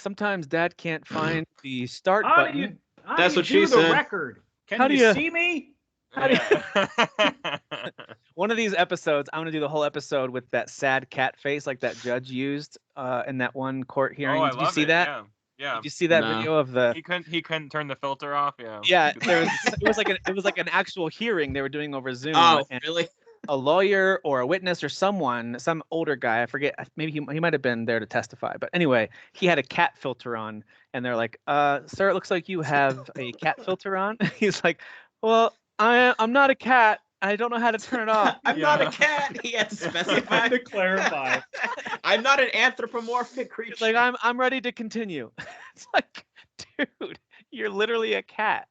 Sometimes Dad can't find the start How button. do you? How That's do you what she do the said. record? Can How do you you- see me? One of these episodes, I'm gonna do the whole episode with that sad cat face, like that judge used in that one court hearing. Oh, I Did you love see it. that? Yeah. Yeah. Did you see that No. video of the? He couldn't turn the filter off. Yeah. Yeah, it was like an actual hearing they were doing over Zoom. Oh, and really? a lawyer or a witness or some older guy, I forget, maybe he might have been there to testify. But anyway, he had a cat filter on, and they're like, "Sir, it looks like you have a cat filter on." He's like, "Well, I'm not a cat. I don't know how to turn it off." I'm not a cat. He had to specify. To clarify. I'm not an anthropomorphic creature. It's like I'm ready to continue. It's like, dude, you're literally a cat.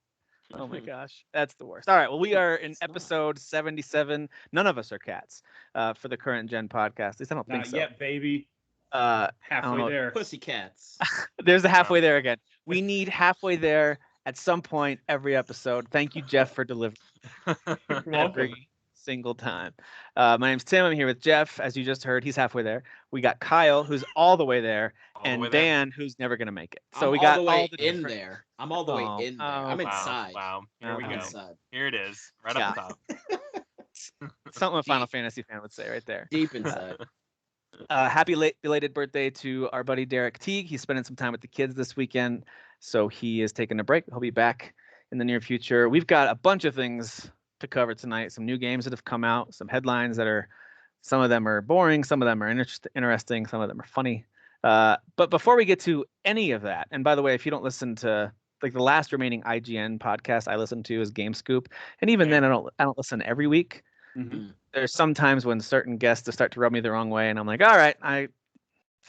Oh my gosh, that's the worst. All right, well, we are in episode 77. None of us are cats for the current gen podcast. At least I don't think Not so. yet, baby. I don't Halfway know. there. Pussy cats. There's a halfway there again. We need halfway there at some point every episode. Thank you, Jeff, for delivering You're welcome. every single time. My name's Tim. I'm here with Jeff. As you just heard, he's halfway there. We got Kyle, who's all the way there, All the and way there. Dan, who's never gonna make it. So I'm we got all the way all the in different- there. I'm all the way Oh, in there. oh, I'm wow, inside. Wow. Here we I'm go. inside. Here it is. Right Yeah. up the top. Something a Final Fantasy fan would say right there. Deep inside. Happy belated birthday to our buddy Derek Teague. He's spending some time with the kids this weekend, so he is taking a break. He'll be back in the near future. We've got a bunch of things to cover tonight. Some new games that have come out, some headlines that are, some of them are boring, some of them are interesting, some of them are funny. But before we get to any of that, and by the way, if you don't listen to like the last remaining IGN podcast I listen to is Game Scoop, and even then I don't listen every week. Mhm. There's sometimes when certain guests start to rub me the wrong way, and I'm like, all right, I've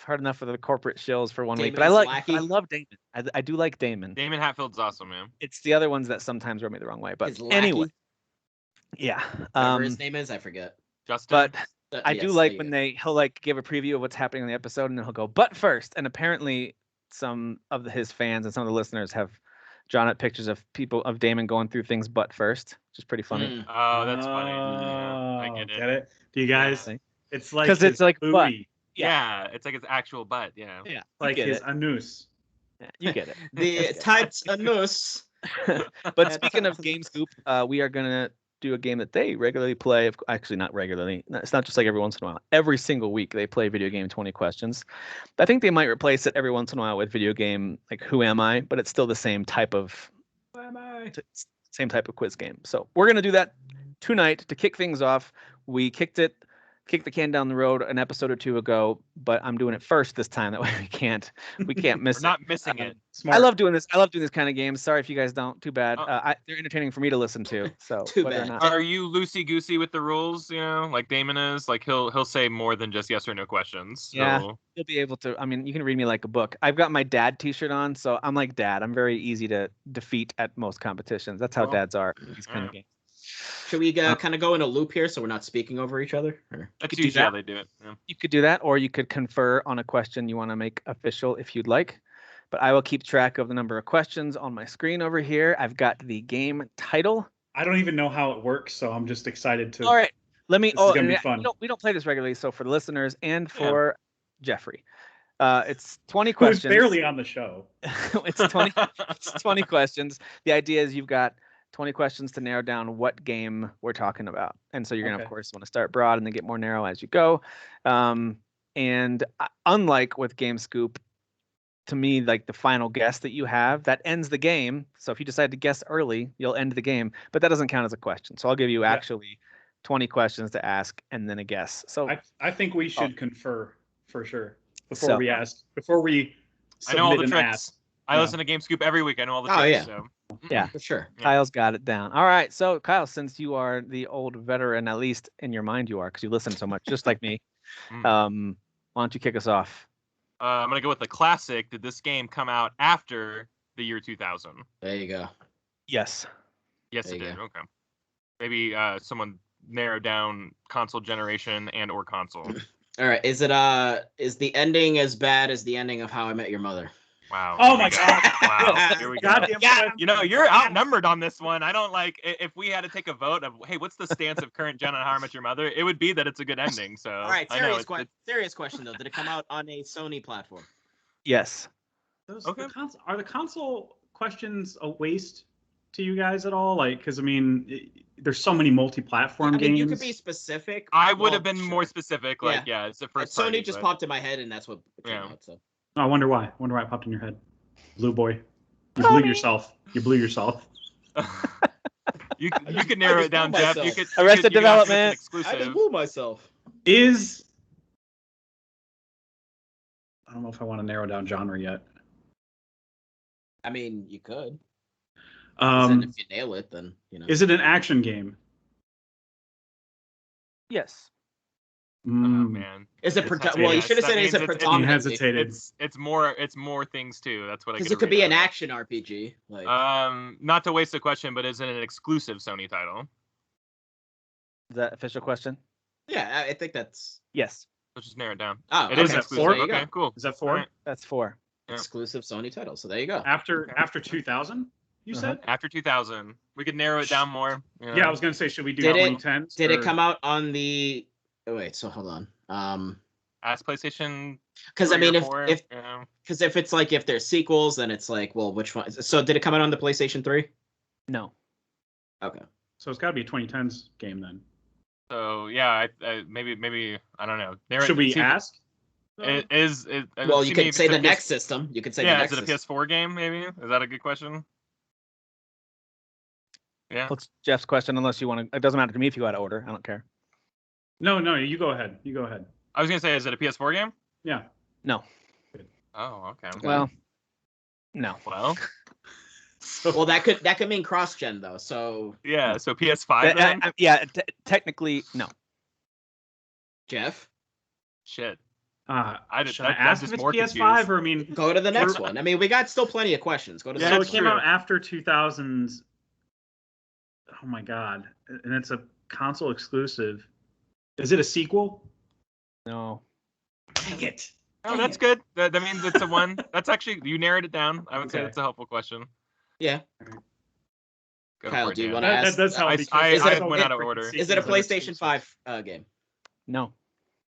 heard enough of the corporate shills for one week. But I Damon's like, wacky. I love Damon. I do like Damon. Damon Hatfield's awesome, man. It's the other ones that sometimes rub me the wrong way. But His lackey, anyway, yeah. whatever his name is, I forget. Justin. But I Yes, do there like you when go. he'll like give a preview of what's happening in the episode, and then he'll go, but first. And apparently, some of his fans and some of the listeners have drawn up pictures of people of Damon going through things, but first, which is pretty funny. Mm. Oh, that's funny. Yeah, I get it. Get it? Do you guys? Yeah. It's like 'Cause it's his like butt. booty, Yeah, it's like his actual butt. Yeah. Yeah, like you get his it. anus. Yeah, you get it. The tights anus. But speaking of Game Scoop, we are gonna do a game that they regularly play. Actually, not regularly. It's not just like every once in a while. Every single week they play video game 20 questions. I think they might replace it every once in a while with video game like Who Am I? But it's still the same type of same type of quiz game. So we're gonna do that tonight to kick things off. We kicked the can down the road an episode or two ago, but I'm doing it first this time. That way we can't miss We're not missing it. Smart. I love doing this. I love doing this kind of games. Sorry if you guys don't. Too bad. Oh. They're entertaining for me to listen to. So Too whether or bad. not- Are you loosey goosey with the rules? You know, like Damon is. Like he'll say more than just yes or no questions. So. Yeah. You'll be able to. I mean, you can read me like a book. I've got my dad T-shirt on, so I'm like Dad. I'm very easy to defeat at most competitions. That's how Oh. dads are. In these kind of Yeah. games. Should we kind of go in a loop here so we're not speaking over each other? Or? That's could do usually how that. they do it. Yeah. You could do that, or you could confer on a question you want to make official if you'd like. But I will keep track of the number of questions on my screen over here. I've got the game title. I don't even know how it works, so I'm just excited to. All right. Let me. This is gonna be and fun. We don't play this regularly, so for the listeners and for Jeffrey, it's 20 questions. Who's barely on the show. it's 20. It's 20 questions. The idea is you've got 20 questions to narrow down what game we're talking about, and so you're gonna, Okay. of course, want to start broad and then get more narrow as you go. Unlike with Game Scoop, to me, like the final guess that you have that ends the game. So if you decide to guess early, you'll end the game, but that doesn't count as a question. So I'll give you Yeah. actually 20 questions to ask and then a guess. So I think we should confer for sure before So- we ask. Before we I know all submit the an tricks. ask. I Yeah. listen to Game Scoop every week. I know all the Oh, tricks. yeah. So. Yeah. For sure. Yeah. Kyle's got it down. All right. So Kyle, since you are the old veteran, at least in your mind you are, because you listen so much, just like me. Mm. Why don't you kick us off? I'm gonna go with the classic. Did this game come out after the year 2000? There you go. Yes. Yes, There it you did. go. Okay. Maybe someone narrow down console generation and or console. All right. Is the ending as bad as the ending of How I Met Your Mother? Wow. Oh Here we my go. God. Wow. Here we go. Goddamn Yeah. question. You know, you're outnumbered on this one. I don't like if we had to take a vote of, hey, what's the stance of current gen on How I Met Your Mother? It would be that it's a good ending. So All right. I know Serious question though. Did it come out on a Sony platform? Yes. Okay. Are the console questions a waste to you guys at all? Like, because I mean, there's so many multi-platform I mean, games. you could be specific. I would have Well, been more sure. specific. Like, yeah, it's the first party. Sony just but- popped in my head, and that's what came Yeah. out. So Oh, I wonder why. I wonder why it popped in your head. Blue boy. You blew yourself. You blew yourself. you could narrow it down, blew Jeff. You myself. could Arrested you could ask if it's an Development. exclusive. blew myself. I don't know if I want to narrow down genre yet. I mean, you could. And if you nail it, then Is it an action game? Yes. Oh man. Is it? It's- Well, you yes, should have that said is means it it's- predominantly? He hesitated. It's more things too. That's what I. Because it could be an action RPG. Like Not to waste the question, but is it an exclusive Sony title? Is that official question? yeah, I think that's Yes. Let's just narrow it down. oh, It is okay, so exclusive. there you Okay, go. cool. Is that 4? Alright. That's 4. Yeah. Exclusive Sony title. So there you go. After 2000, you said? After 2000, we could narrow it down more. you know. Yeah, I was gonna say, should we do Did it- 2010s? Did it come out on the? Oh, wait, so hold on. As PlayStation. Because I 3 or mean, 4, if yeah. because if it's like if there's sequels, then it's like, well, which one? So did it come out on the PlayStation 3? No. Okay. So it's got to be a 2010s game then. So yeah, I maybe I don't know. Narrow Should we see- ask? It is. Well, you could say the next system. You could say the Yeah, next is it a system. PS4 game? Maybe is that a good question? Yeah. What's Jeff's question? Unless you want to, it doesn't matter to me if you got to order. I don't care. No, you go ahead. You go ahead. I was gonna say, is it a PS4 game? Yeah. No. Oh, okay. Well, no. Well, Well, that could mean cross-gen though. So yeah. So PS5 then? Yeah. Technically, no. Jeff, Shit. Should I that- ask that's if it's more PS5 confused. or I mean? go to the next one. I mean, we got still plenty of questions. Go to the Yeah, So it next came one. out after 2000s. Oh my god! And it's a console exclusive. Is it a sequel? No. Dang it! Oh, that's good. That means it's a one. That's actually, you narrowed it down. I would say Okay. that's a helpful question. Yeah. Go Kyle, for it, do you Dan. want to ask? That's how I- because I- it's I so went out of different order. sequels Is it a and PlayStation exclusives. 5 game? No.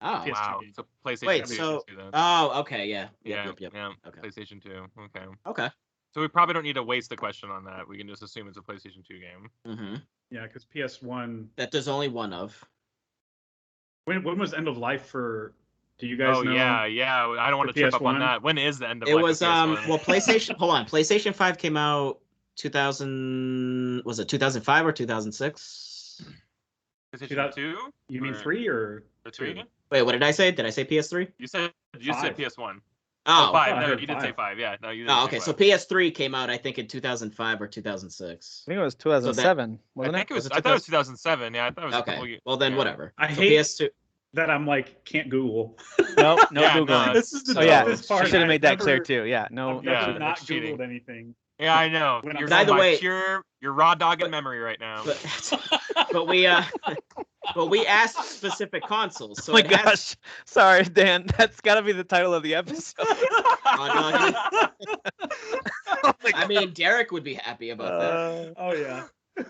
Oh. PS2 Wow. game. So PlayStation Wait, 2. so then. oh, okay, yeah. yeah, Yep. yeah. Okay. PlayStation 2. Okay. Okay. So we probably don't need to waste a question on that. We can just assume it's a PlayStation 2 game. Mm-hmm. Yeah, because PS1. That there's only one of. When was end of life for? Do you guys Oh know? yeah. I don't want to For trip up on PS1? that. When is the end of It life? was of PS1? well, PlayStation. Hold on, PlayStation 5 came out 2000. Was it 2005 or 2006? PlayStation 2. You mean Or 3 or the 3? 2? Wait, what did I say? Did I say PS3? You said 5. PS1. Oh, 5. I No, heard you did say 5. 5. Yeah. No, you didn't. oh, say okay. 5. So PS3 came out, I think, in 2005 or 2006. I think it was 2007, I wasn't think it? it was. Was I thought it was 2007. Yeah, I thought it was a couple Okay. years. Well, then yeah. whatever. I So hate PS2. that I'm like can't Google. No Yeah, no, Googling. This is the Oh yeah, toughest you part. should have I've made that clear never- too. Yeah, no. I've never Yeah, not that's cheating. Googled anything. Yeah, I know. When I'm You're By going the by way- your raw dog in memory right now. But we asked specific consoles, so Oh my it has. gosh. Sorry, Dan. That's got to be the title of the episode. Oh, Oh my I mean, Derek would be happy about that. Oh yeah.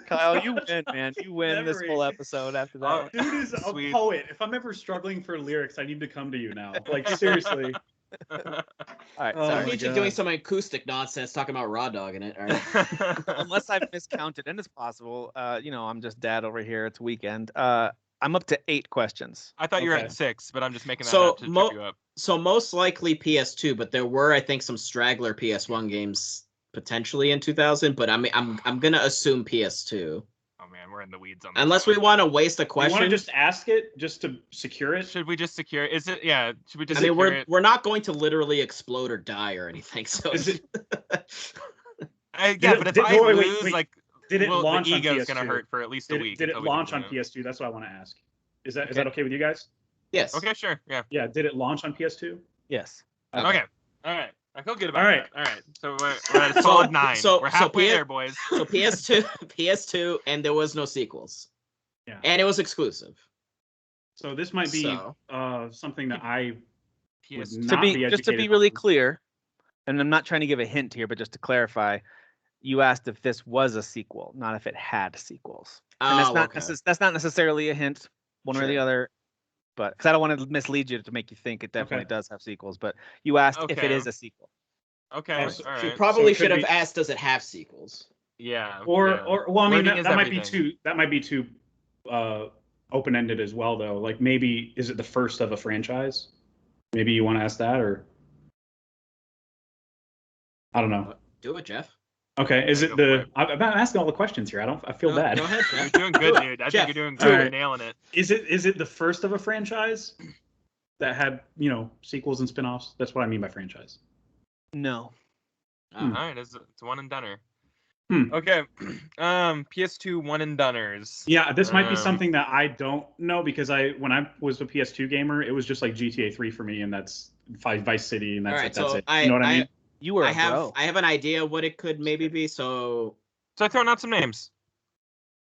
Kyle, you win, man. You win this Never- whole episode after that. Oh, one. Dude is a Sweet. poet. If I'm ever struggling for lyrics, I need to come to you now. Like seriously. All right, Oh I sorry. my need you God. doing some acoustic nonsense talking about raw dog in it. All right. Unless I've miscounted, and it's possible. I'm just dad over here. It's weekend. I'm up to 8 questions. I thought you were Okay. at 6, but I'm just making that So, up to trip you up. So most likely PS2, but there were, I think, some straggler PS1 games potentially in 2000. But I'm gonna assume PS2, Oh man, we're in the weeds on this. unless we one. want to waste a You want question. to just ask it just to secure it? Should we just secure? Is it? Yeah. Should we just? I mean, secure it? we're not going to literally explode or die or anything. So Is it- Yeah, but if I wait, lose, like, Did it well, launch the on ego's PS2? gonna hurt for at least a week. Did it until we launch can on do it. PS2? That's what I want to ask. Is that Okay. okay with you guys? yes. Okay, sure. Yeah. Yeah. Did it launch on PS2? Yes. Okay. All right. I feel good about All right. that. All right. So we're at a solid 9. so we're halfway P- there, boys. So PS2, and there was no sequels. Yeah. And it was exclusive. So this might be So- something that I would PS2. not be Just to be educated really on. clear, and I'm not trying to give a hint here, but just to clarify, you asked if this was a sequel, not if it had sequels. And Oh, okay. that's not necessarily a hint, one or the Sure. other. But because I don't want to mislead you to make you think it definitely Okay. does have sequels. But you asked if it Okay. is a sequel. Okay. So All She right. probably it could should have be- asked, does it have sequels? Yeah. Or yeah. well, I mean Learning is that might be everything. too open-ended as well though. Like maybe is it the first of a franchise? Maybe you want to ask that, or I don't know. Do it, Jeff. Okay, is Yeah, it go for the? it. I'm asking all the questions here. I feel bad. Go ahead, You're Jeff. doing good, Do it. dude. I Jeff, think you're doing do good. it. You're nailing it. Is it the first of a franchise that had sequels and spin-offs? That's what I mean by franchise. No. Oh. All right, it's one and doneer. Hmm. Okay. PS2 one and doners. Yeah, this might be Um, something that I don't know because when I was a PS2 gamer, it was just like GTA 3 for me, and that's Vice City, and that's All it. right, That's so it. You know what I mean? You were I a have bro. I have an idea what it could maybe be. So, So I throwing out some names.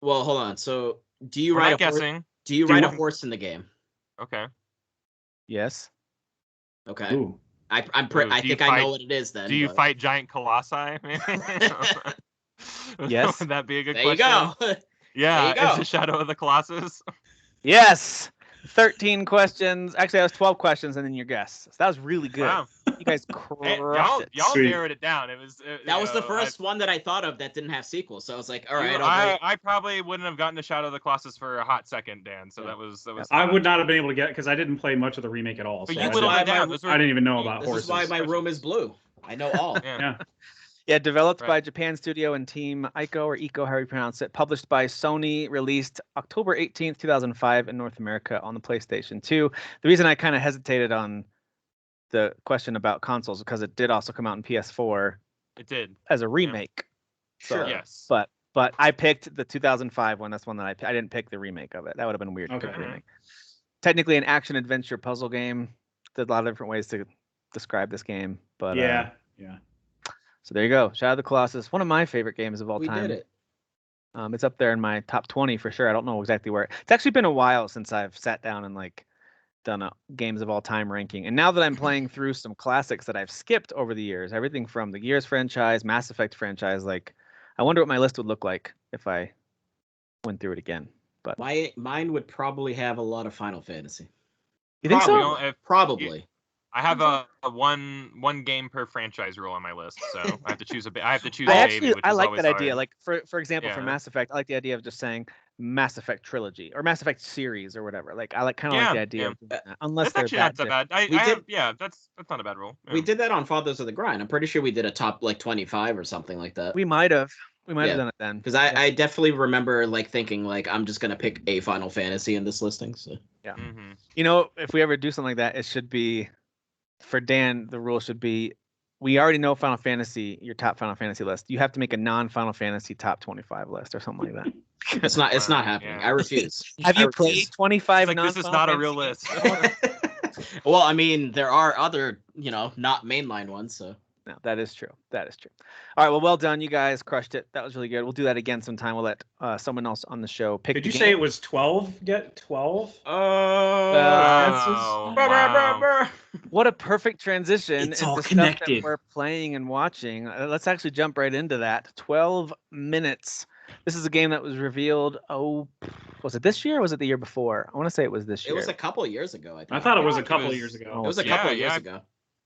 well, hold on. So, do you We're ride not a horse? guessing. Do you Do you ride a want- horse in the game? Okay. Yes. Okay. Ooh. I Ooh, I do you think I know fight- what it is then. Do you but- fight giant colossi? Yes. Would that be a good There question? you go. Yeah. There you Is go. it Shadow of the Colossus? Yes. 13 questions. Actually, that was 12 questions and then your guess. So that was really good. Wow. You guys Hey, crushed it. y'all Sweet. narrowed it down. It was That was the first one that I thought of that didn't have sequels. So I was like, all right, I probably wouldn't have gotten to Shadow of the Colossus for a hot second, Dan. So Yeah. that was I would not have been able to get because I didn't play much of the remake at all. But So you I, whittled didn't- it down. Those were, I didn't even know about This horses. is why my room is blue. I know all. yeah. Yeah. Yeah, developed Right. by Japan Studio and Team Ico or Eco, however you pronounce it. Published by Sony, released October 18th, 2005 in North America on the PlayStation 2. The reason I kind of hesitated on the question about consoles because it did also come out in PS4 It did. as a remake. Sure. So, Yes. But I picked the 2005 one. That's one that I didn't pick the remake of it. That would have been weird to pick Okay. the remake. Technically an action adventure puzzle game. There's a lot of different ways to describe this game, but yeah. so there you go. Shadow of the Colossus, one of my favorite games of all We time. did it. It's up there in my top 20 for sure. I don't know exactly where. It's actually been a while since I've sat down and like done a games of all time ranking. And now that I'm playing through some classics that I've skipped over the years, everything from the Gears franchise, Mass Effect franchise, like I wonder what my list would look like if I went through it again. But Mine would probably have a lot of Final Fantasy. you think Probably. so? Probably. I have a one game per franchise rule on my list, so I have to choose I have to choose I a actually baby, which I is like always that idea. hard. Like for example, for Yeah. Mass Effect, I like the idea of just saying Mass Effect trilogy or Mass Effect series or whatever. Like I like kind of like the idea of doing that, unless That's they're actually not that that bad. We I did- have, yeah, that's not a bad rule. We Yeah. did that on Fathers of the Grind. I'm pretty sure we did a top like 25 or something like that. We might have Yeah. done it then. Because I definitely remember like thinking like I'm just gonna pick a Final Fantasy in this listing. So Mm-hmm. You know, if we ever do something like that, it should be for Dan. The rule should be we already know Final Fantasy, your top Final Fantasy list. You have to make a non-Final Fantasy top 25 list or something like that. it's not Wow, happening. yeah. I refuse. Have I you refuse. played 25 Like, this is non-Final not a Fantasy real games? list. Well, I mean, there are other, not mainline ones. So No, that is true. That is true. All right. Well done. You guys crushed it. That was really good. We'll do that again sometime. We'll let someone else on the show pick. Did the you game. say it was 12? Get 12? Oh, wow. What a perfect transition It's into all stuff connected. that we're playing and watching. Let's actually jump right into that. 12 minutes. This is a game that was revealed. Oh, was it this year or was it the year before? I want to say it was this it year. was a couple of years ago. I think. I thought it was a It couple of was- years ago. It was a Yeah, couple of years yeah. ago.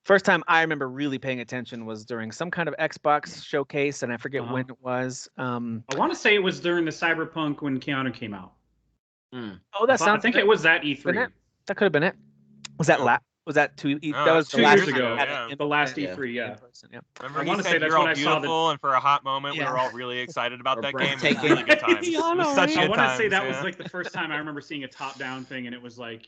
First time I remember really paying attention was during some kind of Xbox showcase, and I forget Uh-huh. when it was. I want to say it was during the Cyberpunk when Keanu came out. Oh, that sounds. I think it was that Been E3. it? That could have been it. Was that Yeah. Was that two? No, that was that's the 2 last years time ago, we had yeah. it in- The last Yeah. E3, yeah. in person, yeah. Remember I he wanna say said that's you're all when I saw the- beautiful, and for a hot moment we Yeah. were all really excited about Or that game. It was breathtaking. really good times. Yeah, I It was know, such right? I good want to say times, that was yeah. like the first time I remember seeing a top-down thing, and it was like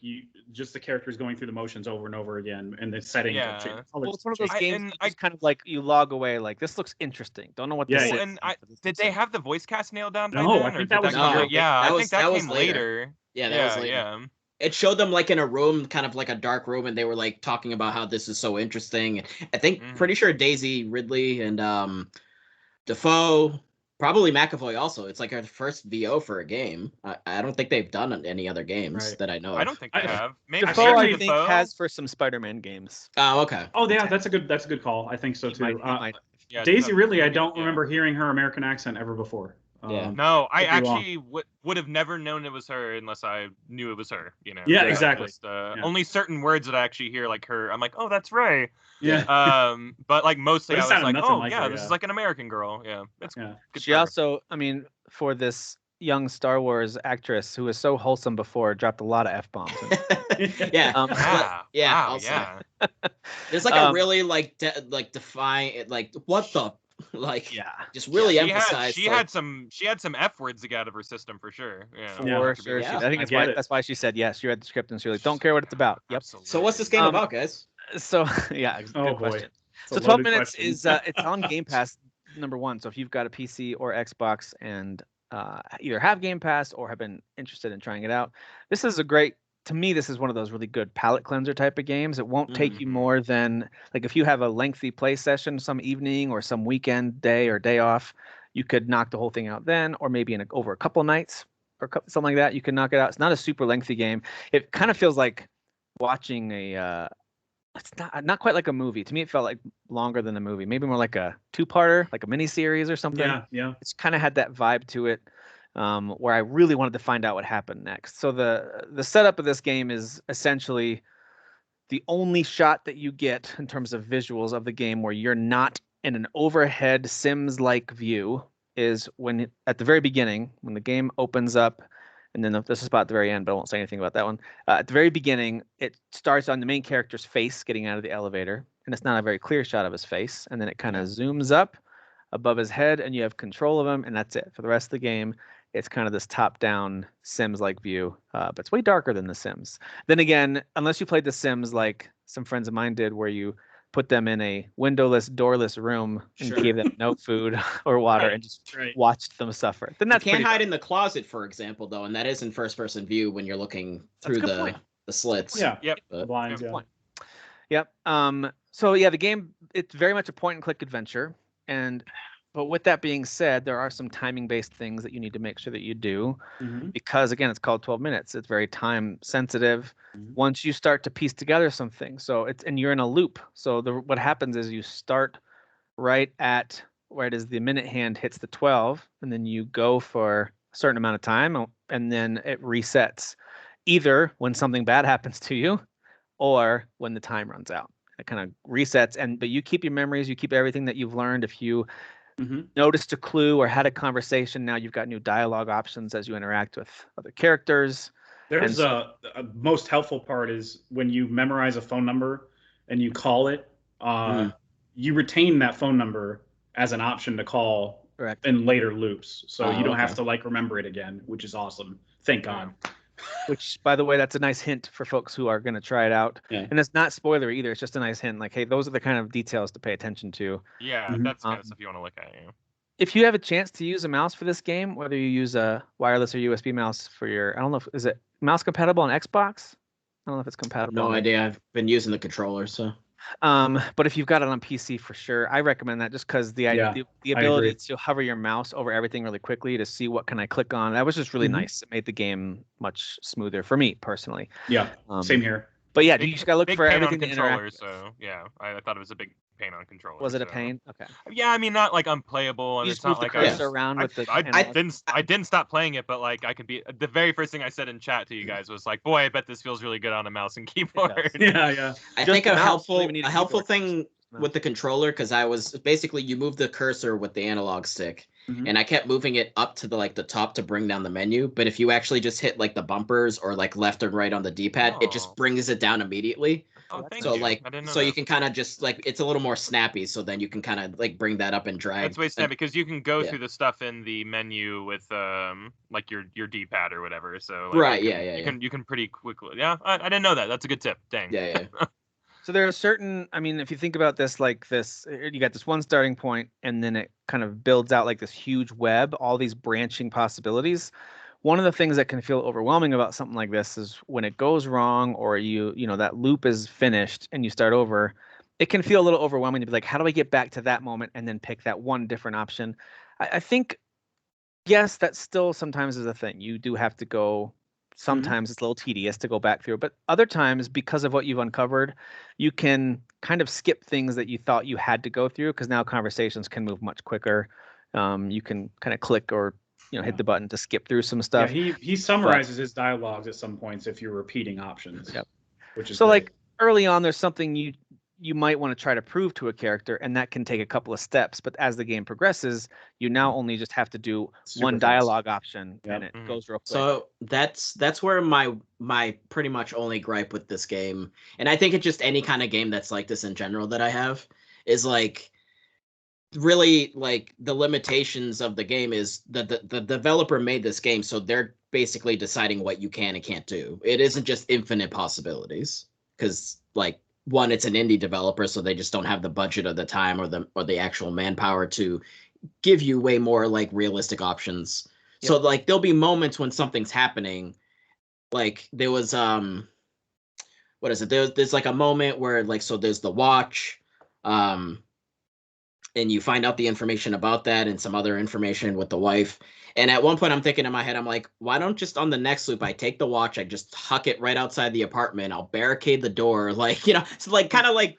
just the characters going through the motions over and over again, and the setting. Yeah. Well, it's one of those I- games and you just kind of like you log away like this looks interesting. Don't know what Yeah, this yeah. is. And but this did looks they in- have the voice cast nailed down by No, then? I or think did that was come later. out? Yeah, That I was- think that that was came later. later. Yeah, that yeah, was later. yeah. It showed them like in a room, kind of like a dark room, and they were like talking about how this is so interesting. I think Mhm. pretty sure Daisy Ridley and Defoe, probably McAvoy also. It's like our first VO for a game. I don't think they've done any other games Right. that I know of. I don't think they I- have. Maybe Defoe, certainly I think, Defoe? has for some Spider-Man games. Oh, okay. Oh, yeah, that's a good call. I think so He too. might- he might. Yeah, Daisy Ridley, I maybe, don't yeah. remember hearing her American accent ever before. Yeah. No, I could be wrong. actually would have never known it was her unless I knew it was her. You know. Yeah, Like, exactly. Just, Yeah. Only certain words that I actually hear like her. I'm like, oh, that's Ray. Yeah. But like mostly But it I was sounded like, nothing oh like yeah, her, this yeah. is like an American girl. Yeah, that's Yeah. good. She for her. also, I mean, for this young Star Wars actress who was so wholesome before, dropped a lot of F-bombs. Yeah. Yeah. Yeah. Wow. Also, Yeah. there's like a really like define like what the like Yeah. just really Yeah, emphasized. she like, had some F words to get out of her system for sure. Yeah. For sure. Yeah. I think I that's get why it. that's why she said yes. She read the script and she was like, don't care what it's about. Yep. Absolutely. So what's this game about, guys? So yeah, Oh, good boy. question. It's a So 12 loaded minutes question. is it's on Game Pass #1. So if you've got a PC or Xbox and either have Game Pass or have been interested in trying it out, this is a great. To me, this is one of those really good palate cleanser type of games. It won't take you more than like if you have a lengthy play session some evening or some weekend day or day off, you could knock the whole thing out then, or maybe over a couple nights or something like that. You can knock it out. It's not a super lengthy game. It kind of feels like watching a. It's not quite like a movie. To me, it felt like longer than a movie. Maybe more like a two-parter, like a mini series or something. Yeah. It's kind of had that vibe to it, where I really wanted to find out what happened next. So the setup of this game is essentially the only shot that you get in terms of visuals of the game where you're not in an overhead Sims-like view is when at the very beginning, when the game opens up, and then this is about the very end, but I won't say anything about that one. At the very beginning, it starts on the main character's face getting out of the elevator, and it's not a very clear shot of his face, and then it kind of zooms up above his head, and you have control of him, and that's it. For the rest of the game, it's kind of this top-down Sims-like view, but it's way darker than The Sims. Then again, unless you played The Sims like some friends of mine did, where you put them in a windowless, doorless room and gave them no food or water and just watched them suffer. Then that's you can't hide dark. in the closet, for example, though, and that is in first-person view when you're looking through the slits. Yeah. Yep. But, Blinds, yeah. Yep. So yeah, the game, it's very much a point and click adventure. But with that being said, there are some timing based things that you need to make sure that you do because again, it's called 12 minutes. It's very time sensitive. Once you start to piece together some things, and you're in a loop. So what happens is you start right at where it is the minute hand hits the 12, and then you go for a certain amount of time, and then it resets either when something bad happens to you or when the time runs out. It kind of resets, but you keep your memories, you keep everything that you've learned. If you noticed a clue or had a conversation, now you've got new dialogue options as you interact with other characters. There's a most helpful part is when you memorize a phone number and you call it, you retain that phone number as an option to call in later loops. So you don't have to remember it again, which is awesome. Thank God. Which, by the way, that's a nice hint for folks who are going to try it out. Yeah. And it's not spoilery either. It's just a nice hint. Like, hey, those are the kind of details to pay attention to. Yeah, that's kind of stuff you want to look at. If you have a chance to use a mouse for this game, whether you use a wireless or USB mouse for your, I don't know, is it mouse compatible on Xbox? I don't know if it's compatible. No idea. I've been using the controller, so. But if you've got it on PC for sure, I recommend that just because the ability to hover your mouse over everything really quickly to see what can I click on, that was just really nice. It made the game much smoother for me personally. Yeah, same here. But yeah, you just gotta look for everything to controller. interact. So yeah, I thought it was a big pain on controller. Was it a pain? Okay. Yeah, I mean not like unplayable, and You it's just move not the like cursor around with the. I didn't stop playing it, but like I could be. The very first thing I said in chat to you guys was like, "Boy, I bet this feels really good on a mouse and keyboard." Yeah. I think a helpful thing with the controller, because I was basically you move the cursor with the analog stick. And I kept moving it up to the top to bring down the menu. But if you actually just hit like the bumpers or like left and right on the D-pad, it just brings it down immediately. Oh, thank so you. like I didn't know so that. you can kind of just like it's a little more snappy. So then you can kind of like bring that up and drag. That's way snappy because you can go through the stuff in the menu with like your D-pad or whatever. So like, you can pretty quickly. Yeah, I didn't know that. That's a good tip. Dang. Yeah. So there are certain, I mean, if you think about this like this, you got this one starting point and then it kind of builds out like this huge web, all these branching possibilities. One of the things that can feel overwhelming about something like this is when it goes wrong or you know, that loop is finished and you start over, it can feel a little overwhelming to be like, how do I get back to that moment and then pick that one different option? I think, yes, that still sometimes is a thing. You do have to go. Sometimes it's a little tedious to go back through, but other times, because of what you've uncovered, you can kind of skip things that you thought you had to go through because now conversations can move much quicker. You can kind of click or hit the button to skip through some stuff. Yeah, he summarizes his dialogues at some points if you're repeating options. Yep. Which is so great. Like early on, there's something you might want to try to prove to a character, and that can take a couple of steps. But as the game progresses, you now only just have to do one dialogue option, and it goes real quick. So that's where my pretty much only gripe with this game, and I think it's just any kind of game that's like this in general that I have, is like really like the limitations of the game is the developer made this game, so they're basically deciding what you can and can't do. It isn't just infinite possibilities, because like, one, it's an indie developer, so they just don't have the budget or the time or the actual manpower to give you way more like realistic options. Yep. So like there'll be moments when something's happening. Like there was what is it? There's like a moment where like, so there's the watch, and you find out the information about that and some other information with the wife. And at one point I'm thinking in my head, I'm like, why don't just on the next loop, I take the watch, I just huck it right outside the apartment. I'll barricade the door. Like, so like kind of like,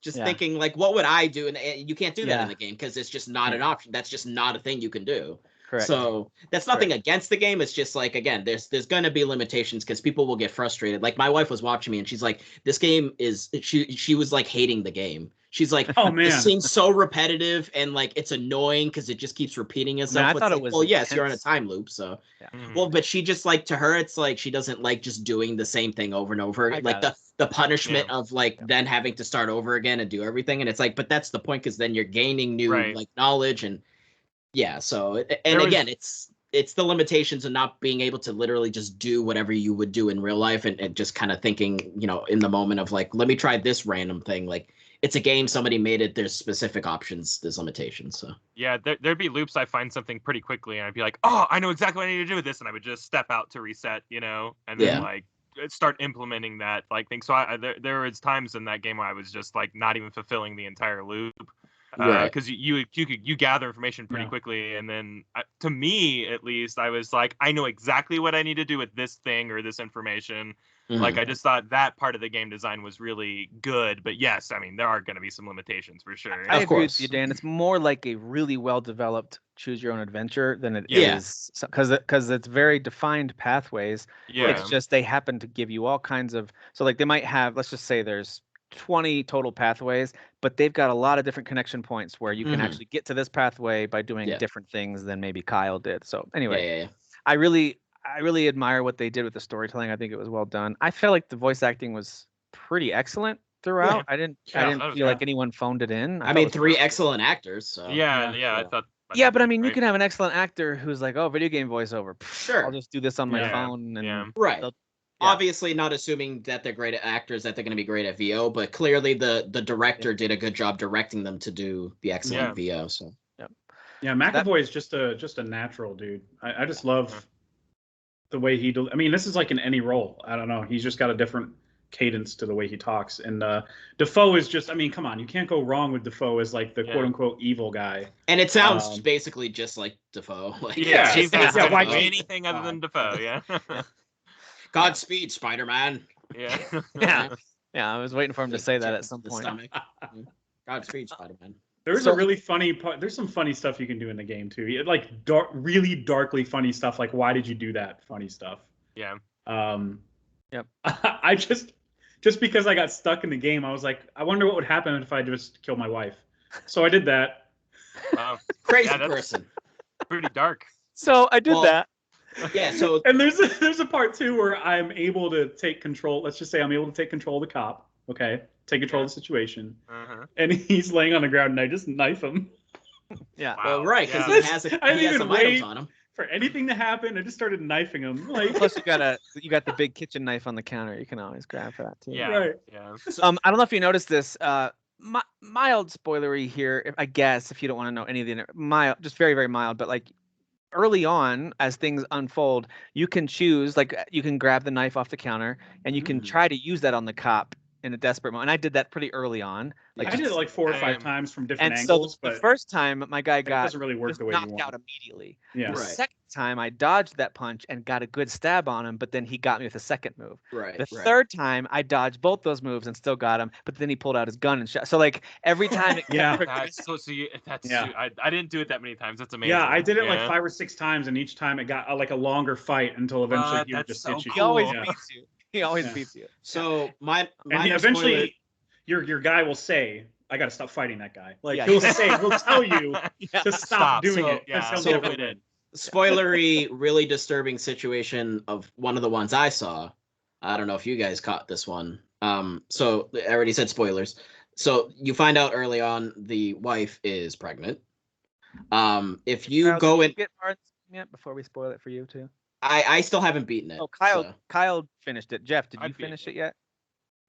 just thinking like, what would I do? And you can't do that in the game because it's just not an option. That's just not a thing you can do. Correct. So that's nothing against the game. It's just like, again, there's going to be limitations because people will get frustrated. Like my wife was watching me and she's like, this game is, she was like hating the game. She's like, oh man, this seems so repetitive and like it's annoying because it just keeps repeating itself. I thought it was. Well, yes, you're in a time loop, so. Yeah. Well, but she just like, to her, it's like she doesn't like just doing the same thing over and over. Like the punishment of like then having to start over again and do everything, and it's like, but that's the point because then you're gaining new like knowledge and So and again, it's the limitations of not being able to literally just do whatever you would do in real life and just kind of thinking, in the moment of like, let me try this random thing. Like, it's a game, somebody made it, there's specific options, there's limitations. So yeah, there'd be loops I find something pretty quickly and I'd be like, oh, I know exactly what I need to do with this, and I would just step out to reset, and then like start implementing that like thing. So there was times in that game where I was just like not even fulfilling the entire loop. Because you gather information pretty quickly, and then to me at least, I was like, I know exactly what I need to do with this thing or this information. Like I just thought that part of the game design was really good, but yes, I mean there are going to be some limitations for sure. I agree with you, Dan. It's more like a really well developed choose your own adventure than it is, because it's very defined pathways. It's just they happen to give you all kinds of, so like they might have, let's just say there's 20 total pathways, but they've got a lot of different connection points where you can actually get to this pathway by doing different things than maybe Kyle did. So anyway, I really admire what they did with the storytelling. I think it was well done. I felt like the voice acting was pretty excellent throughout. I didn't feel like anyone phoned it in. I mean, 3 excellent actors. So. I thought. Yeah, but I mean, you can have an excellent actor who's like, oh, video game voiceover. Sure, I'll just do this on my phone. And Obviously, not assuming that they're great at actors, that they're going to be great at VO, but clearly the director did a good job directing them to do the excellent VO. So McAvoy is just a natural dude. I just love the way he. I mean, this is like in any role. I don't know. He's just got a different cadence to the way he talks. And Defoe is just. I mean, come on, you can't go wrong with Defoe as like the quote unquote evil guy. And it sounds basically just like Defoe. Like, why anything other than Defoe? Yeah. Godspeed, Spider-Man. Yeah. I was waiting for him to say that at some point. Godspeed, Spider-Man. There's a really funny part. There's some funny stuff you can do in the game too. Like really darkly funny stuff. Like, why did you do that? Funny stuff. Yeah. I just because I got stuck in the game, I was like, I wonder what would happen if I just killed my wife. So I did that. Wow. Crazy person. Pretty dark. So I did that. Yeah, so and there's a part too where I'm able to take control. Let's just say I'm able to take control of the cop. Okay, take control of the situation, and he's laying on the ground, and I just knife him. Yeah, well, right, because he has some items on him. For anything to happen, I just started knifing him. Like, plus you got the big kitchen knife on the counter. You can always grab for that too. Yeah, right. Yeah. I don't know if you noticed this. Mild spoilery here, I guess, if you don't want to know any of the mild, just very very mild, but like. Early on, as things unfold, you can choose, like you can grab the knife off the counter and you can try to use that on the cop in a desperate moment. And I did that pretty early on. Like I did it like 4 or 5 times from different angles. So the first time my guy got doesn't really work the way you want. knocked out immediately. Yeah. The second time I dodged that punch and got a good stab on him, but then he got me with a second move. The third time I dodged both those moves and still got him, but then he pulled out his gun and shot. So like every time it I didn't do it that many times. That's amazing. Yeah, I did it like 5 or 6 times, and each time it got like a longer fight until eventually he would just hit you. He always beats you. He always beats you. So my eventually your guy will say, I got to stop fighting that guy. Like he'll tell you to stop doing it. Yeah. So spoilery, really disturbing situation of one of the ones I saw. I don't know if you guys caught this one. So I already said spoilers. So you find out early on the wife is pregnant. If you Kyle, go in, get far yet before we spoil it for you too. I still haven't beaten it. Oh, Kyle finished it. Jeff, did you finish it yet?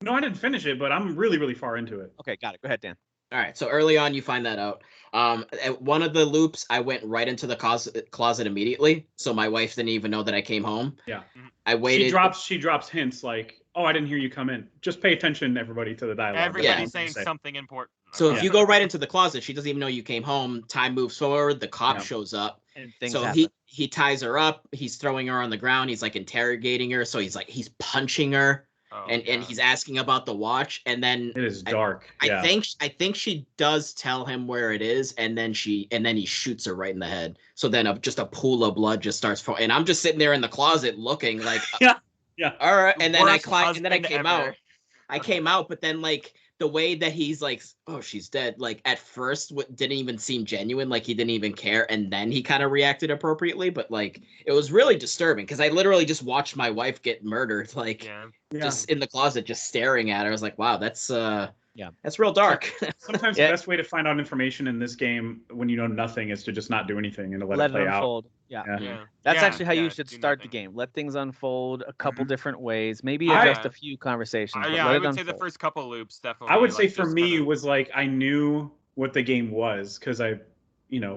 No, I didn't finish it, but I'm really, really far into it. Okay, got it. Go ahead, Dan. All right, so early on, you find that out. At one of the loops, I went right into the closet immediately, so my wife didn't even know that I came home. Yeah, I waited. She drops hints like, "Oh, I didn't hear you come in." Just pay attention, everybody, to the dialogue. Everybody's saying something important. So if you go right into the closet, she doesn't even know you came home. Time moves forward. The cop shows up. So he ties her up. He's throwing her on the ground. He's like interrogating her. So he's punching her. And he's asking about the watch, and then it is dark. I think she does tell him where it is, and then he shoots her right in the head. So then just a pool of blood just starts falling, and I'm just sitting there in the closet looking like yeah. All right, and then I came out. I came out, but then like the way that he's like, oh, she's dead. Like at first, didn't even seem genuine. Like he didn't even care, and then he kind of reacted appropriately. But like it was really disturbing because I literally just watched my wife get murdered. Like just in the closet, just staring at her. I was like, wow, that's that's real dark. Sometimes the best way to find out information in this game when you know nothing is to just not do anything and to let it play unfold. out. That's actually how you should start the game. Let things unfold a couple different ways. Maybe just a few conversations. I would say the first couple loops definitely. I would say for me was like I knew what the game was because I,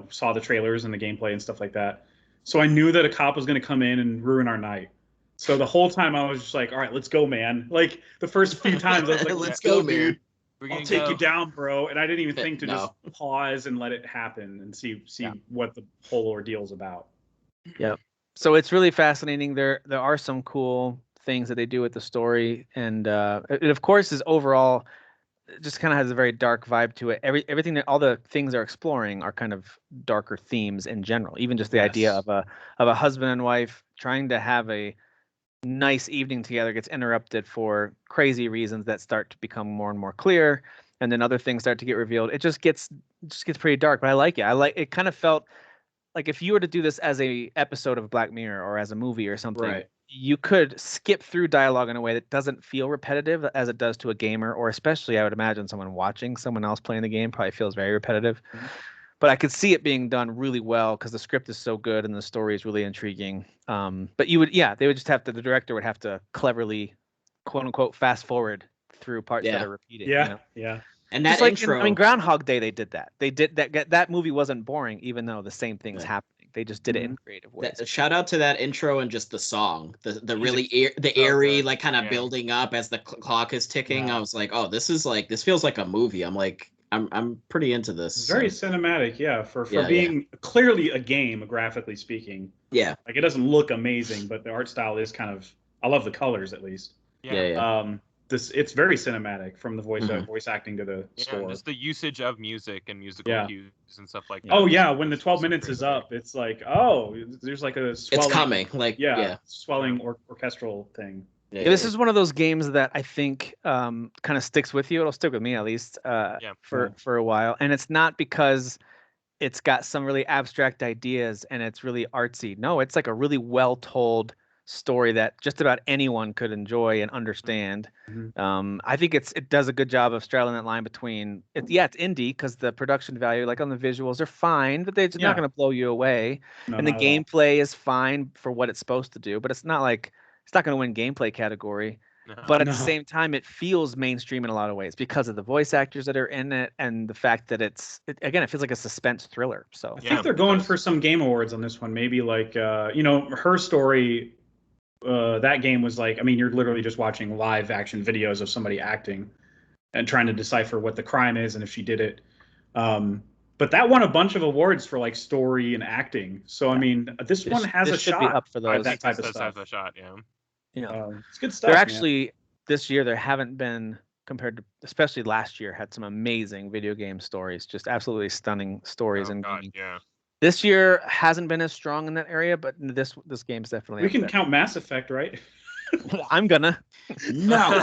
saw the trailers and the gameplay and stuff like that. So I knew that a cop was going to come in and ruin our night. So the whole time I was just like, all right, let's go, man. Like the first few times I was like, let's go, dude. I'll take you down, bro. And I didn't even think to just pause and let it happen and see what the whole ordeal is about. Yeah. So it's really fascinating. There are some cool things that they do with the story, and it of course is overall just kind of has a very dark vibe to it. Everything that all the things are exploring are kind of darker themes in general. Even just the idea of a husband and wife trying to have a nice evening together gets interrupted for crazy reasons that start to become more and more clear, and then other things start to get revealed. It just gets pretty dark, but I like it. It kind of felt like if you were to do this as a episode of Black Mirror or as a movie or something, you could skip through dialogue in a way that doesn't feel repetitive as it does to a gamer, or especially I would imagine someone watching someone else playing the game probably feels very repetitive. But I could see it being done really well because the script is so good and the story is really intriguing. But they would just have to, the director would have to cleverly, quote unquote, fast forward through parts that are repeated. Yeah. And that intro, Groundhog Day, they did that. They did that. That movie wasn't boring, even though the same thing's happening. They just did it in creative ways. Shout out to that intro and just the song, the really eerie, like kind of building up as the clock is ticking. I was like, oh, this feels like a movie. I'm like, I'm pretty into this. It's very cinematic, for being clearly a game, graphically speaking. Yeah. Like it doesn't look amazing, but the art style is kind of. I love the colors at least. It's very cinematic from the voice acting to the score. Just the usage of music and musical cues and stuff like that. Oh yeah, when the 12 minutes is up, it's like, oh, there's like a swelling. It's coming, like swelling orchestral thing. This is one of those games that I think kind of sticks with you. It'll stick with me at least for a while, and it's not because it's got some really abstract ideas and it's really artsy. No, it's like a really well told story that just about anyone could enjoy and understand. I think it does a good job of straddling that line between it's indie because the production value, like on the visuals, are fine, but they're not going to blow you away, and the gameplay is fine for what it's supposed to do, but it's not like it's not going to win gameplay category. But at the same time, it feels mainstream in a lot of ways because of the voice actors that are in it and the fact that it feels like a suspense thriller. So I think they're going for some game awards on this one. Maybe like her story that game was like, I mean, you're literally just watching live action videos of somebody acting and trying to decipher what the crime is and if she did it. But that won a bunch of awards for like story and acting. So I mean, this one has a shot. Be up for those. That type of stuff. Has a shot, yeah. Yeah, it's good stuff. They're actually this year there haven't been, compared to especially last year, had some amazing video game stories, just absolutely stunning stories and gaming. Yeah. This year hasn't been as strong in that area, but this game's definitely. We can count Mass Effect, right? I'm gonna. No.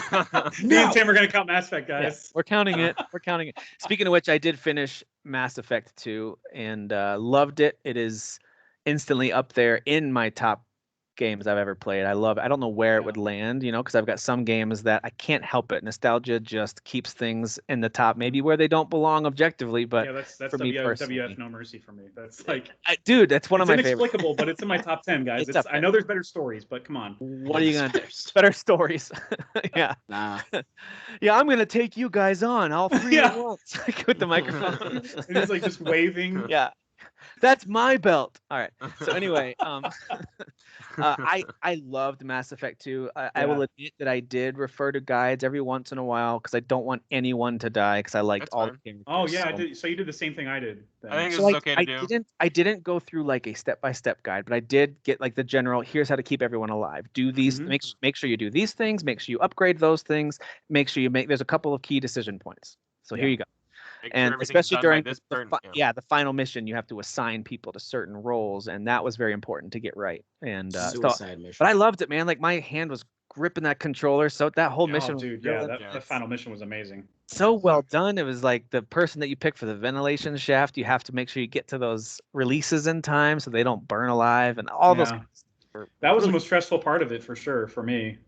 Me and Tim are gonna count Mass Effect, guys. Yeah, we're counting it. We're counting it. Speaking of which, I did finish Mass Effect 2 and loved it. It is instantly up there in my top games I've ever played. I love it. I don't know where it would land, because I've got some games that I can't help it. Nostalgia just keeps things in the top, maybe where they don't belong objectively, but that's for me personally, WF No Mercy for me. That's like, dude, that's one of my favorites. It's inexplicable, but it's in my top 10, guys. I know there's better stories, but come on. What are you gonna do? Better stories. Yeah. Nah. Yeah, I'm gonna take you guys on, all three at once, with the microphone. And he's like just waving. Yeah. That's my belt. All right. So anyway, I loved Mass Effect 2. I will admit that I did refer to guides every once in a while because I don't want anyone to die because I liked all the characters. Oh yeah, I did. So you did the same thing I did. Then. I think it's okay to do. I didn't go through like a step-by-step guide, but I did get like the general. Here's how to keep everyone alive. Do these. Make sure you do these things. Make sure you upgrade those things. Make sure you make. There's a couple of key decision points. So here you go. And especially during the final mission, you have to assign people to certain roles, and that was very important to get right. And suicide mission. But I loved it, man. Like my hand was gripping that controller, so that whole mission. Dude, the final mission was amazing. So well done. It was like the person that you pick for the ventilation shaft. You have to make sure you get to those releases in time so they don't burn alive, and all those. That was the most stressful part of it for sure for me.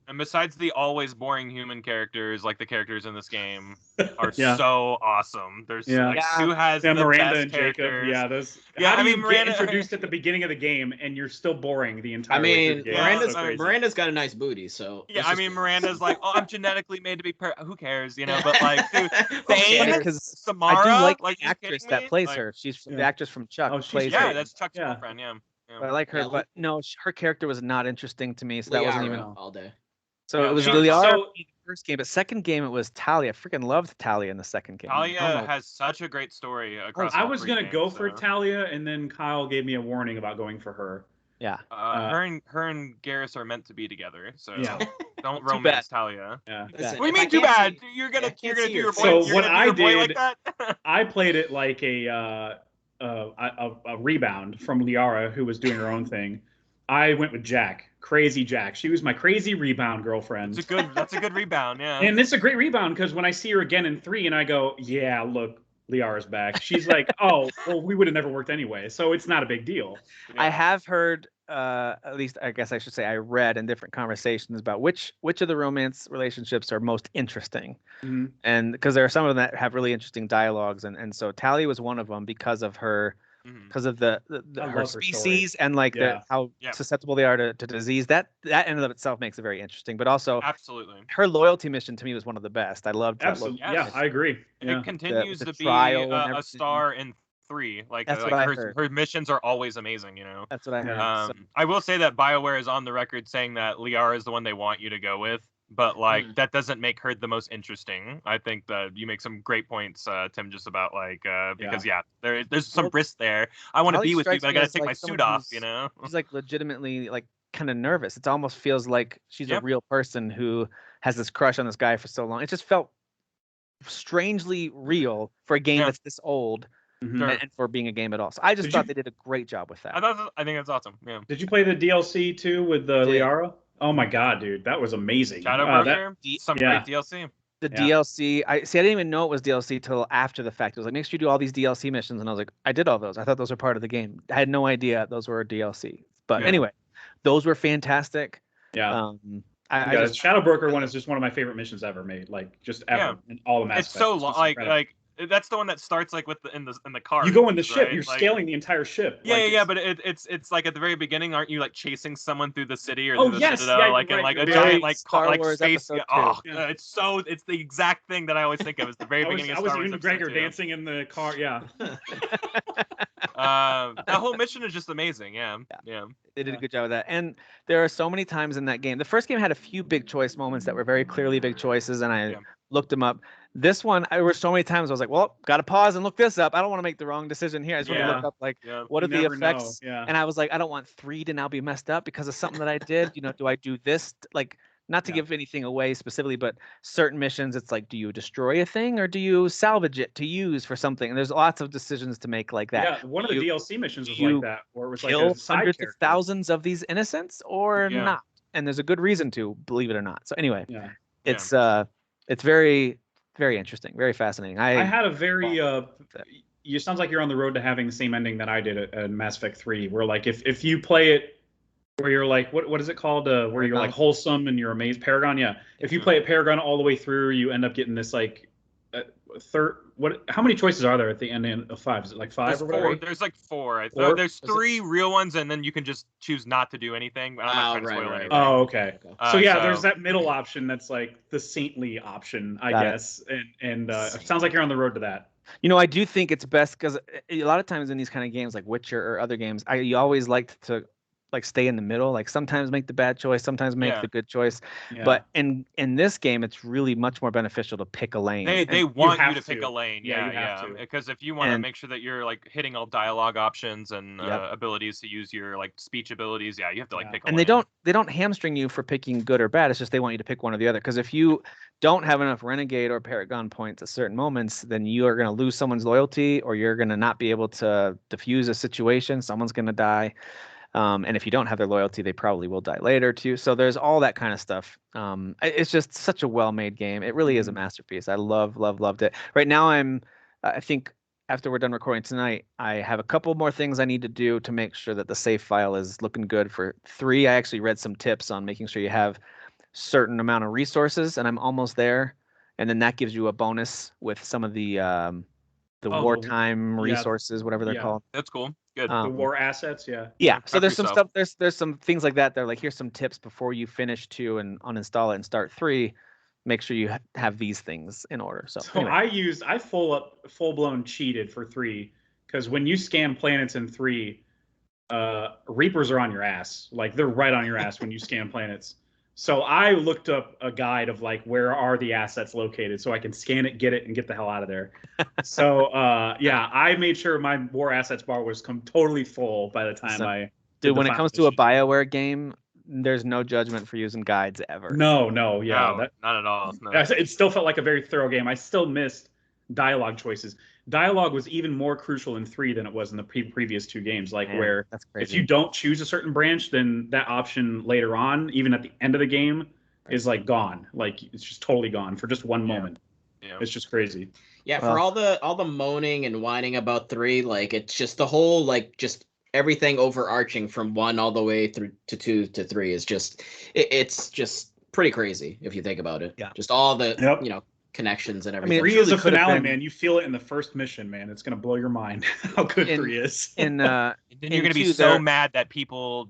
And besides the always boring human characters, like the characters in this game are so awesome. There's who has the Miranda best and characters. Jacob. Yeah, those. Yeah, I mean, Miranda get introduced at the beginning of the game, and you're still boring the entire. I mean, Miranda's got a nice booty, so. Yeah, I mean, Miranda's like, I'm genetically made to be. Who cares, But like, dude, because Samara, I do like the actress that plays her. She's the actress from Chuck. Plays her. That's Chuck's girlfriend. Yeah. I like her, but no, her character was not interesting to me, so that wasn't even all day. So it was Liara in the first game, but second game it was Talia. I freaking loved Talia in the second game. Talia has such a great story across. I was gonna go for Talia, and then Kyle gave me a warning about going for her. Yeah. Her and Garrus are meant to be together, so don't romance Talia. Yeah. What do you mean too bad? You're gonna do your boy. So what I did, I played it like a rebound from Liara, who was doing her own thing. I went with Jack, Crazy Jack. She was my crazy rebound girlfriend. That's a good rebound, yeah. And it's a great rebound because when I see her again in 3 and I go, yeah, look, Liara's back. She's like, oh, well, we would have never worked anyway, so it's not a big deal. Yeah. I have heard, at least I guess I should say, I read in different conversations about which of the romance relationships are most interesting, and because there are some of them that have really interesting dialogues, and so Talia was one of them because of her. Because of her species and like how susceptible they are to disease, that in and of itself makes it very interesting. But also, absolutely, her loyalty mission to me was one of the best. I loved. Absolutely, I agree. It continues to be a star in 3. Like, her missions are always amazing. That's what I heard. I will say that BioWare is on the record saying that Liara is the one they want you to go with. But like that doesn't make her the most interesting. I think that you make some great points, Tim, just about like because there's some risk there. I want to be with you, but I gotta take my suit off. She's like legitimately like kind of nervous. It almost feels like she's a real person who has this crush on this guy for so long. It just felt strangely real for a game that's this old. And for being a game at all. So I just thought they did a great job with that. I think that's awesome. Yeah. Did you play the DLC too with Liara? Oh my god, dude, that was amazing. Shadowbroker, some great DLC. The DLC, I didn't even know it was DLC till after the fact. It was like, make sure you do all these DLC missions, and I was like, I did all those. I thought those were part of the game. I had no idea those were DLC. But anyway, those were fantastic. Yeah. The Shadowbroker one is just one of my favorite missions ever made. Like just ever in all the Mass Effect. It's so like that's the one that starts like with in the car. You go in the ship. Right? You're scaling the entire ship. Yeah, but it's like at the very beginning, aren't you like chasing someone through the city or through the citadel, like in like a giant like space? It's the exact thing that I always think of. It's the very beginning of Star Wars. I was Ewan McGregor dancing in the car. Yeah. That whole mission is just amazing. Yeah. They did a good job of that. And there are so many times in that game. The first game had a few big choice moments that were very clearly big choices, and I looked them up. This one, there were so many times I was like, well, got to pause and look this up. I don't want to make the wrong decision here. I just want to look up, like, what are the effects? And I was like, I don't want 3 to now be messed up because of something that I did. Do I do this? Like, not to give anything away specifically, but certain missions, it's like, do you destroy a thing or do you salvage it to use for something? And there's lots of decisions to make like that. Yeah, one of the DLC missions was like that, where it was like a side hundreds character. of thousands of these innocents or not, and there's a good reason to, believe it or not. So anyway, it's very, very interesting, very fascinating. I had a very you sounds like you're on the road to having the same ending that I did at Mass Effect 3, where like if you play it where you're like, what is it called? Where Paragon. You're like wholesome and you're amazed. Paragon, yeah. If you play it Paragon all the way through, you end up getting this like third. How many choices are there at the end of 5? Is it like 5 there's or whatever? 4. There's like 4. There's 3 real ones, and then you can just choose not to do anything. I'm not trying to spoil anything. Oh, okay. So there's that middle option that's like the saintly option, I guess. And it sounds like you're on the road to that. I do think it's best because a lot of times in these kind of games like Witcher or other games, you always like to like stay in the middle, like sometimes make the bad choice, sometimes make the good choice. But in this game, it's really much more beneficial to pick a lane. They want you to pick a lane. Yeah. Because if you want to make sure that you're like hitting all dialogue options and abilities to use your like speech abilities, you have to like pick a lane. And they don't hamstring you for picking good or bad. It's just they want you to pick one or the other. Because if you don't have enough Renegade or Paragon points at certain moments, then you are going to lose someone's loyalty, or you're going to not be able to diffuse a situation. Someone's going to die. And if you don't have their loyalty, they probably will die later too. So there's all that kind of stuff. It's just such a well-made game. It really is a masterpiece. I loved it. Right now, I think after we're done recording tonight, I have a couple more things I need to do to make sure that the save file is looking good for 3. I actually read some tips on making sure you have certain amount of resources, and I'm almost there. And then that gives you a bonus with some of the wartime resources, whatever they're called. That's cool. Good. The war assets, So there's some stuff. There's some things like that. They're like, here's some tips before you finish 2 and uninstall it and start 3. Make sure you have these things in order. So anyway. I full blown cheated for 3, because when you scan planets in 3, Reapers are on your ass. Like they're right on your ass when you scan planets. So I looked up a guide of like, where are the assets located so I can scan it, get it, and get the hell out of there. So I made sure my war assets bar was totally full by the time when it comes to a BioWare game, there's no judgment for using guides ever. No, not at all. No. It still felt like a very thorough game. I still missed dialogue choices. Dialogue was even more crucial in 3 than it was in the previous 2 games. Like, where if you don't choose a certain branch, then that option later on, even at the end of the game, is like gone. Like it's just totally gone for just one moment. Yeah. It's just crazy. Yeah, for all the moaning and whining about 3, like it's just the whole like just everything overarching from 1 all the way through to 2 to 3 is just it's just pretty crazy if you think about it. Yeah. Just all the connections and everything. 3 is a finale, man. You feel it in the first mission, man. It's gonna blow your mind how good 3 is. Then you're gonna be so mad that people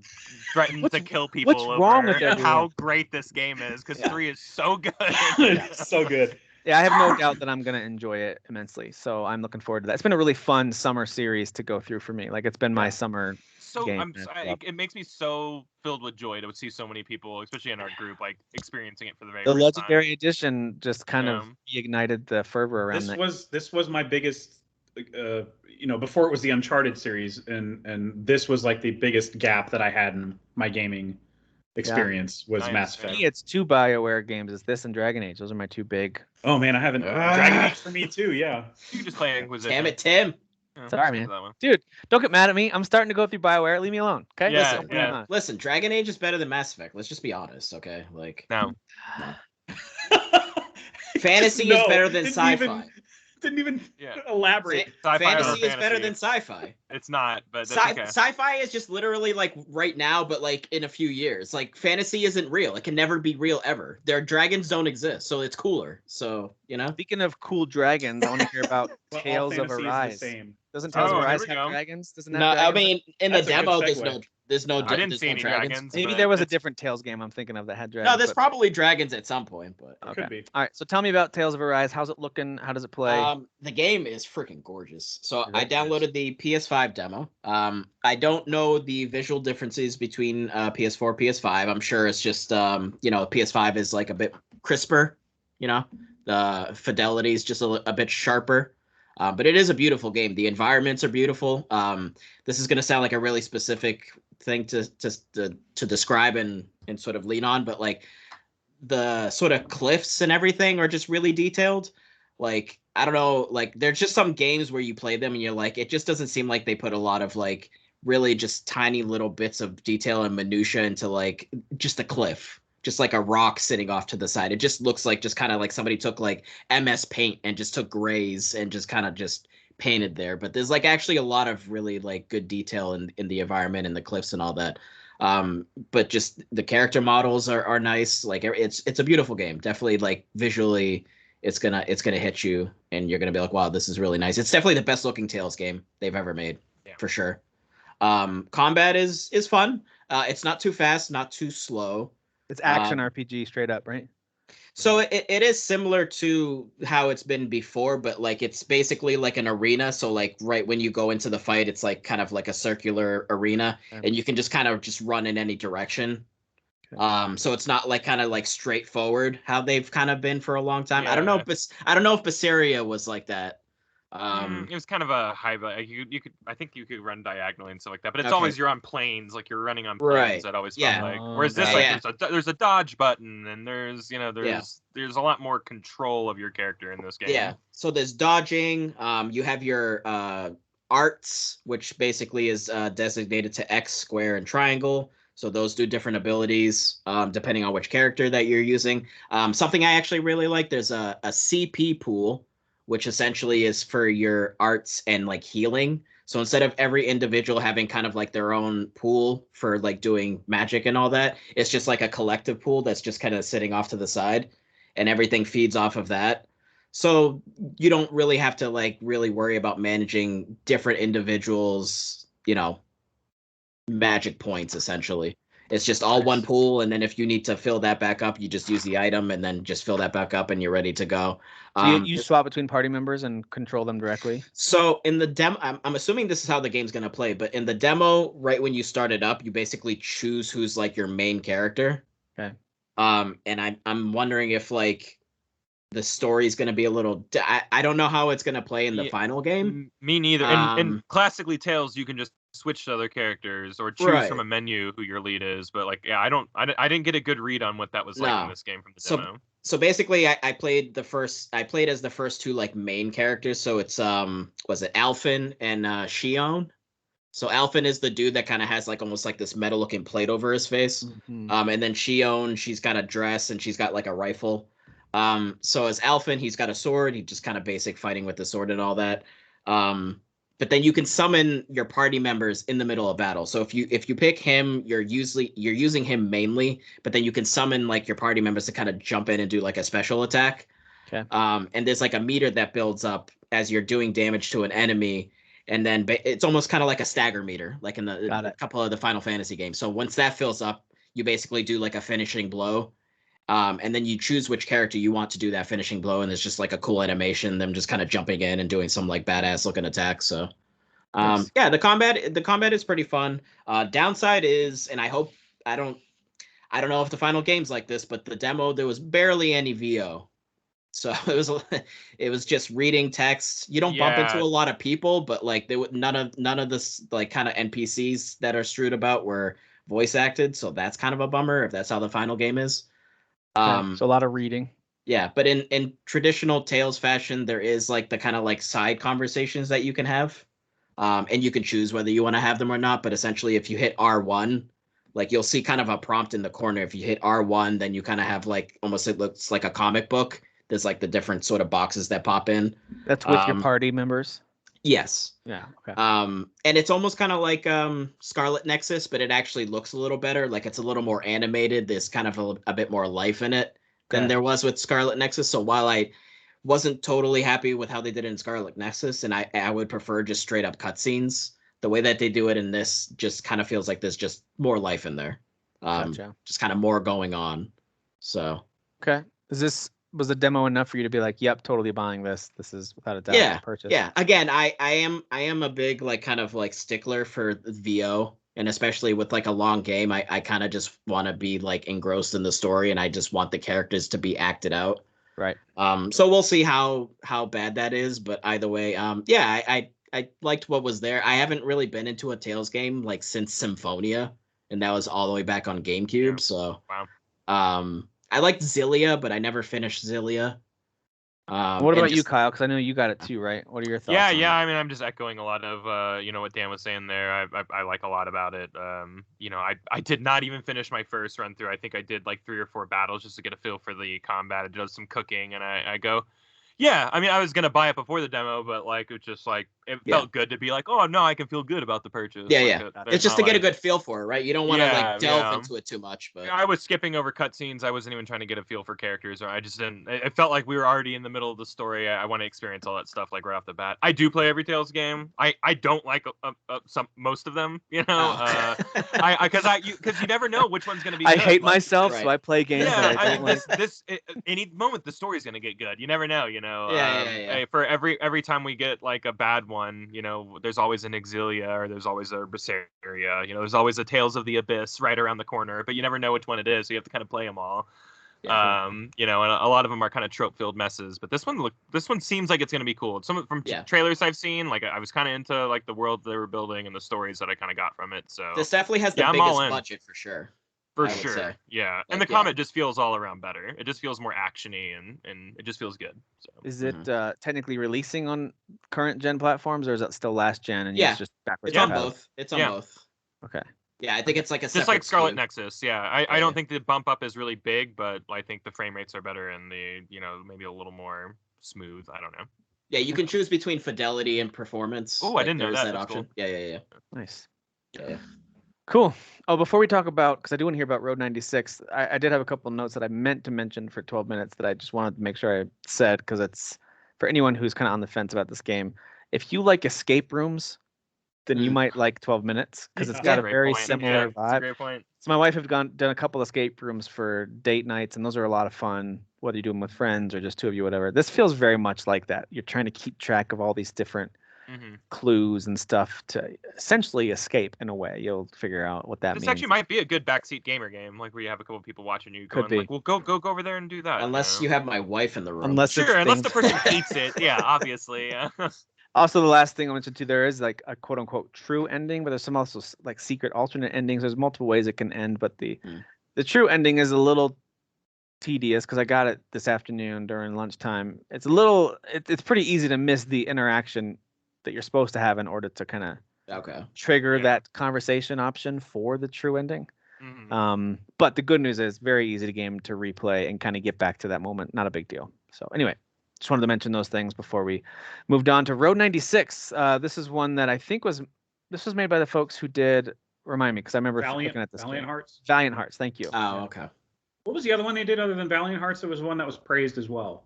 threaten to kill people what's wrong with how great this game is, because 3 is so good. It's so good. Yeah, I have no doubt that I'm going to enjoy it immensely. So I'm looking forward to that. It's been a really fun summer series to go through for me. Like it's been my summer game. It makes me so filled with joy to see so many people, especially in our group, like experiencing it for the very first time. The Legendary Edition just kind of reignited the fervor around This was my biggest, before it was the Uncharted series, and this was like the biggest gap that I had in my gaming experience was Mass Effect. It's 2 BioWare games. It's this and Dragon Age. Those are my 2 big. Oh man, I haven't. Dragon Age for me too. Yeah. You can just play Inquisition. Damn it, Tim. Sorry, man. Dude, don't get mad at me. I'm starting to go through BioWare. Leave me alone. Okay. Listen, Dragon Age is better than Mass Effect. Let's just be honest. Okay. Like. No. Fantasy is better than sci-fi. Didn't even elaborate. Fantasy is better than sci-fi. It's not, but that's okay. Sci-fi is just literally like right now, but like in a few years. Like fantasy isn't real. It can never be real ever. Their dragons don't exist, so it's cooler. So Speaking of cool dragons, I want to hear about Tales of Arise. Doesn't Tales of Arise have dragons? Doesn't that? No, I mean in the demo There's no. I didn't see any dragons. Maybe there was a different Tales game I'm thinking of that had dragons. No, there's probably dragons at some point, but okay. Could be. All right, so tell me about Tales of Arise. How's it looking? How does it play? The game is freaking gorgeous. So I downloaded the PS5 demo. I don't know the visual differences between PS4, PS5. I'm sure it's just PS5 is like a bit crisper. The fidelity is just a bit sharper. But it is a beautiful game. The environments are beautiful. This is going to sound like a really specific thing to describe and sort of lean on, but like the sort of cliffs and everything are just really detailed. Like, I don't know, like there's just some games where you play them and you're like, it just doesn't seem like they put a lot of like really just tiny little bits of detail and minutia into like just a cliff, just like a rock sitting off to the side. It just looks like just kind of like somebody took like MS Paint and just took grays and just kind of just painted there. But there's like actually a lot of really like good detail in the environment and the cliffs and all that. But just the character models are nice. Like it's a beautiful game. Definitely like visually it's gonna hit you and you're gonna be like, wow, this is really nice. It's definitely the best looking Tales game they've ever made, for sure. Combat is fun. It's not too fast, not too slow. It's action RPG straight up, right? So it is similar to how it's been before, but like it's basically like an arena. So like right when you go into the fight, it's like kind of like a circular arena, and you can just kind of just run in any direction. Okay. So it's not like kind of like straightforward how they've kind of been for a long time. Yeah. I don't know if Berseria was like that. It was kind of a high, but you could, I think you could run diagonally and stuff like that. But it's always you're on planes, like you're running on planes. Right. That always felt like. Whereas this, like, there's a dodge button, and there's a lot more control of your character in this game. Yeah. So there's dodging. You have your arts, which basically is designated to X, square, and triangle. So those do different abilities depending on which character that you're using. Something I actually really like. There's a CP pool, which essentially is for your arts and like healing. So instead of every individual having kind of like their own pool for like doing magic and all that, it's just like a collective pool that's just kind of sitting off to the side, and everything feeds off of that. So you don't really have to like really worry about managing different individuals, magic points essentially. It's just all one pool, and then if you need to fill that back up, you just use the item and then just fill that back up and you're ready to go. So you swap between party members and control them directly? So in the demo, I'm assuming this is how the game's going to play, but in the demo, right when you start it up, you basically choose who's like your main character. Okay. And I'm wondering if like the story's going to be a little... I don't know how it's going to play in the final game. Me neither. And classically Tales, you can just switch to other characters or choose from a menu who your lead is, but like I didn't get a good read on what that was like in this game from the demo. So basically I played as the first two like main characters. So it's was it Alphen and Shion. So Alphen is the dude that kind of has like almost like this metal looking plate over his face. Mm-hmm. And then Shion, she's got a dress and she's got like a rifle. So as Alphen, he's got a sword. He just kind of basic fighting with the sword and all that. But then you can summon your party members in the middle of battle. So if you pick him, you're using him mainly, but then you can summon like your party members to kind of jump in and do like a special attack. Okay. And there's like a meter that builds up as you're doing damage to an enemy, and then it's almost kind of like a stagger meter, like in a couple of the Final Fantasy games. So once that fills up, you basically do like a finishing blow. And then you choose which character you want to do that finishing blow, and it's just like a cool animation, them just kind of jumping in and doing some like badass looking attacks. So, yeah, the combat is pretty fun. Downside is, and I don't know if the final game's like this, but the demo there was barely any VO, so it was just reading text. You don't bump into a lot of people, but like none of this like kind of NPCs that are strewed about were voice acted, so that's kind of a bummer if that's how the final game is. So a lot of reading. Yeah, but in traditional Tales fashion, there is like the kind of like side conversations that you can have, and you can choose whether you want to have them or not. But essentially, if you hit R1, like you'll see kind of a prompt in the corner. If you hit R1, then you kind of have like almost it looks like a comic book. There's like the different sort of boxes that pop in. That's with your party members. Yes. Yeah. Okay. And it's almost kind of like Scarlet Nexus, but it actually looks a little better. Like it's a little more animated. There's kind of a bit more life in it than there was with Scarlet Nexus. So while I wasn't totally happy with how they did it in Scarlet Nexus, and I would prefer just straight up cutscenes, the way that they do it in this just kind of feels like there's just more life in there. Gotcha. Just kind of more going on. So okay, was the demo enough for you to be like, yep, totally buying this? This is without a doubt a purchase. Yeah. Again, I am a big like kind of like stickler for VO, and especially with like a long game, I kind of just want to be like engrossed in the story, and I just want the characters to be acted out. Right. So we'll see how bad that is, but either way, yeah, I liked what was there. I haven't really been into a Tales game like since Symphonia, and that was all the way back on GameCube. Yeah. So wow. I liked Zillia, but I never finished Zillia. What about you, Kyle? Because I know you got it too, right? What are your thoughts? Yeah. I mean, I'm just echoing a lot of what Dan was saying there. I like a lot about it. I did not even finish my first run through. I think I did like 3 or 4 battles just to get a feel for the combat. I did some cooking, and I go, yeah. I mean, I was gonna buy it before the demo, but like it just like it felt good to be like, oh no, I can feel good about the purchase. Yeah. It's just to get a good feel for it, right? You don't want to like delve into it too much. But I was skipping over cutscenes. I wasn't even trying to get a feel for characters, or I just didn't. It felt like we were already in the middle of the story. I want to experience all that stuff like right off the bat. I do play every Tales game. I don't like most of them, you know, because you never know which one's gonna be. I hate myself, so I play games. Yeah, I mean, any moment the story's gonna get good. You never know, you know. For every time we get like a bad one, you know, there's always an Exilia or there's always a Berseria, you know, there's always a Tales of the Abyss right around the corner, but you never know which one it is, so you have to kind of play them all. Yeah, you know, and a lot of them are kind of trope-filled messes, but this one seems like it's going to be cool. Some from trailers I've seen, like I was kind of into like the world they were building and the stories that I kind of got from it. So this definitely has the biggest budget for sure. For sure, yeah. Like, and the combat just feels all around better. It just feels more actiony and it just feels good. So. Is it technically releasing on current gen platforms, or is it still last gen? And it's just backwards. It's on both. It's on both. Okay. Yeah, I think it's like a just like Scarlet SKU. Nexus. Yeah, I don't think the bump up is really big, but I think the frame rates are better and the maybe a little more smooth. I don't know. Yeah, you can choose between fidelity and performance. Oh, I didn't know that option. Cool. Yeah. Nice. Yeah. Cool. Oh, before we talk about, because I do want to hear about Road 96, I did have a couple of notes that I meant to mention for 12 minutes that I just wanted to make sure I said, because it's for anyone who's kind of on the fence about this game. If you like escape rooms, then you might like 12 minutes, because it's got a very similar vibe. That's a great point. So my wife have done a couple escape rooms for date nights, and those are a lot of fun, whether you do them with friends or just two of you, whatever. This feels very much like that. You're trying to keep track of all these different clues and stuff to essentially escape in a way. You'll figure out what that means. This actually might be a good backseat gamer game, like where you have a couple of people watching you going like, well, go over there and do that. Unless you have my wife in the room. Unless the person hates it. Yeah, obviously. Also, the last thing I mentioned too, there is like a quote unquote true ending, but there's some also like secret alternate endings. There's multiple ways it can end, but the true ending is a little tedious because I got it this afternoon during lunchtime. It's it's pretty easy to miss the interaction that you're supposed to have in order to kind of trigger that conversation option for the true ending. But the good news is very easy to game to replay and kind of get back to that moment. Not a big deal. So anyway, just wanted to mention those things before we moved on to Road 96. This is one that I think was made by the folks who did, remind me, because I remember looking at this. Valiant Hearts? Valiant Hearts, thank you. Oh, okay. What was the other one they did other than Valiant Hearts? There was one that was praised as well,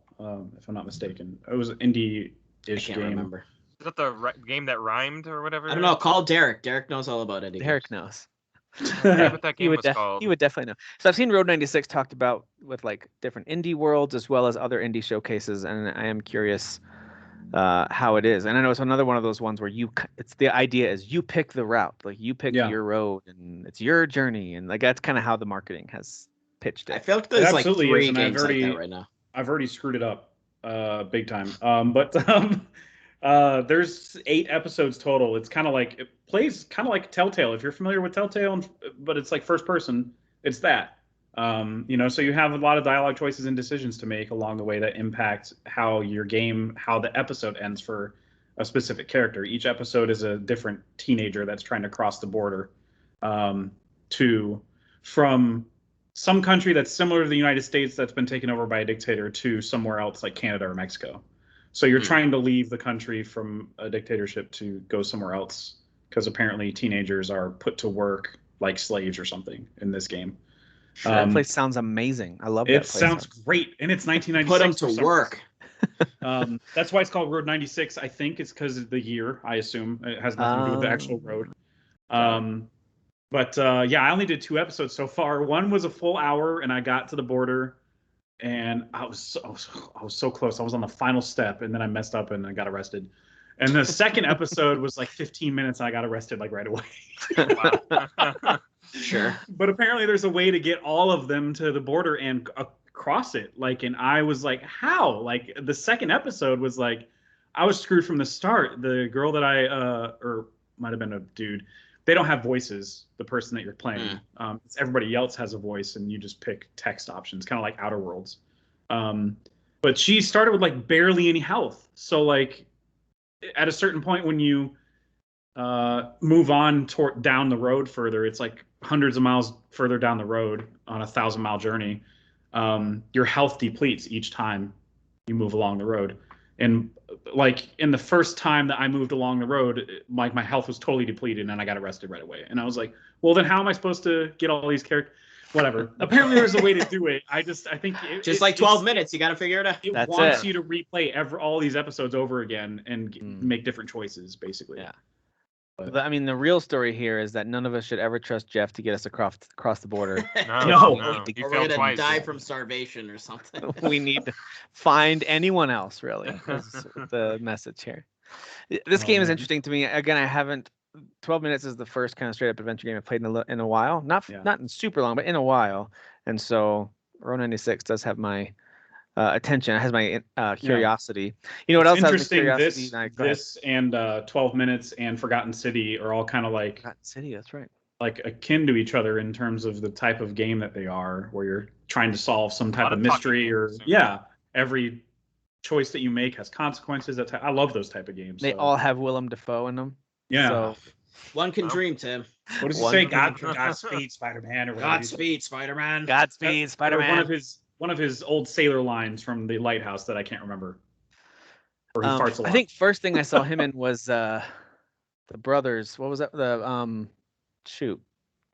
if I'm not mistaken. It was an indie-ish game. I can't remember. Is that the game that rhymed or whatever? I don't know. Call Derek. Derek knows all about it. Derek knows. What that game was called. He would definitely know. So I've seen Road 96 talked about with like different indie worlds as well as other indie showcases, and I am curious how it is. And I know it's another one of those ones where the idea is you pick the route, like you pick your road, and it's your journey, and like that's kind of how the marketing has pitched it. I feel like there's like 3 games like that right now. I've already screwed it up big time. There's 8 episodes total. It's kind of like, it plays kind of like Telltale. If you're familiar with Telltale, but it's like first person, it's that. So you have a lot of dialogue choices and decisions to make along the way that impact how the episode ends for a specific character. Each episode is a different teenager that's trying to cross the border from some country that's similar to the United States that's been taken over by a dictator to somewhere else like Canada or Mexico. So you're trying to leave the country from a dictatorship to go somewhere else because apparently teenagers are put to work like slaves or something in this game. That place sounds amazing. I love that place. It sounds great, and it's 1996. Put them to work. That's why it's called Road 96. I think it's because of the year. I assume it has nothing to do with the actual road. But I only did 2 episodes so far. One was a full hour, and I got to the border, and I was so close. I was on the final step, and then I messed up and I got arrested. And the second episode was like 15 minutes, and I got arrested like right away. Sure. But apparently, there's a way to get all of them to the border and across it. Like, and I was like, how? Like, the second episode was like, I was screwed from the start. The girl that or might have been a dude. They don't have voices, the person that you're playing. Everybody else has a voice, and you just pick text options, kind of like Outer Worlds. But she started with like barely any health. So like at a certain point when you move on down the road further, it's like hundreds of miles further down the road on a 1,000-mile journey. Your health depletes each time you move along the road. And like in the first time that I moved along the road, like my health was totally depleted, and I got arrested right away. And I was like, well, then how am I supposed to get all these characters? Whatever. Apparently, there's a way to do it. I think just like 12 minutes, you got to figure it out. It wants you to replay all these episodes over again and make different choices, basically. Yeah. But, I mean, the real story here is that none of us should ever trust Jeff to get us across the border. No. Or we're gonna die from starvation or something. We need to find anyone else, really. Is the message here. This game is interesting to me. Again, I haven't. 12 minutes is the first kind of straight up adventure game I've played in a while. Not in super long, but in a while. And so Row 96 does have my attention. It has my curiosity. You know what else has my curiosity? This and 12 Minutes and Forgotten City are all kind of like Forgotten City. That's right. Like akin to each other in terms of the type of game that they are, where you're trying to solve some type of mystery every choice that you make has consequences. I love those type of games. They all have Willem Dafoe in them. Yeah. So, one can dream, Tim. What does he say? Godspeed, Spider-Man, or Godspeed, Spider-Man. Godspeed, Spider-Man. One of his old sailor lines from The Lighthouse that I can't remember. Or he farts a lot. I think first thing I saw him in was the brothers. What was that? The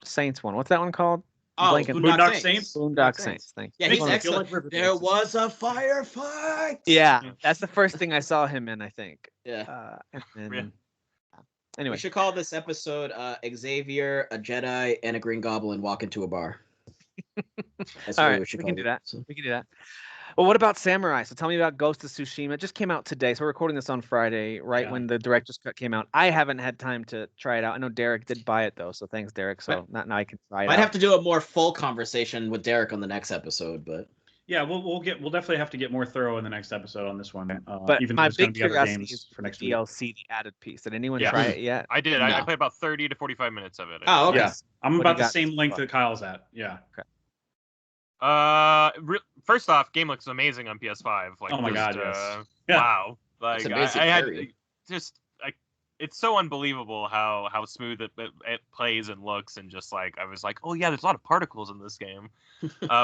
Saints one. What's that one called? Boondock Saints. Boondock Saints. Thank you. Yeah, he's excellent. There was a firefight. Yeah, that's the first thing I saw him in, I think. Yeah. Anyway, we should call this episode Xavier, a Jedi, and a Green Goblin walk into a bar. That's all right, we can do that. We can do that. Well, what about Samurai? So tell me about Ghost of Tsushima. It just came out today, so we're recording this on Friday, when the director's cut came out. I haven't had time to try it out. I know Derek did buy it though, so thanks, Derek. So now I can try it out. I'd have to do a more full conversation with Derek on the next episode, but yeah, we'll definitely have to get more thorough in the next episode on this one. But even my though big curiosity is for next DLC, the added piece. Did anyone try it yet? I did. No. I played about 30 to 45 minutes of it. Oh, okay. Yeah. I'm about the same length that Kyle's at. Yeah. Okay. First off, game looks amazing on PS5. Like, oh my god, yes. Wow. Like, it's so unbelievable how smooth it plays and looks, and just like I was like, oh yeah, there's a lot of particles in this game.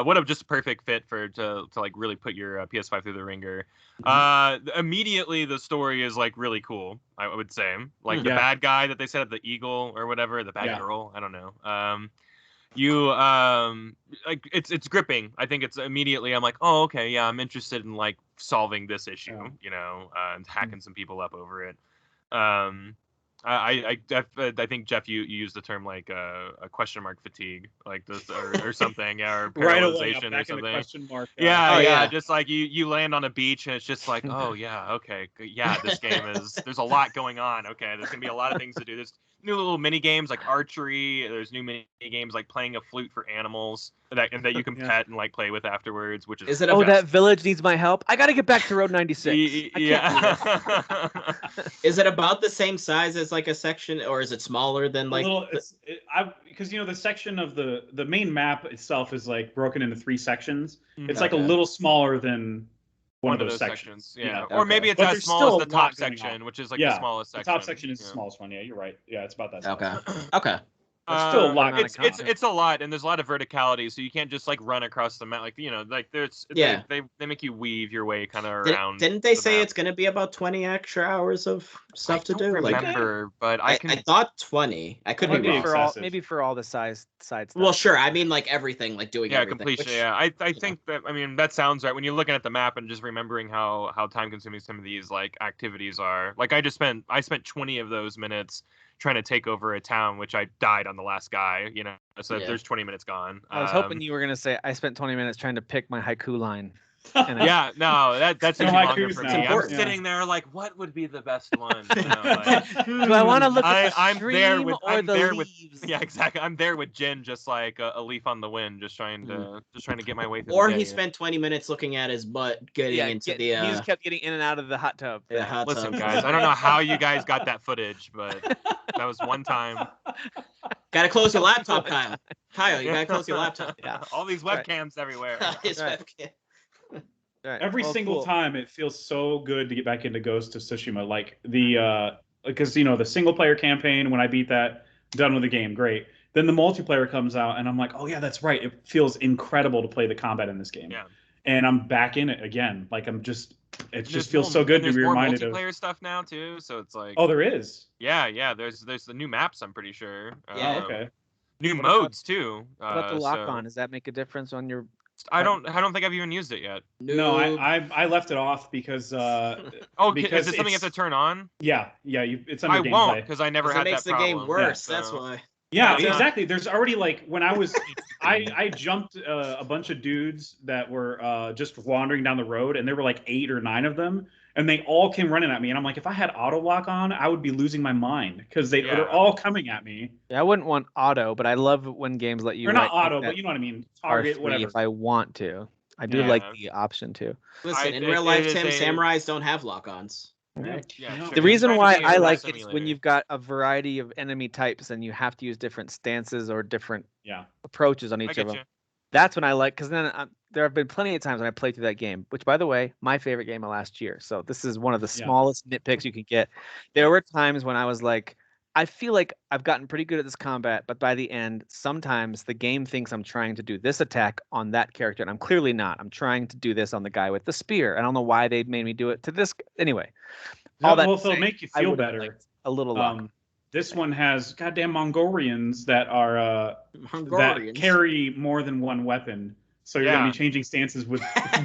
What a just perfect fit to like really put your PS5 through the ringer. Immediately the story is like really cool. I would say like the bad guy that they said, the eagle or whatever, the bad girl. I don't know. Like it's gripping. I think it's immediately I'm like, oh okay, yeah, I'm interested in like solving this issue, and hacking some people up over it. I think Jeff, you used the term like a question mark fatigue, like this or something, or paralyzation or something. Question mark, just like you land on a beach and it's just like, oh yeah, okay, yeah, this game there's a lot going on. Okay, there's gonna be a lot of things to do. There's new little mini games like archery. There's new mini games like playing a flute for animals that you can pet and like play with afterwards. Which is that village needs my help. I got to get back to Road 96. Yeah. Is it about the same size as like a section, or is it smaller than like? Because the section of the main map itself is like broken into 3 sections. It's like a little smaller than one of those sections. Yeah. Or maybe it's as small as the top section, which is like the smallest section. The top section is the smallest one. Yeah, you're right. Yeah, it's about that size. Okay. Still a lot. It's a lot, and there's a lot of verticality, so you can't just like run across the map. Like like they make you weave your way kind of around. Didn't they say it's going to be about 20 extra hours of stuff to do? I remember, but I thought 20. I could be wrong. Maybe for all the side stuff. Well, sure. I mean, like everything, like doing everything. Completion. I think that that sounds right when you're looking at the map and just remembering how time consuming some of these like activities are. Like I spent 20 of those minutes trying to take over a town, which I died on the last guy, so there's 20 minutes gone. I was hoping you were going to say, I spent 20 minutes trying to pick my haiku line. Yeah, no, that's even longer for me. I'm sitting there like, what would be the best one? Do I want to look at the stream or the leaves? Yeah, exactly. I'm there with Jen, just like a leaf on the wind, just trying to get my way through. Or he spent 20 minutes looking at his butt, getting into the. He just kept getting in and out of the hot tub. Listen, guys, I don't know how you guys got that footage, but that was one time. Gotta close your laptop, Kyle. Kyle, you gotta close your laptop. Yeah. All these webcams everywhere. Webcam. Every single time it feels so good to get back into Ghost of Tsushima. Like because the single player campaign, when I beat that, done with the game, great. Then the multiplayer comes out and I'm like, oh yeah, that's right. It feels incredible to play the combat in this game. Yeah. And I'm back in it again. Like it just feels so good to be reminded of multiplayer stuff now too. So it's like, oh, there is. Yeah. There's the new maps. I'm pretty sure. Yeah. Okay. New modes too. What about the lock on? Does that make a difference on your? I don't think I've even used it yet. No, I left it off because. Because is it something you have to turn on? Yeah. It's under gameplay. I won't because I never had that problem. It makes the game worse. That's why. Yeah, exactly. There's already like when I was, I jumped a bunch of dudes that were just wandering down the road, and there were like 8 or 9 of them, and they all came running at me, and I'm like, if I had auto lock on, I would be losing my mind because they're all coming at me. Yeah, I wouldn't want auto, but I love when games let you. Or not auto, but you know what I mean. Target, whatever. If I want to, I do like the option to. Listen, in real life, Tim, samurais don't have lock-ons. Right. Yeah, the reason why I like it is when you've got a variety of enemy types and you have to use different stances or different approaches on each of them. That's when I like, because then there have been plenty of times when I played through that game, which, by the way, my favorite game of last year. So this is one of the smallest nitpicks you can get. There were times when I was like, I feel like I've gotten pretty good at this combat, but by the end, sometimes the game thinks I'm trying to do this attack on that character, and I'm clearly not. I'm trying to do this on the guy with the spear. I don't know why they made me do it to this. Anyway, all that will make you feel better. A little luck. This one has goddamn Mongolians that are that carry more than one weapon. So you're gonna be changing stances with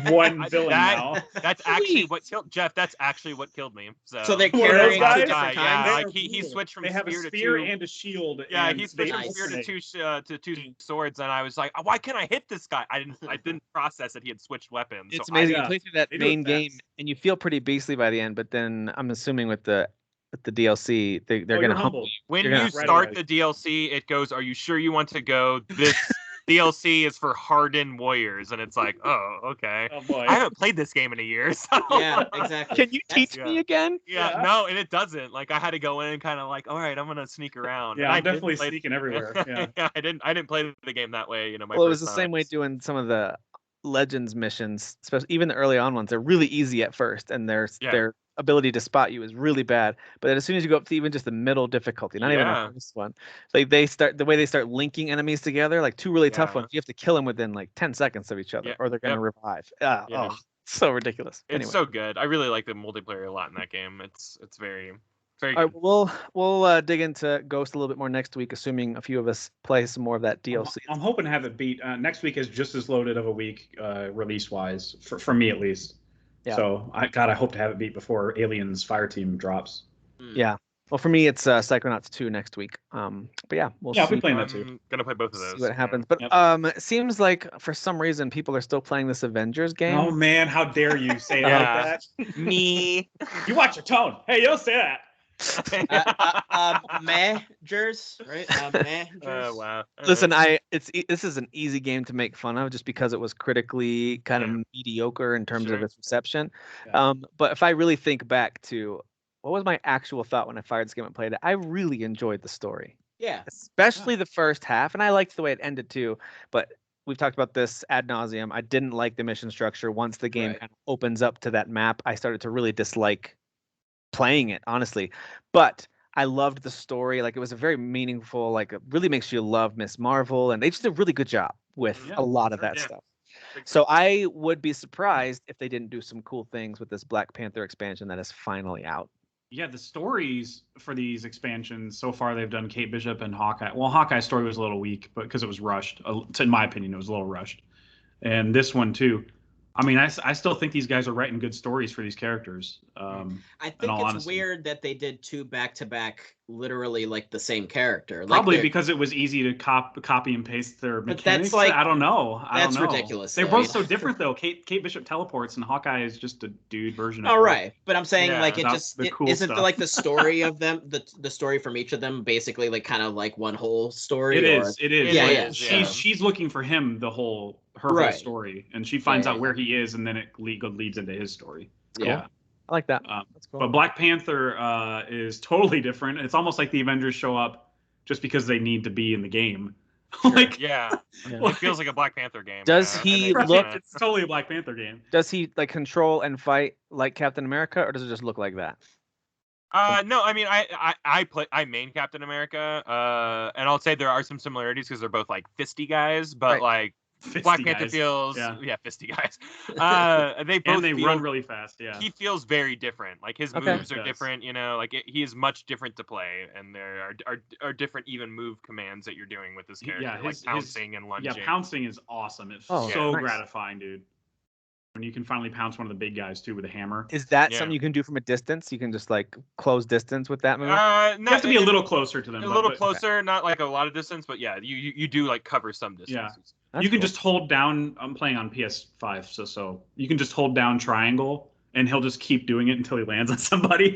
one villain now. That's actually what killed Jeff. That's actually what killed me. So they're carrying guys? different Yeah, kinds. like he switched from they have spear a spear to 2. and a shield. Yeah, he switched from spear to 2 swords, and I was like, why can't I hit this guy? I didn't process that he had switched weapons. It's amazing. You play through that main game, and you feel pretty beastly by the end. But then I'm assuming with the DLC, they're gonna humble you. When you start the DLC, it goes, "Are you sure you want to go this?" DLC is for hardened warriors, and it's like, oh, okay. Oh boy. I haven't played this game in a year. So. Yeah, exactly. Can you teach me again? Yeah, no, and it doesn't. Like, I had to go in and kind of like, all right, I'm gonna sneak around. Yeah, I'm definitely sneaking everywhere. Yeah. I didn't play the game that way. It was the same way doing some of the Legends missions, especially even the early on ones. They're really easy at first, and their ability to spot you is really bad. But then as soon as you go up to even just the middle difficulty, not even the first one, like the way they start linking enemies together, like 2 really tough ones, you have to kill them within like 10 seconds of each other, or they're gonna revive. Oh, so ridiculous. It's so good. I really like the multiplayer a lot in that game. It's very. Very good. All right, we'll dig into Ghost a little bit more next week, assuming a few of us play some more of that DLC. I'm hoping to have it beat. Next week is just as loaded of a week, release-wise, for me at least. Yeah. So I hope to have it beat before Aliens Fireteam drops. Yeah. Well, for me, it's Psychonauts 2 next week. But yeah, we'll see. I'll be playing that too. I'm gonna play both of those. See what happens. But it seems like for some reason people are still playing this Avengers game. Oh man, how dare you say that? Me. You watch your tone. Hey, you don't say that. Managers, right? Managers. Wow. Listen, this is an easy game to make fun of just because it was critically kind of mediocre in terms of its reception. Yeah. But if I really think back to what was my actual thought when I fired this game and played it, I really enjoyed the story. Yeah. Especially the first half, and I liked the way it ended too. But we've talked about this ad nauseum. I didn't like the mission structure. Once the game kind of opens up to that map, I started to really dislike playing it, honestly. But I loved the story. Like, it was a very meaningful, like, it really makes you love Miss Marvel, and they just did a really good job with a lot of that stuff. So I would be surprised if they didn't do some cool things with this Black Panther expansion that is finally out. Yeah, the stories for these expansions so far, they've done Kate Bishop and Hawkeye. Well, Hawkeye's story was a little weak, but because it was rushed. In my opinion, it was a little rushed. And this one too. I mean, I still think these guys are writing good stories for these characters. I think it's weird that they did 2 back-to-back, literally like the same character. Probably like because it was easy to copy and paste their mechanics. But that's like, I don't know. That's ridiculous. They're both so different, though. Kate Bishop teleports, and Hawkeye is just a dude version of her. All right, but I'm saying like it just cool isn't stuff. like the story of them, the story from each of them, basically like kind of like one whole story. It is. Yeah. She's looking for him her whole story, and she finds out where he is, and then it leads into his story. Yeah. I like that. That's cool. But Black Panther is totally different. It's almost like the Avengers show up just because they need to be in the game. Like, it feels like a Black Panther game. Does he look? It's totally a Black Panther game. Does he like control and fight like Captain America, or does it just look like that? No, I mean, I main Captain America, and I'll say there are some similarities because they're both like fisty guys, but like. Fisty Black Panther guys. feels fisty guys. They both run really fast. Yeah, he feels very different. Like his moves are different. You know, like he is much different to play, and there are different even move commands that you're doing with this character, like pouncing and lunging. Yeah, pouncing is awesome. It's so gratifying, dude. When you can finally pounce one of the big guys too with a hammer. Is that something you can do from a distance? You can just like close distance with that move? You have to be a little closer to them. A little closer, not like a lot of distance, but yeah, you do like cover some distance. Yeah. That's you can just hold down. I'm playing on PS5, so you can just hold down triangle, and he'll just keep doing it until he lands on somebody.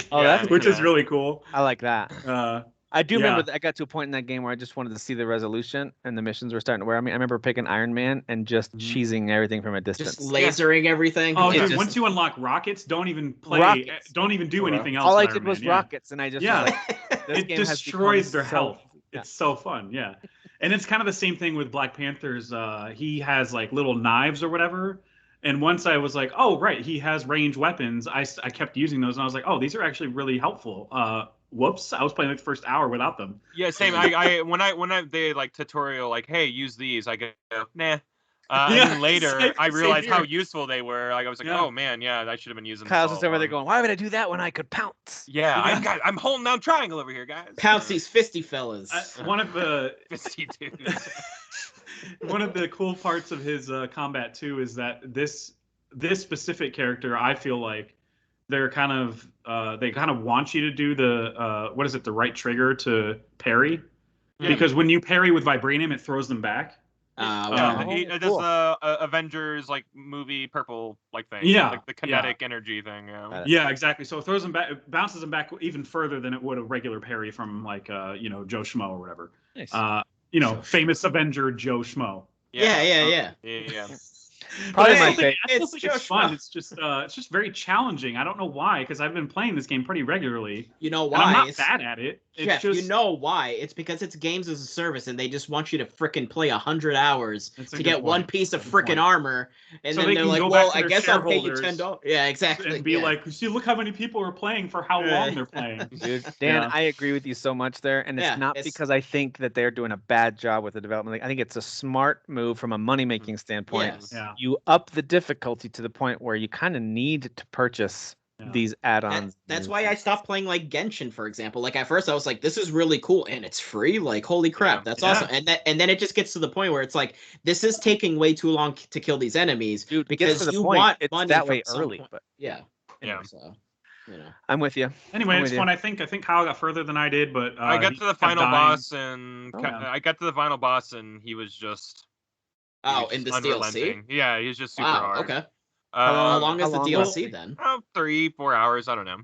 Which is really cool. I like that. I do remember I got to a point in that game where I just wanted to see the resolution, and the missions were starting to wear on me. I remember picking Iron Man and just cheesing everything from a distance. Just lasering everything. Oh, dude, once you unlock rockets, don't even play. Rockets. Don't even do anything else. All I did was rockets, and I just was like, this it game destroys their health. It's so fun, and it's kind of the same thing with Black Panther's. He has like little knives or whatever. And once I was like, oh right, he has ranged weapons. I kept using those, and I was like, oh, these are actually really helpful. Whoops, I was playing like the first hour without them. Yeah, same. When they like tutorial like, hey, use these, I go, nah. And then later, I realized how useful they were. Like I was like, oh man, I should have been using. Kyle's just over there going, why would I do that when I could pounce? Yeah, I'm holding down triangle over here, guys. Pounce these fisty fellas. One of the fisty dudes. One of the cool parts of his combat too is that this specific character, I feel like they're kind of they kind of want you to do the the right trigger to parry, because when you parry with vibranium, it throws them back. It does the Avengers like movie purple like thing. Like the kinetic energy thing. Yeah, exactly. So it throws them back, it bounces them back even further than it would a regular parry from like Joe Schmo or whatever. Nice. Famous Avenger Joe Schmo. Yeah. Probably my favorite. It's fun. It's just very challenging. I don't know why, because I've been playing this game pretty regularly. You know why? And I'm not bad at it. It's just, you know why? It's because it's games as a service, and they just want you to frickin' play 100 hours to get one piece of frickin' armor, and then they're like, "Well, I guess I'll pay you $10." Yeah, exactly. And be like, "See, look how many people are playing for how long they're playing." Dude, Dan, I agree with you so much there, and it's not because I think that they're doing a bad job with the development. I think it's a smart move from a money-making standpoint. You up the difficulty to the point where you kind of need to purchase these add-ons. That's why I stopped playing like Genshin, for example. Like at first I was like, this is really cool and it's free. Like, holy crap, that's awesome. And then it just gets to the point where it's like, this is taking way too long to kill these enemies. Dude, because you want money it's that way early. But so, I'm with you. Anyway, it's fun. I think Kyle got further than I did, but I got to the final boss, and I got to the final boss, and he was just in this DLC. Yeah, he was just super hard. Okay. How long is the DLC then? 3-4 hours. I don't know.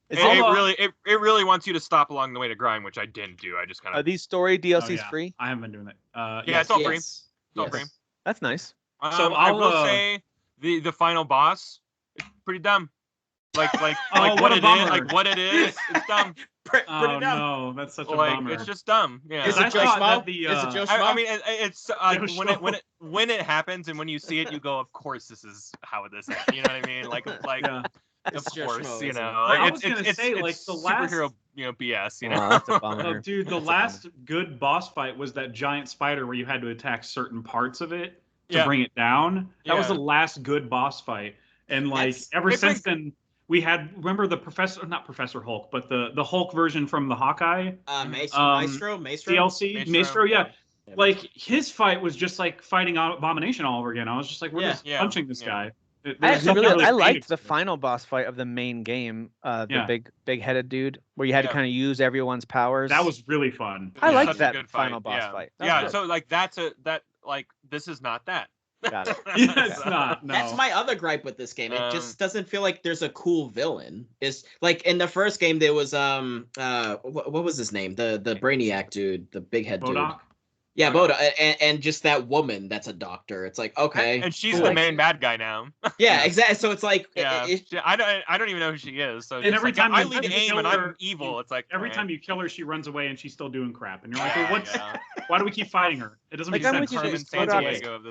It really wants you to stop along the way to grind, which I didn't do. I just kind of. Are these story DLCs free? I haven't been doing that. It's all free. It's all free. That's nice. So I will say the final boss is pretty dumb. Like what it is, it's dumb. Pretty dumb. No, that's such a bummer. It's just dumb. Yeah. Is it Joe Schmo? Is it Joe Schmo? I mean, it's when it happens and when you see it, you go, of course, this is how this is. You know what I mean? Of course, you know. Well, I was gonna say, like, the last superhero, BS, you know. Oh, that's a bummer. No, dude, the last good boss fight was that giant spider where you had to attack certain parts of it to bring it down. That was the last good boss fight, and like ever since then, we had not Professor Hulk, but the Hulk version from the Hawkeye, Maestro, DLC, Maestro, yeah. Like his fight was just like fighting Abomination all over again. I was just like, we're just punching this guy. I liked the final boss fight of the main game, the big headed dude, where you had to kind of use everyone's powers. That was really fun. I liked that final boss fight. So like this is not that. Got it. It's not. No. That's my other gripe with this game. It just doesn't feel like there's a cool villain. It's like in the first game there was what was his name? The Brainiac dude, the big head dude. Yeah, Boda, and just that woman that's a doctor. It's like, okay. And she's the main bad guy now. Yeah, exactly. So it's like... I don't even know who she is. So and every time I lead aim and I'm evil. It's like... Every time you kill her, she runs away and she's still doing crap. And you're like, well, why do we keep fighting her? It doesn't make sense.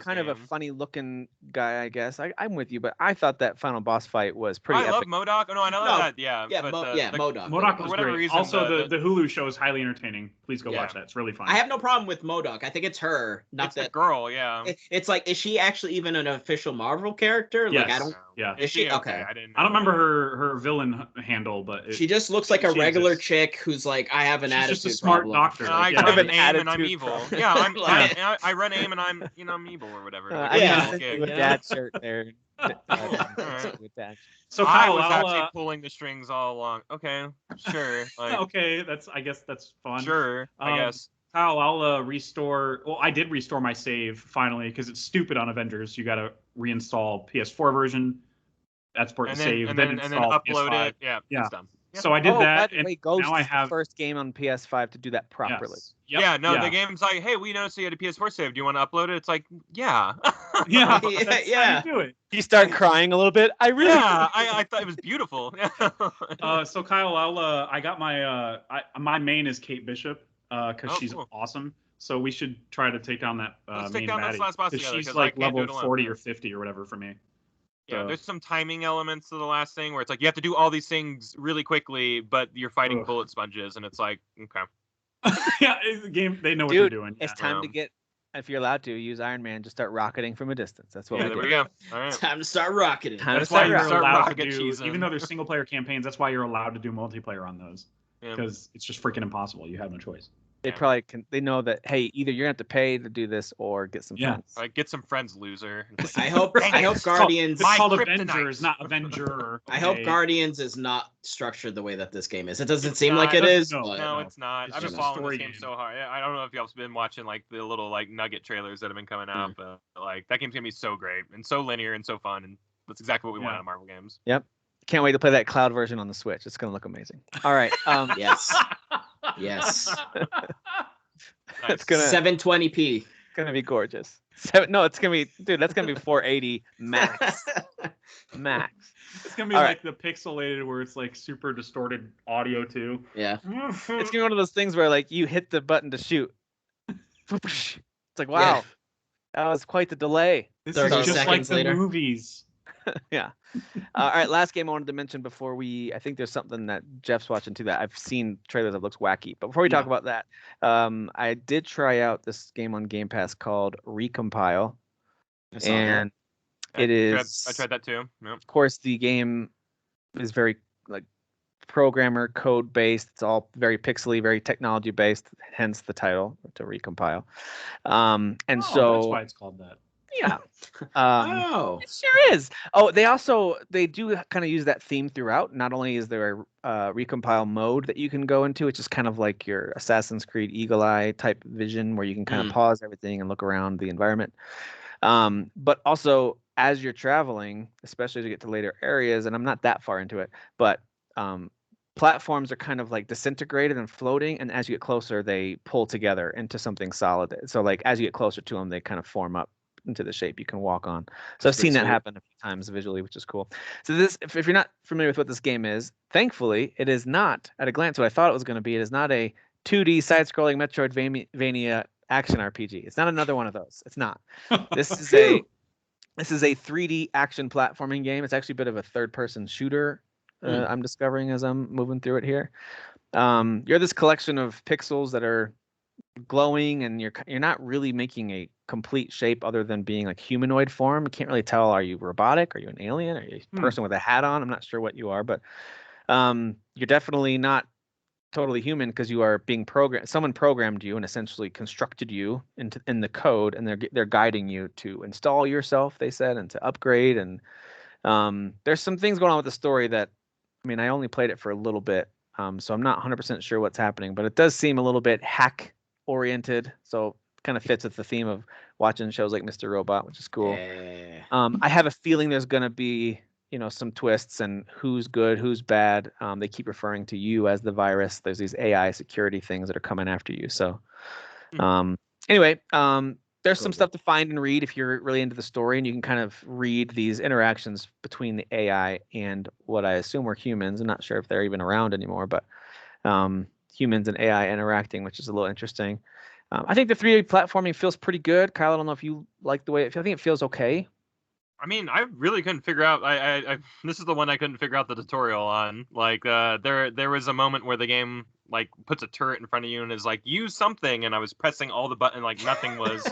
Kind of a funny-looking guy, I guess. I'm with you, but I thought that final boss fight was pretty epic. I love MODOK. No, I know that. Yeah, MODOK. MODOK was great. Reason, also, the Hulu show is highly entertaining. Please go watch that. It's really fun. I have no problem with MODOK. I think it's her, not it's that the girl. Yeah. It's like, is she actually even an official Marvel character? Yes. Like, I don't. Yeah. Is she okay? I don't remember her villain handle, but she just looks like a regular chick who's like, I have an attitude. She's just a smart doctor. I run AIM and I'm evil. Yeah, I run AIM and I'm evil or whatever. With that shirt there. So Kyle, I was actually pulling the strings all along. Okay, sure. Okay, I guess that's fun. Sure, I guess. Kyle, I'll restore. Well, I did restore my save finally because it's stupid on Avengers. You got to reinstall PS4 version. That's for the save, and then upload PS5. It. Yeah, it's done. Yep. So I did that, and now I have the first game on PS5 to do that properly. Yes. Yep. The game's like, hey, we noticed you had a PS4 save. Do you want to upload it? It's like, yeah. Yeah. That's how you do it. You start crying a little bit. I thought it was beautiful. So Kyle, I got my main is Kate Bishop because she's awesome. So we should try to take down that main baddie because she's like level 40 or 50 or whatever for me. Yeah, there's some timing elements to the last thing where it's like you have to do all these things really quickly, but you're fighting bullet sponges, and it's like, okay. Yeah, the game, they know what they're doing. It's time to get, if you're allowed to, use Iron Man to start rocketing from a distance. That's what we do. There we go. All right. Time to start rocketing. That's why you're allowed to do, even though there's single player campaigns, that's why you're allowed to do multiplayer on those. Because it's just freaking impossible. You have no choice. They probably can. They know that, hey, either you're gonna have to pay to do this or get some friends. All right, get some friends, loser. I hope Guardians. It's called Avengers, not Avenger. I hope Guardians is not structured the way that this game is. It doesn't seem like it is. No, it's not. I've been following this game so hard. I don't know if y'all's been watching like the little like nugget trailers that have been coming out, but like that game's gonna be so great and so linear and so fun, and that's exactly what we want out of Marvel games. Yep. Can't wait to play that cloud version on the Switch. It's gonna look amazing. All right. Yes. Yes. It's gonna 720p. It's gonna be gorgeous. It's gonna be, dude. That's gonna be 480 max. Max. It's gonna be like the pixelated where it's like super distorted audio too. Yeah. It's gonna be one of those things where like you hit the button to shoot. It's like, wow, that was quite the delay. This is just like the movies. Yeah. All right. Last game I wanted to mention before I think there's something that Jeff's watching too that I've seen trailers that looks wacky. But before we talk about that, I did try out this game on Game Pass called Recompile, and it is. I tried that too. Yep. Of course, the game is very like programmer code based. It's all very pixely, very technology based. Hence the title to Recompile. So that's why it's called that. Yeah. It sure is. Oh, they do kind of use that theme throughout. Not only is there a recompile mode that you can go into, which is kind of like your Assassin's Creed Eagle Eye type vision where you can kind of pause everything and look around the environment. But also as you're traveling, especially as you get to later areas, and I'm not that far into it, but platforms are kind of like disintegrated and floating, and as you get closer, they pull together into something solid. So like as you get closer to them, they kind of form up into the shape you can walk on. So I've seen that happen a few times visually, which is cool. So this, if you're not familiar with what this game is, thankfully it is not, at a glance, what I thought it was going to be. It is not a 2D side-scrolling Metroidvania action RPG. It's not another one of those. It's not. This is a 3D action platforming game. It's actually a bit of a third-person shooter I'm discovering as I'm moving through it here. You're this collection of pixels that are glowing, and you're not really making a complete shape other than being like humanoid form. You can't really tell, are you robotic? Are you an alien? Are you a person with a hat on? I'm not sure what you are, but you're definitely not totally human because you are being programmed. Someone programmed you and essentially constructed you in the code, and they're guiding you to install yourself, they said, and to upgrade. And there's some things going on with the story that, I mean, I only played it for a little bit, so I'm not 100% sure what's happening, but it does seem a little bit hack oriented, so kind of fits with the theme of watching shows like Mr. Robot, which is cool. I have a feeling there's going to be, some twists and who's good, who's bad. They keep referring to you as the virus. There's these AI security things that are coming after you. So anyway, there's some stuff to find and read if you're really into the story, and you can kind of read these interactions between the AI and what I assume were humans. I'm not sure if they're even around anymore, but humans and AI interacting, which is a little interesting. I think the 3D platforming feels pretty good. Kyle, I don't know if you like the way it feels. I think it feels okay. I mean, I really couldn't figure out. I this is the one I couldn't figure out the tutorial on. Like, there was a moment where the game like puts a turret in front of you and is like, use something, and I was pressing all the button, like nothing was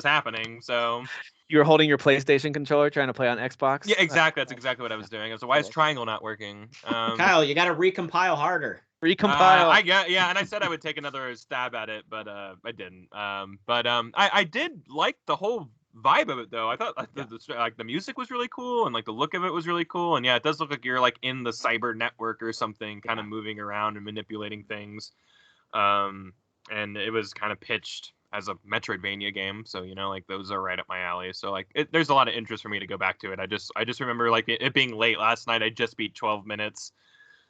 happening. So you were holding your PlayStation controller trying to play on Xbox. Yeah, exactly. That's exactly what I was doing. I was like, why is triangle not working? Kyle, you got to recompile harder. Recompile. Yeah, and I said I would take another stab at it, but I didn't. I did like the whole vibe of it though. I thought the music was really cool, and like the look of it was really cool. And yeah, it does look like you're like in the cyber network or something, kind of moving around and manipulating things. And it was kind of pitched as a Metroidvania game, so like those are right up my alley. So like there's a lot of interest for me to go back to it. I just remember like it being late last night. I just beat 12 minutes.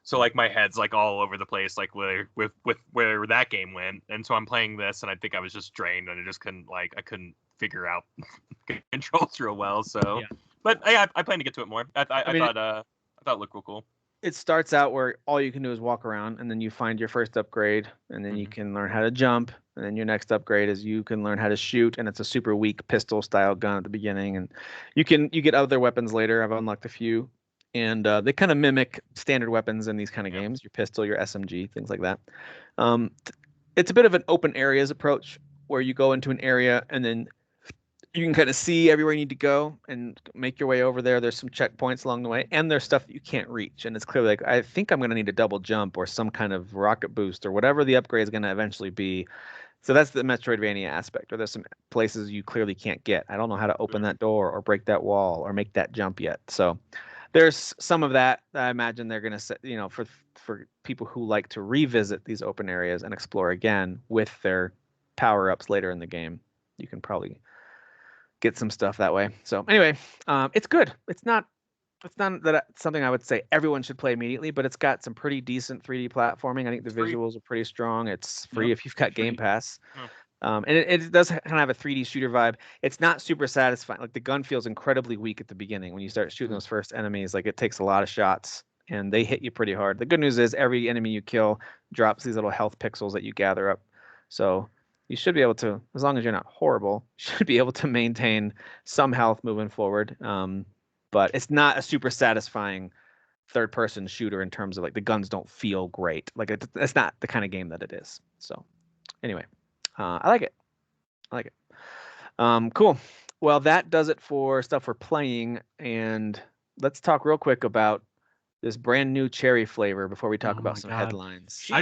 So like my head's like all over the place, like where that game went, and so I'm playing this, and I think I was just drained, and I couldn't figure out controls real well. So, but yeah, I plan to get to it more. I thought it looked real cool. It starts out where all you can do is walk around, and then you find your first upgrade, and then you can learn how to jump, and then your next upgrade is you can learn how to shoot, and it's a super weak pistol style gun at the beginning, and you get other weapons later. I've unlocked a few. And they kind of mimic standard weapons in these kind of games, your pistol, your SMG, things like that. It's a bit of an open areas approach where you go into an area and then you can kind of see everywhere you need to go and make your way over there. There's some checkpoints along the way, and there's stuff that you can't reach. And it's clearly like, I think I'm going to need a double jump or some kind of rocket boost or whatever the upgrade is going to eventually be. So that's the Metroidvania aspect, or there's some places you clearly can't get. I don't know how to open that door or break that wall or make that jump yet. So there's some of that I imagine they're going to set, for people who like to revisit these open areas and explore again with their power-ups later in the game. You can probably get some stuff that way. So anyway, it's good. It's not something I would say everyone should play immediately, but it's got some pretty decent 3D platforming. I think the visuals are pretty strong. It's free if you've got Game Pass. And it does kind of have a 3D shooter vibe. It's not super satisfying. Like the gun feels incredibly weak at the beginning when you start shooting those first enemies. Like it takes a lot of shots and they hit you pretty hard. The good news is every enemy you kill drops these little health pixels that you gather up. So you should be able to, as long as you're not horrible, you should be able to maintain some health moving forward. But it's not a super satisfying third-person shooter in terms of like the guns don't feel great. Like it's not the kind of game that it is. So anyway. I like it. Cool. Well, that does it for stuff we're playing. And let's talk real quick about this brand new cherry flavor before we talk about some headlines. I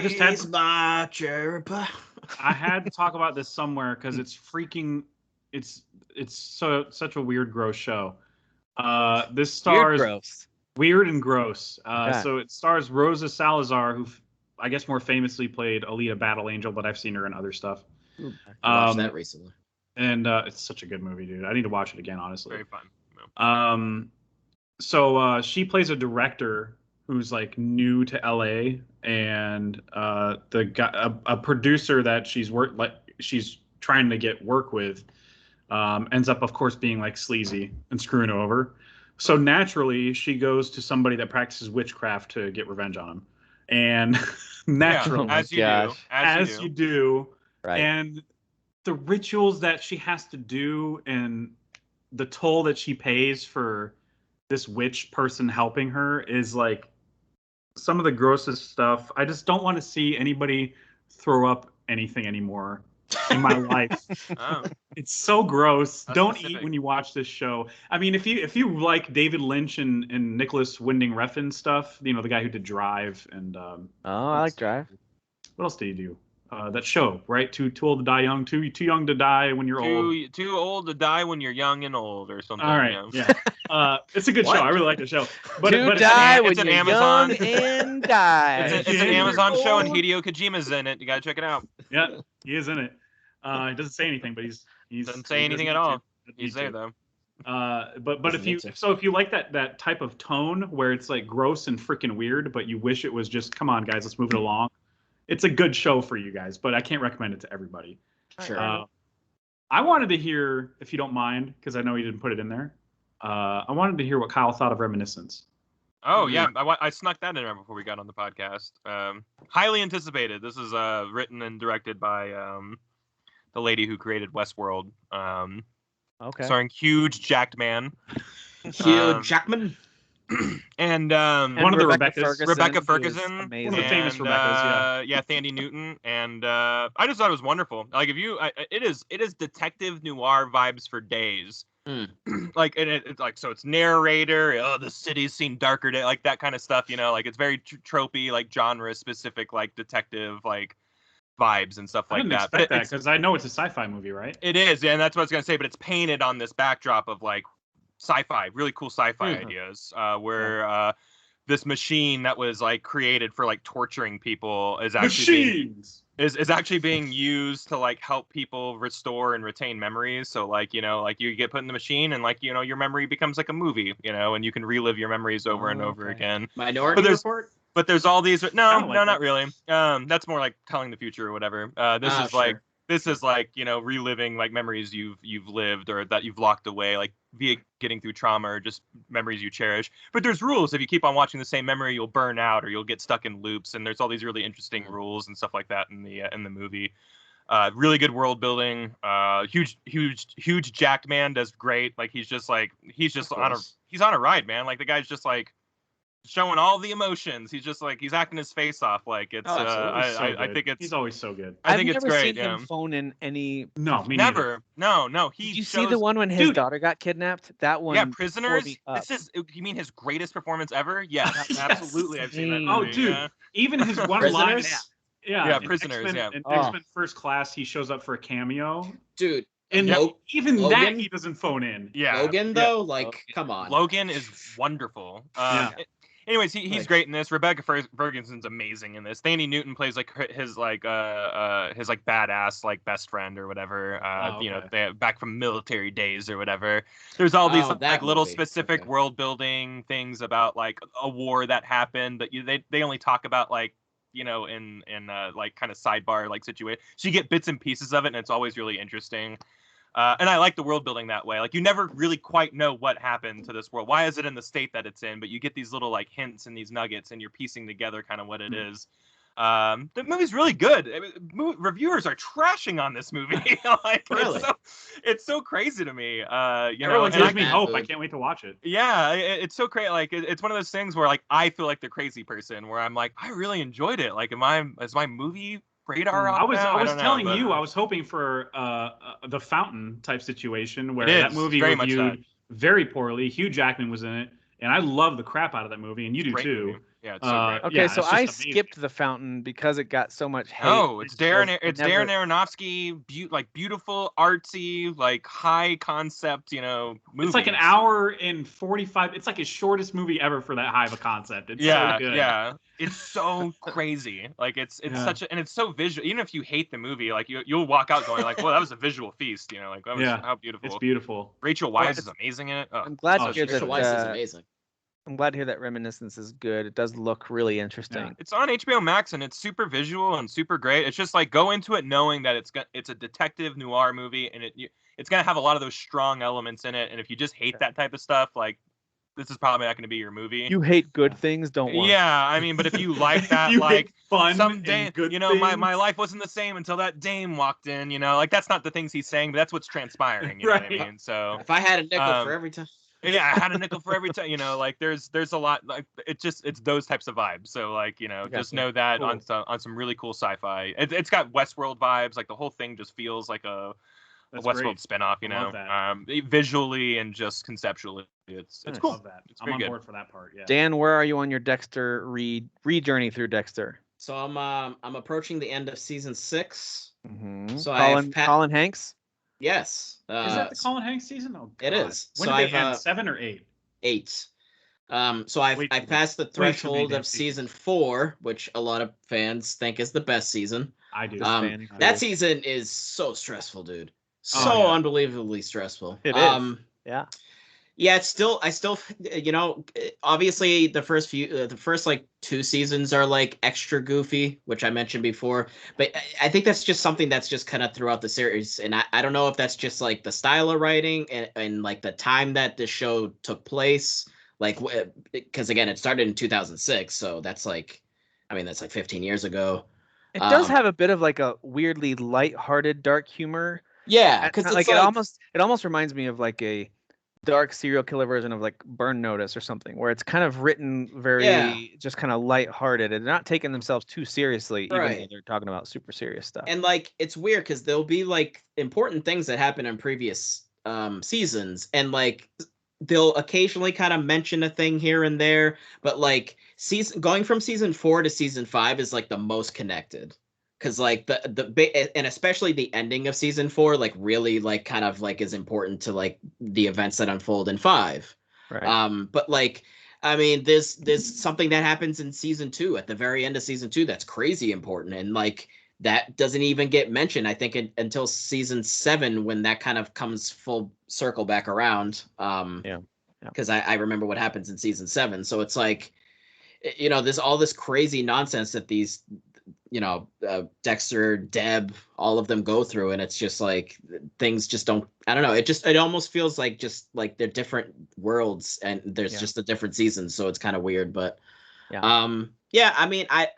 had to talk about this somewhere because it's freaking. It's such a weird, gross show. This stars weird and gross. So it stars Rosa Salazar, who I guess more famously played Alita Battle Angel, but I've seen her in other stuff. I watched that recently. And it's such a good movie, dude. I need to watch it again, honestly. Very fun. So she plays a director who's like new to LA, and a producer that she's trying to get work with ends up, of course, being like sleazy and screwing her over. So naturally, she goes to somebody that practices witchcraft to get revenge on him. And naturally, as you do. Right. And the rituals that she has to do and the toll that she pays for this witch person helping her is like some of the grossest stuff. I just don't want to see anybody throw up anything anymore in my life. Oh. It's so gross. That's Don't specific. eat when you watch this show. I mean, if you like David Lynch and Nicholas Winding Refn stuff, the guy who did Drive and I like Drive. What else did he do? That show, right? Too old to die young. Too young to die when you're old. Too old to die when you're young and old, or something. All right, yeah. It's a good show. I really like the show. But it's an Amazon and die. It's an Amazon show, and Hideo Kojima's in it. You gotta check it out. Yeah, he is in it. He doesn't say anything, but he doesn't say anything at all. He's there though. But if you like that type of tone where it's like gross and freaking weird, but you wish it was just, come on guys, let's move it along. It's a good show for you guys, but I can't recommend it to everybody. Sure. I wanted to hear, if you don't mind, because I know you didn't put it in there. I wanted to hear what Kyle thought of Reminiscence. Oh yeah, I snuck that in there before we got on the podcast. Highly anticipated. This is written and directed by the lady who created Westworld. Okay. Starring huge jacked man. Hugh Jackman. And one of the Rebecca Ferguson, one of the famous Rebeccas, yeah, Thandie Newton, and I just thought it was wonderful. Like it is detective noir vibes for days. Like it's like, so it's narrator. Oh, the city's seen darker days, like that kind of stuff. Like it's very tropey, like genre specific, like detective, like vibes and stuff like that. I didn't expect that because I know it's a sci-fi movie, right? It is, yeah, and that's what I was gonna say. But it's painted on this backdrop of like sci-fi, really cool sci-fi ideas, where this machine that was like created for like torturing people is actually being used to like help people restore and retain memories. So like, like you get put in the machine and like, your memory becomes like a movie, and you can relive your memories over and over again. Minority Report? But there's all these not really. That's more like telling the future or whatever. This is like, reliving like memories you've lived or that you've locked away, like via getting through trauma or just memories you cherish. But there's rules. If you keep on watching the same memory, you'll burn out or you'll get stuck in loops. And there's all these really interesting rules and stuff like that in the movie. Really good world building. Huge jacked man does great. Like he's on a ride, man. Like the guy's just like showing all the emotions. He's just like, he's acting his face off. Like it's I think it's, he's always so good. I've it's never great. seen him phone in any. No, me never. Neither. No. Did you see the one when his daughter got kidnapped? That one. Yeah, Prisoners. You mean his greatest performance ever? Yeah, yes. Absolutely. I've seen that movie. Oh, dude. Yeah. Even his one line. Yeah, Prisoners. In X-Men First Class, he shows up for a cameo. Dude. And even Logan? That he doesn't phone in. Yeah. Logan though, come on. Logan is wonderful. Anyways, he's great in this. Rebecca Ferguson's amazing in this. Thandie Newton plays like his badass like best friend or whatever. They back from military days or whatever. There's all these like little specific world building things about like a war that happened that they only talk about like in like kind of sidebar like situation. So you get bits and pieces of it, and it's always really interesting. And I like the world building that way. Like you never really quite know what happened to this world. Why is it in the state that it's in? But you get these little like hints and these nuggets, and you're piecing together kind of what it is. The movie's really good. Reviewers are trashing on this movie. Like, really? It's so crazy to me. Everyone gives me hope. I can't wait to watch it. Yeah, it's so crazy. Like it's one of those things where like I feel like the crazy person, where I'm like, I really enjoyed it. Like, is my movie radar off? I was telling you, I was hoping for the Fountain type situation where that movie reviewed very poorly. Hugh Jackman was in it, and I love the crap out of that movie, and you do too. Movie. Yeah, it's so great. Okay, so I skipped The Fountain because it got so much hate. Oh, it's Darren Aronofsky, beautiful, artsy, like high concept, movies. It's like an hour and 45. It's like his shortest movie ever for that high of a concept. It's so good. Yeah. It's so crazy. Like it's and it's so visual. Even if you hate the movie, like you'll walk out going like, well, that was a visual feast, like that was how beautiful. It's beautiful. Rachel Weisz is amazing in it. Oh. I'm glad to hear that. Rachel Weisz is amazing. I'm glad to hear that Reminiscence is good. It does look really interesting. Yeah. It's on HBO Max and it's super visual and super great. It's just like go into it knowing that it's a detective noir movie and it's gonna have a lot of those strong elements in it. And if you just hate that type of stuff, like this is probably not going to be your movie. You hate good things, don't watch. Yeah, I mean, but if you like that, you like fun someday, good my life wasn't the same until that dame walked in. Like that's not the things he's saying, but that's what's transpiring. You know what I mean? So if I had a nickel for every time. Yeah, I had a nickel for every time. Like there's a lot. Like it's those types of vibes. So like just know that cool. on some really cool sci-fi. It's got Westworld vibes. Like the whole thing just feels like a Westworld spinoff. Visually and just conceptually, it's cool. Love that. I'm on board for that part. Yeah. Dan, where are you on your Dexter read journey through Dexter? So I'm approaching the end of season 6. Mm-hmm. So Colin Hanks. Yes. Is that the Colin Hanks season? Oh, God. It is. When did they end? 7 or 8? 8. So I passed the threshold of season 4, which a lot of fans think is the best season. I do. That season is so stressful, dude. So unbelievably stressful. It is. Yeah. Yeah, it's still, obviously the first like 2 seasons are like extra goofy, which I mentioned before, but I think that's just something that's just kind of throughout the series. And I don't know if that's just like the style of writing and like the time that the show took place, like, because again, it started in 2006. So that's like 15 years ago. It does have a bit of like a weirdly lighthearted dark humor. Yeah. Cause like it almost reminds me of like a dark serial killer version of like Burn Notice or something, where it's kind of written very just kind of lighthearted and not taking themselves too seriously, even though they're talking about super serious stuff. And like it's weird because there'll be like important things that happen in previous seasons, and like they'll occasionally kind of mention a thing here and there, but like going from season 4 to season 5 is like the most connected. Because like and especially the ending of season 4 like really like kind of like is important to like the events that unfold in 5. Right. But like there's something that happens in season 2 at the very end of season 2 that's crazy important, and like that doesn't even get mentioned I think until season 7 when that kind of comes full circle back around. Because I remember what happens in season 7, so it's like there's all this crazy nonsense that these Dexter, Deb, all of them go through, and it's just like things just don't. I don't know. It almost feels like just like they're different worlds, and there's just a different season, so it's kind of weird. But I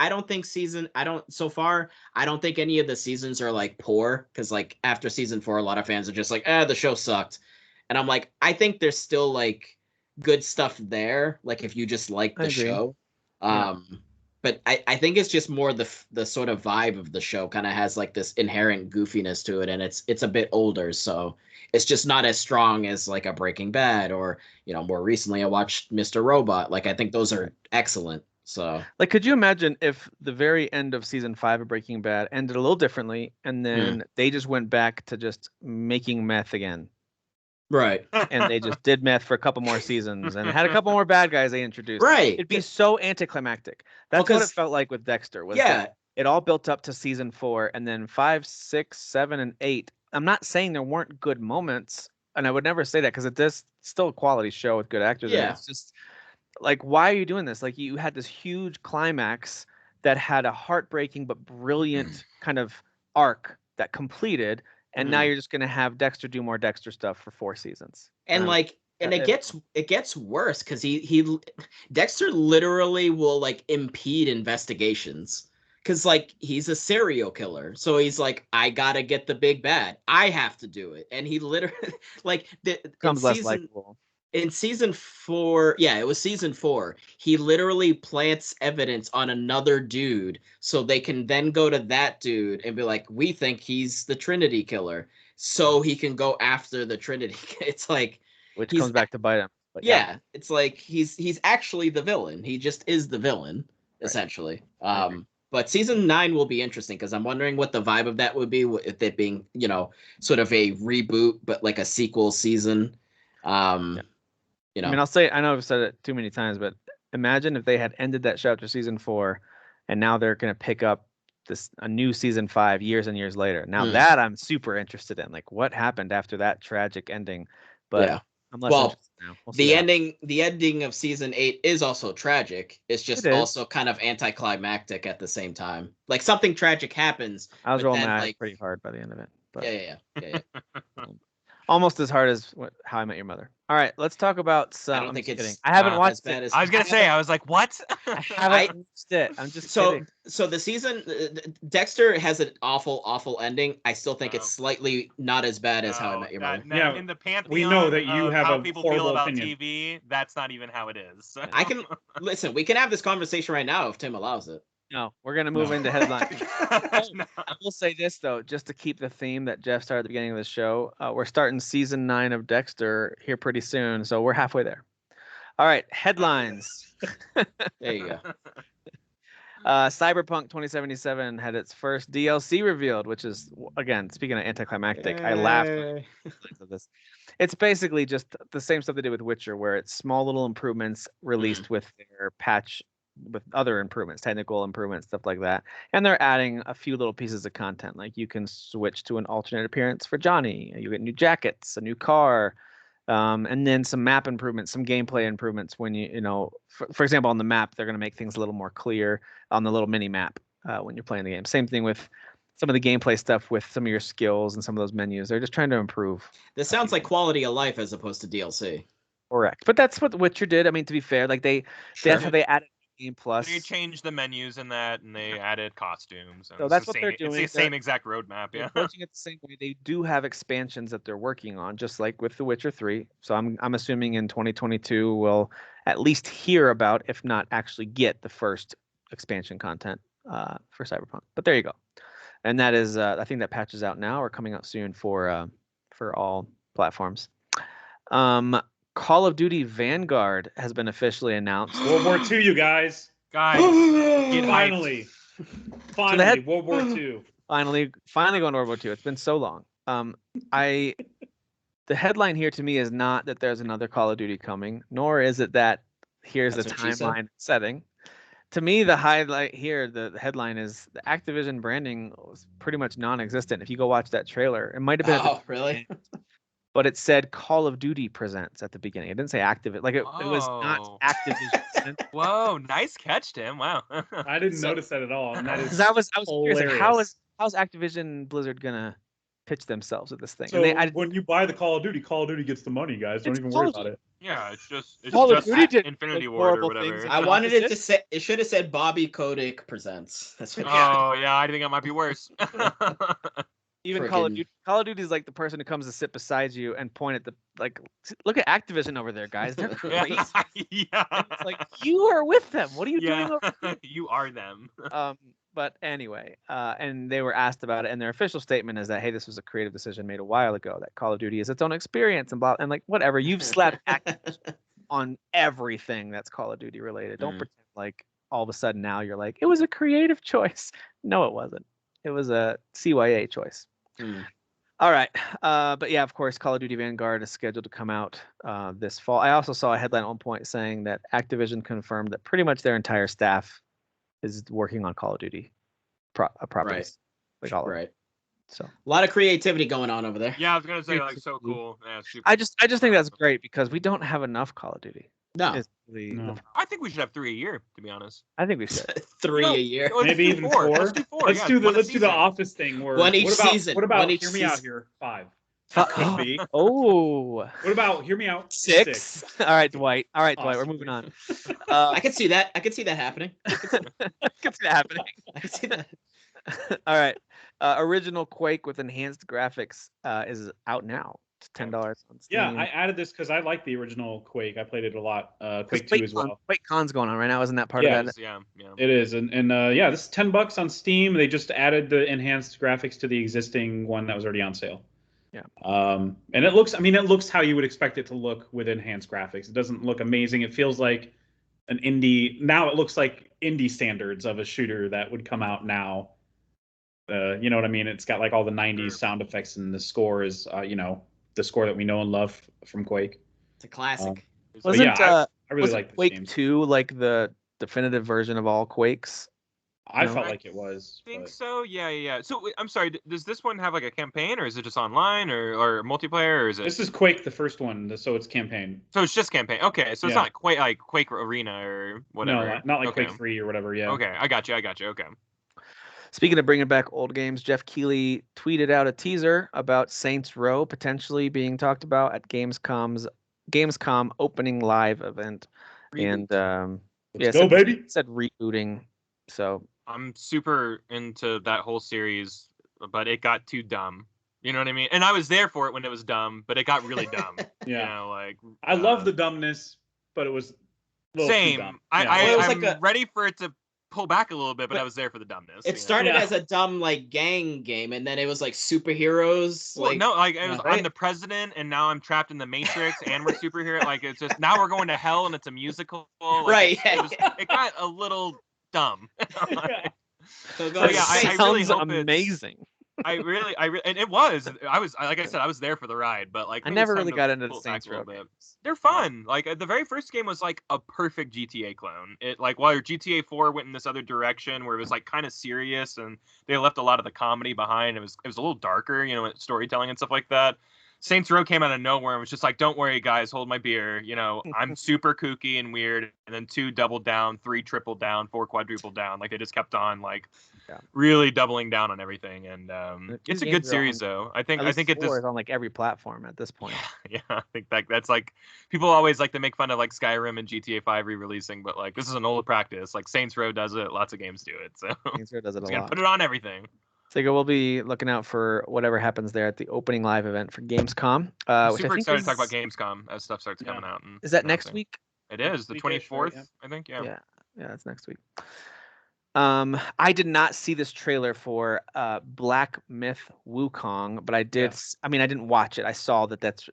don't think so far. I don't think any of the seasons are like poor, because like after season 4, a lot of fans are just like, the show sucked, and I'm like, I think there's still like good stuff there. Like if you just like the show. But I think it's just more the sort of vibe of the show kind of has like this inherent goofiness to it, and it's a bit older, so it's just not as strong as like a Breaking Bad or more recently I watched Mr. Robot. Like I think those are excellent. So like, could you imagine if the very end of season 5 of Breaking Bad ended a little differently, and then they just went back to just making meth again? Right. And they just did meth for a couple more seasons and had a couple more bad guys they introduced. Right. It'd be so anticlimactic. That's what it felt like with Dexter. It all built up to season 4, and then 5, 6, 7, and 8. I'm not saying there weren't good moments, and I would never say that because it is still a quality show with good actors. Yeah. It's just like, why are you doing this? Like, you had this huge climax that had a heartbreaking but brilliant kind of arc that completed. And now you're just going to have Dexter do more Dexter stuff for 4 seasons. And it gets worse because Dexter literally will like impede investigations, because like he's a serial killer. So he's like, I got to get the big bad. I have to do it. And he literally like becomes less likable. In season 4, it was season 4, he literally plants evidence on another dude so they can then go to that dude and be like, we think he's the Trinity killer, so he can go after the Trinity. It's like, which comes back to bite him. But it's like he's actually the villain. He just is the villain, essentially. But season 9 will be interesting because I'm wondering what the vibe of that would be, if it being sort of a reboot but like a sequel season. I mean, I'll say, I know I've said it too many times, but imagine if they had ended that show after season 4, and now they're going to pick up a new season 5 years and years later. Now that I'm super interested in, like, what happened after that tragic ending. But I'm less interested now. The ending of season 8 is also tragic. It's just also kind of anticlimactic at the same time. Like something tragic happens. I was rolling my eyes pretty hard by the end of it. But... Yeah. Almost as hard as How I Met Your Mother. All right, let's talk about some. I don't think it's. Kidding. I haven't watched it. I was gonna say. I was like, what? I haven't watched it. I'm just kidding. So the season, Dexter has an awful ending. I still think it's slightly not as bad as How I Met Your Mother. Yeah, in the pantheon, we know that you have how a people horrible feel about opinion. TV. That's not even how it is. I can listen. We can have this conversation right now if Tim allows it. No, we're gonna move into headlines. No. I will say this though, just to keep the theme that Jeff started at the beginning of the show. We're starting season 9 of Dexter here pretty soon, so we're halfway there. All right, headlines. There you go. Cyberpunk 2077 had its first DLC revealed, which is, again, speaking of anticlimactic, I laughed at this. It's basically just the same stuff they did with Witcher, where it's small little improvements released with their patch, with other improvements, technical improvements, stuff like that. And they're adding a few little pieces of content, like you can switch to an alternate appearance for Johnny, you get new jackets, a new car, and then some map improvements, some gameplay improvements when for example, on the map, they're going to make things a little more clear on the little mini map when you're playing the game. Same thing with some of the gameplay stuff with some of your skills and some of those menus. They're just trying to improve. This sounds like quality of life as opposed to DLC. Correct. But that's what Witcher did. I mean, to be fair, like that's how they added Game Plus. They changed the menus in that, and they added costumes. So that's what they're doing. It's the same exact roadmap. Yeah. Approaching it the same way. They do have expansions that they're working on, just like with The Witcher 3. So I'm assuming in 2022 we'll at least hear about, if not actually get, the first expansion content for Cyberpunk. But there you go. And that is, I think that patch is out now or coming out soon for all platforms. Call of Duty Vanguard has been officially announced. World War II, you guys. Finally, World War II. Finally going to World War II. It's been so long. The headline here to me is not that there's another Call of Duty coming, nor is it that here's the timeline setting. To me, the highlight here, the headline is the Activision branding was pretty much non-existent. If you go watch that trailer, it might have been. Oh, really? But it said Call of Duty Presents at the beginning. It didn't say Activision. Like it was not Activision. Whoa, nice catch, Tim. Wow. I didn't notice that at all. And that is because I was curious, like, how's Activision Blizzard gonna pitch themselves with this thing? So when you buy the Call of Duty gets the money, guys. Don't even worry about it. Yeah, it's just Infinity Ward or whatever. I wanted it to say. It should have said Bobby Kotick Presents. That's what. Yeah, I think it might be worse. Even Call of Duty is like the person who comes to sit beside you and point at look at Activision over there, guys. They're crazy. Yeah. It's like, you are with them. What are you doing over there? You are them. But anyway, and they were asked about it, and their official statement is that, hey, this was a creative decision made a while ago, that Call of Duty is its own experience and blah, and like, whatever. You've slapped Activision on everything that's Call of Duty related. Don't pretend like all of a sudden now you're like, it was a creative choice. No, it wasn't. It was a CYA choice. All right. But yeah, of course, Call of Duty Vanguard is scheduled to come out this fall. I also saw a headline at one point saying that Activision confirmed that pretty much their entire staff is working on Call of Duty properties. Right. Like all right. So a lot of creativity going on over there. Yeah, I was gonna say, like, so cool. Yeah, super I just think that's great because we don't have enough Call of Duty. No. I think we should have 3 a year, to be honest. I think we should. 3 a year. Maybe even 4. Let's do 4. Let's do the Office thing where one each season. What about hear me out here? 5. Oh. What about hear me out? 6. All right, Dwight. Awesome. We're moving on. I can see that. I can see that happening. I can see that. All right. Original Quake with enhanced graphics is out now. It's $10 on Steam. Yeah, I added this because I like the original Quake. I played it a lot. Quake 2 as well. QuakeCon's going on right now. Isn't that part of that? Yeah. It is. And yeah, this is $10 on Steam. They just added the enhanced graphics to the existing one that was already on sale. Yeah. And it looks how you would expect it to look with enhanced graphics. It doesn't look amazing. It feels like an indie. Now it looks like indie standards of a shooter that would come out now. You know what I mean? It's got like all the 90s sound effects, and the score is, the score that we know and love from Quake. It's a classic. Wasn't I really like Quake game. 2 like the definitive version of all Quakes? I felt like it was. I think so. Yeah. So I'm sorry. Does this one have like a campaign, or is it just online, or multiplayer, or is it? This is Quake, the first one, so it's campaign. So it's just campaign. Okay, so it's not like Quake Arena or whatever. No, not like Quake 3 or whatever. Yeah. Okay, I got you. Okay. Speaking of bringing back old games, Jeff Keighley tweeted out a teaser about Saints Row potentially being talked about at Gamescom opening live event. Reboot. And Let's go, baby. It said rebooting. So I'm super into that whole series, but it got too dumb. You know what I mean? And I was there for it when it was dumb, but it got really dumb. Yeah. You know, like I love the dumbness, but it was a little same. too dumb. I'm ready for it to pull back a little bit, but I was there for the dumbness. It started as a dumb like gang game, and then it was like superheroes. Well, no, like it was I'm the president, and now I'm trapped in the Matrix, and we're superheroes. Like it's just now we're going to hell, and it's a musical. Like, right? It got a little dumb. So I really hope amazing. I really, and it was. I was, like I said, I was there for the ride, but like I never really got into the Saints Row games. They're fun. Like the very first game was like a perfect GTA clone. It like while your GTA 4 went in this other direction where it was like kind of serious and they left a lot of the comedy behind. It was a little darker, you know, storytelling and stuff like that. Saints Row came out of nowhere and was just like, don't worry, guys, hold my beer. You know, I'm super kooky and weird. And then 2 double down, 3 triple down, 4 quadruple down. Like, they just kept on, like, really doubling down on everything. And it's a good series, though. I think it is on, like, every platform at this point. Yeah, I think that's, like, people always like to make fun of, like, Skyrim and GTA 5 re-releasing. But, like, this is an old practice. Like, Saints Row does it. Lots of games do it. So Saints Row does it a lot. lot. Put it on everything. So we'll be looking out for whatever happens there at the opening live event for Gamescom. I'm super excited to talk about Gamescom as stuff starts coming out. Is that next week? It is the 24th, right? I think. Yeah, that's next week. I did not see this trailer for Black Myth Wukong, but I did. Yeah. I mean, I didn't watch it. I saw that's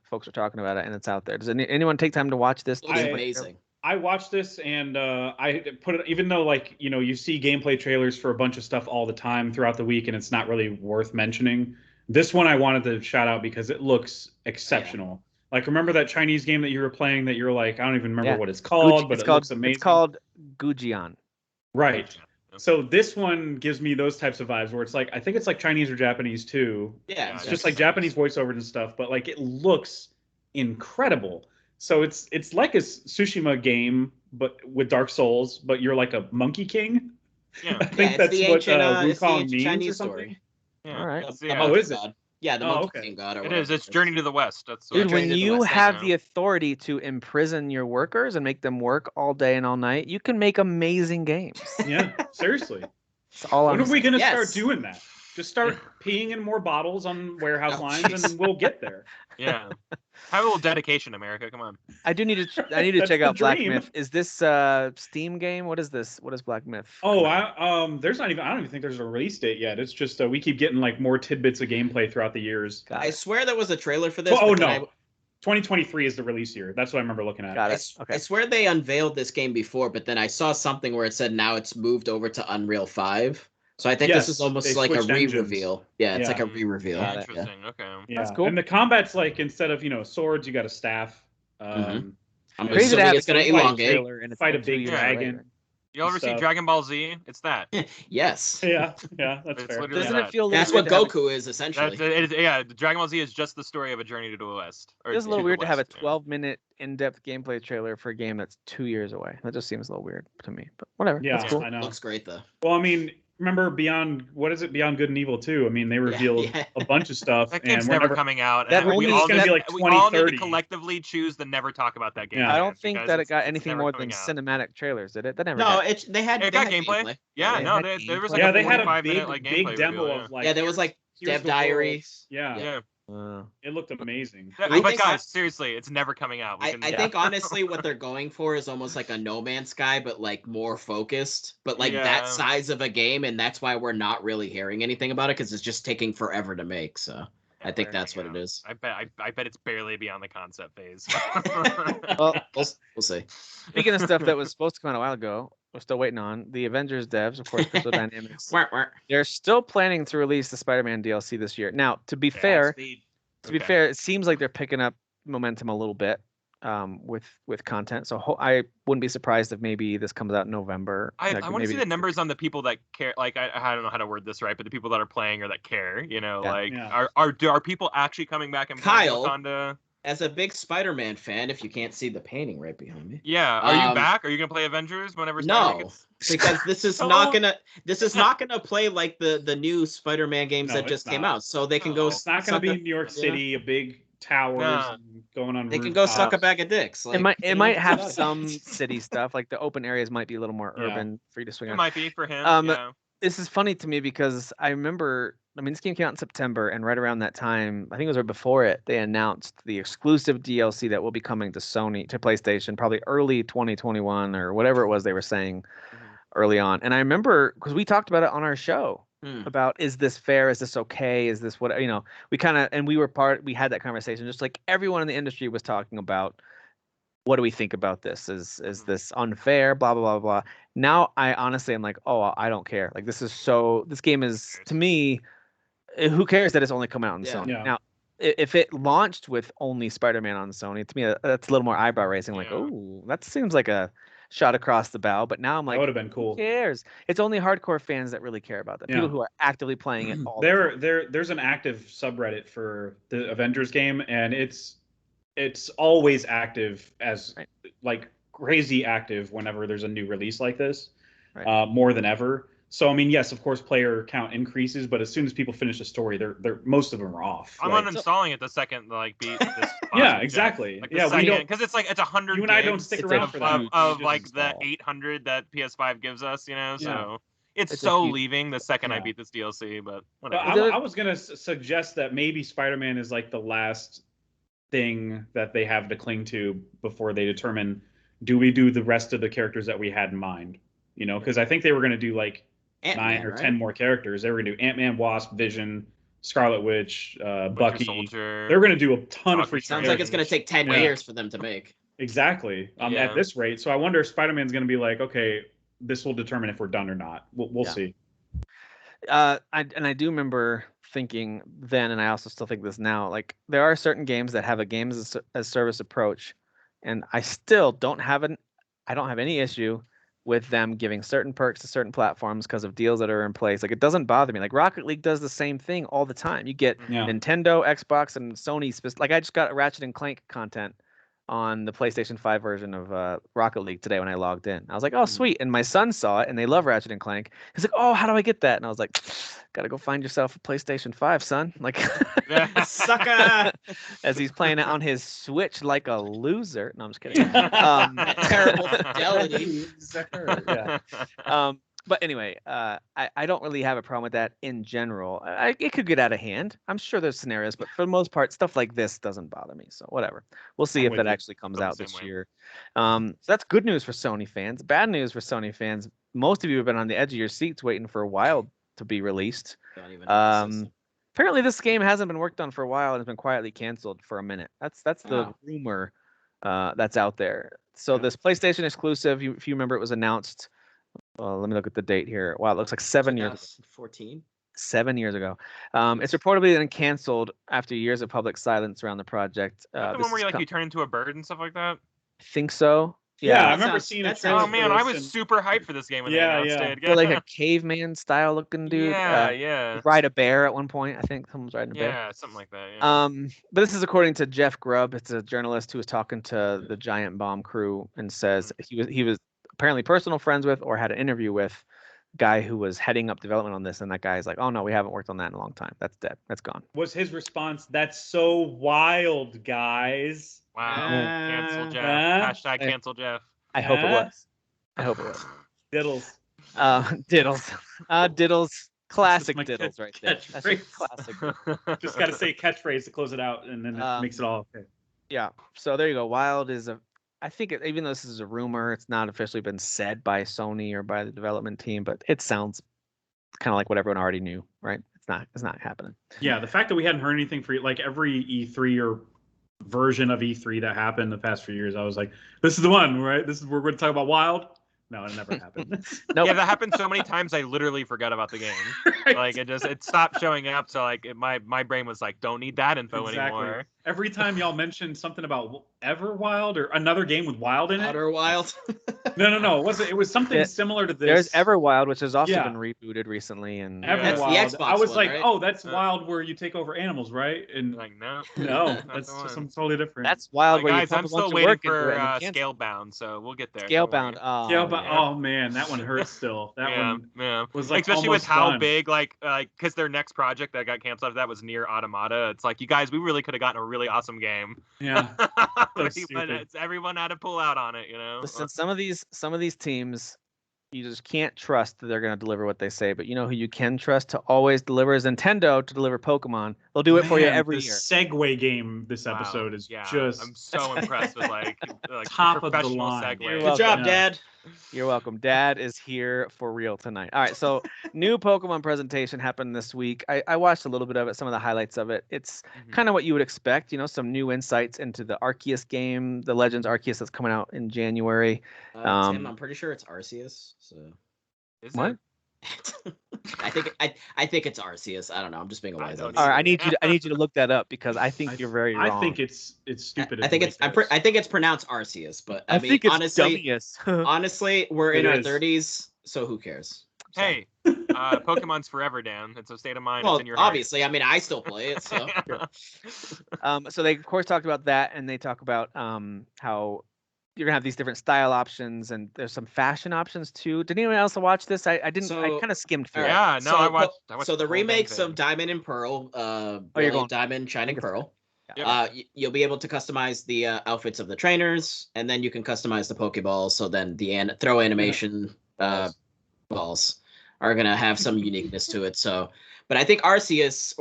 folks are talking about it and it's out there. Does anyone take time to watch this? It's amazing. I watched this and I put it, even though like, you see gameplay trailers for a bunch of stuff all the time throughout the week and it's not really worth mentioning. This one I wanted to shout out because it looks exceptional. Yeah. Like, remember that Chinese game that you were playing that you're like, I don't even remember what it's called, but it looks amazing. It's called Gujian. Right. So this one gives me those types of vibes where it's like, I think it's like Chinese or Japanese too. Yeah. It's just like Japanese voiceovers and stuff, but like it looks incredible. So it's like a Tsushima game, but with Dark Souls, but you're like a Monkey King. Yeah, I think that's what Wukong means Chinese or something. Story. Yeah. All right. Oh, is it? Yeah, the Monkey King God. It is. It's Journey to the West. That's dude. When you have the authority to imprison your workers and make them work all day and all night, you can make amazing games. Yeah, seriously. When are we gonna start doing that? Just start peeing in more bottles on warehouse lines, and we'll get there. Yeah, have a little dedication, America. Come on. I need to check out Black Myth. Is this Steam game? What is this? What is Black Myth? Oh, there's not even. I don't even think there's a release date yet. It's just we keep getting like more tidbits of gameplay throughout the years. I swear there was a trailer for this. Oh no. 2023 is the release year. That's what I remember looking at. Got it. Okay. I swear they unveiled this game before, but then I saw something where it said now it's moved over to Unreal 5. So I think this is almost like a re-reveal. Yeah, it's like a re-reveal. Interesting. Okay. Yeah. That's cool. And the combat's like, instead of swords, you got a staff. I'm crazy to have it's going to elongate and fight a big dragon. You ever see Dragon Ball Z? It's that. Yes. Yeah, that's fair. Doesn't it feel? That's what Goku is essentially. Dragon Ball Z is just the story of a journey to the West. It's a little weird to have a 12-minute in-depth gameplay trailer for a game that's 2 years away. That just seems a little weird to me. But whatever. Yeah, that's cool. I know. Looks great though. Well, I mean, remember Beyond Good and Evil 2? I mean, they revealed a bunch of stuff. That game's and never coming out. We all need to collectively choose to never talk about that game. Yeah. I don't think that it got anything more than cinematic trailers, did it? That never. No, they had gameplay. Yeah, no, there was like a 45-minute big demo of like. Yeah, there was like Dev Diaries. Yeah. It looked amazing. But guys, seriously, it's never coming out. I think honestly what they're going for is almost like a No Man's Sky, but like more focused, but like that size of a game, and that's why we're not really hearing anything about it because it's just taking forever to make. So I think that's what it is. I bet it's barely beyond the concept phase. Well, we'll see. Speaking of stuff that was supposed to come out a while ago, we're still waiting on the Avengers devs, of course, Crystal Dynamics. They're still planning to release the Spider-Man DLC this year. Now, to be fair, it seems like they're picking up momentum a little bit with content. So I wouldn't be surprised if maybe this comes out in November. I want to see the numbers on the people that care. Like I don't know how to word this right, but the people that are playing or that care. Are people actually coming back and Kyle? Wakanda? As a big Spider-Man fan, if you can't see the painting right behind me. Yeah, are you back? Are you gonna play Avengers whenever? No, because this is not gonna play like the new Spider-Man games that just came out. So they can go. It's not gonna be New York City, a big towers going on. They can go suck a bag of dicks. Like, it might have some city stuff. Like the open areas might be a little more urban for you to swing on. It might be for him. This is funny to me because I remember. I mean, this game came out in September, and right around that time, I think it was right before it, they announced the exclusive DLC that will be coming to PlayStation, probably early 2021 or whatever it was they were saying early on. And I remember because we talked about it on our show about, is this fair? Is this okay? Is this what, we kind of, and we had that conversation, just like everyone in the industry was talking about. What do we think about this? Is this unfair? Blah, blah, blah, blah. Now I honestly am like, oh, I don't care. Like this game is, to me, who cares that it's only come out on Sony? Yeah. Now, if it launched with only Spider-Man on Sony, to me that's a little more eyebrow raising. Like, oh, that seems like a shot across the bow. But now I'm like, that would have been cool. Who cares? It's only hardcore fans that really care about that. People who are actively playing it all the time. There's an active subreddit for the Avengers game, and it's always active as like crazy active whenever there's a new release like this, more than ever. So I mean, yes, of course, player count increases, but as soon as people finish a story, they're most of them are off. I'm uninstalling it the second beat this. Yeah, exactly. Like we don't, because it's 100. You and I don't stick around for that. Of like the 800 that PS5 gives us, So it's leaving the second I beat this DLC. But whatever. I was gonna suggest that maybe Spider-Man is like the last thing that they have to cling to before they determine, do we do the rest of the characters that we had in mind? Because I think they were gonna do like Ant-Man, 9 or 10 more characters. They were going to do Ant-Man, Wasp, Vision, Scarlet Witch, Bucky. Soldier, they're going to do a ton of free. Sounds like it's going to take 10 years for them to make. Exactly. At this rate. So I wonder if Spider-Man's going to be like, okay, this will determine if we're done or not. We'll see. I do remember thinking then, and I also still think this now, like there are certain games that have a games as service approach, and I still don't have any issue with them giving certain perks to certain platforms because of deals that are in place. Like, it doesn't bother me. Like, Rocket League does the same thing all the time. You get Nintendo, Xbox, and Sony. Like, I just got Ratchet and Clank content on the PlayStation 5 version of Rocket League today when I logged in. I was like, oh, sweet. And my son saw it, and they love Ratchet and Clank. He's like, oh, how do I get that? And I was like, gotta go find yourself a PlayStation 5, son. Like, sucker! As he's playing it on his Switch like a loser. No, I'm just kidding. Terrible fidelity. But anyway, I don't really have a problem with that in general. It could get out of hand. I'm sure there's scenarios, but for the most part, stuff like this doesn't bother me. So whatever. We'll see if that actually comes out this year. So that's good news for Sony fans. Bad news for Sony fans. Most of you have been on the edge of your seats waiting for a while to be released. Apparently, this game hasn't been worked on for a while and has been quietly canceled for a minute. That's the rumor that's out there. So this PlayStation exclusive, if you remember, it was announced. Let me look at the date here. Wow, it looks like 7 years. 2014. 7 years ago. It's reportedly been canceled after years of public silence around the project. The one where you turn into a bird and stuff like that. I think so. Yeah, I remember seeing it. Oh man, I was super hyped for this game when they announced it. Yeah, like a caveman style looking dude. Yeah. Ride a bear at one point. I think someone's riding a bear. Yeah, something like that. Yeah. But this is according to Jeff Grubb. It's a journalist who was talking to the Giant Bomb crew and says he was apparently personal friends with or had an interview with a guy who was heading up development on this, and that guy's like, oh no, we haven't worked on that in a long time. That's dead. That's gone. Was his response, that's so wild, guys. Wow. Cancel Jeff. Cancel Jeff. I hope it was. I hope it was. Diddles. Diddles. Diddles. Classic Diddles right there. That's classic. Just got to say catchphrase to close it out, and then it makes it all okay. Yeah. So there you go. Wild is I think even though this is a rumor, it's not officially been said by Sony or by the development team, but it sounds kind of like what everyone already knew, right? It's not happening. Yeah, the fact that we hadn't heard anything for like every E3 or version of E3 that happened the past few years, I was like, this is the one, right? This is we're going to talk about Wild. No, it never happened. Nope. Yeah, that happened so many times I literally forgot about the game. Right. Like it stopped showing up. So like my brain was like, don't need that info anymore. Every time y'all mentioned something about Everwild or another game with Wild in it. Outer Wild. No. It was something similar to this. There's Everwild, which has also been rebooted recently, and that's the Xbox I was one, like, right? oh, that's Wild where you take over animals, right? And like, no, that's something totally different. That's Wild where guys, you I'm still waiting for Scalebound, so we'll get there. Scalebound. Oh man, that one hurts still. That one was like especially with how done. big like because their next project that got canceled after that was Nier Automata. It's like, you guys, we really could have gotten a really awesome game. Yeah, but it's everyone had to pull out on it, you know. Listen, some of these teams, you just can't trust that they're going to deliver what they say. But you know who you can trust to always deliver is Nintendo to deliver Pokemon. They'll do it for you every year. The Segway game this episode is just. I'm so impressed with like top of the professional line. Segway. Good job, Dad. You're welcome. Dad is here for real tonight. All right, so new Pokemon presentation happened this week. I watched a little bit of it, some of the highlights of it. It's kind of what you would expect, you know, some new insights into the Arceus game, the Legends Arceus that's coming out in January. Tim, I'm pretty sure it's Arceus. So is what? I think it's Arceus. I don't know. I'm just being a wise. All right, I need you to look that up because I think you're very wrong. I think it's stupid. I think it's pronounced Arceus, but I mean, think it's honestly, honestly, we're in our 30s, so who cares? So. Hey, Pokemon's forever, Dan. It's a state of mind. Well, it's in your heart. obviously, I mean, I still play it. So, so they of course talked about that, and they talk about how you're gonna have these different style options, and there's some fashion options too. Did anyone else watch this? I didn't. So, I kind of skimmed through. Yeah, it. No, I watched. So the remakes of Diamond and Pearl, Diamond, Shining Pearl. Yep. You'll be able to customize the outfits of the trainers, and then you can customize the Pokeballs. So then the throw animation balls are gonna have some uniqueness to it. So, but I think Arceus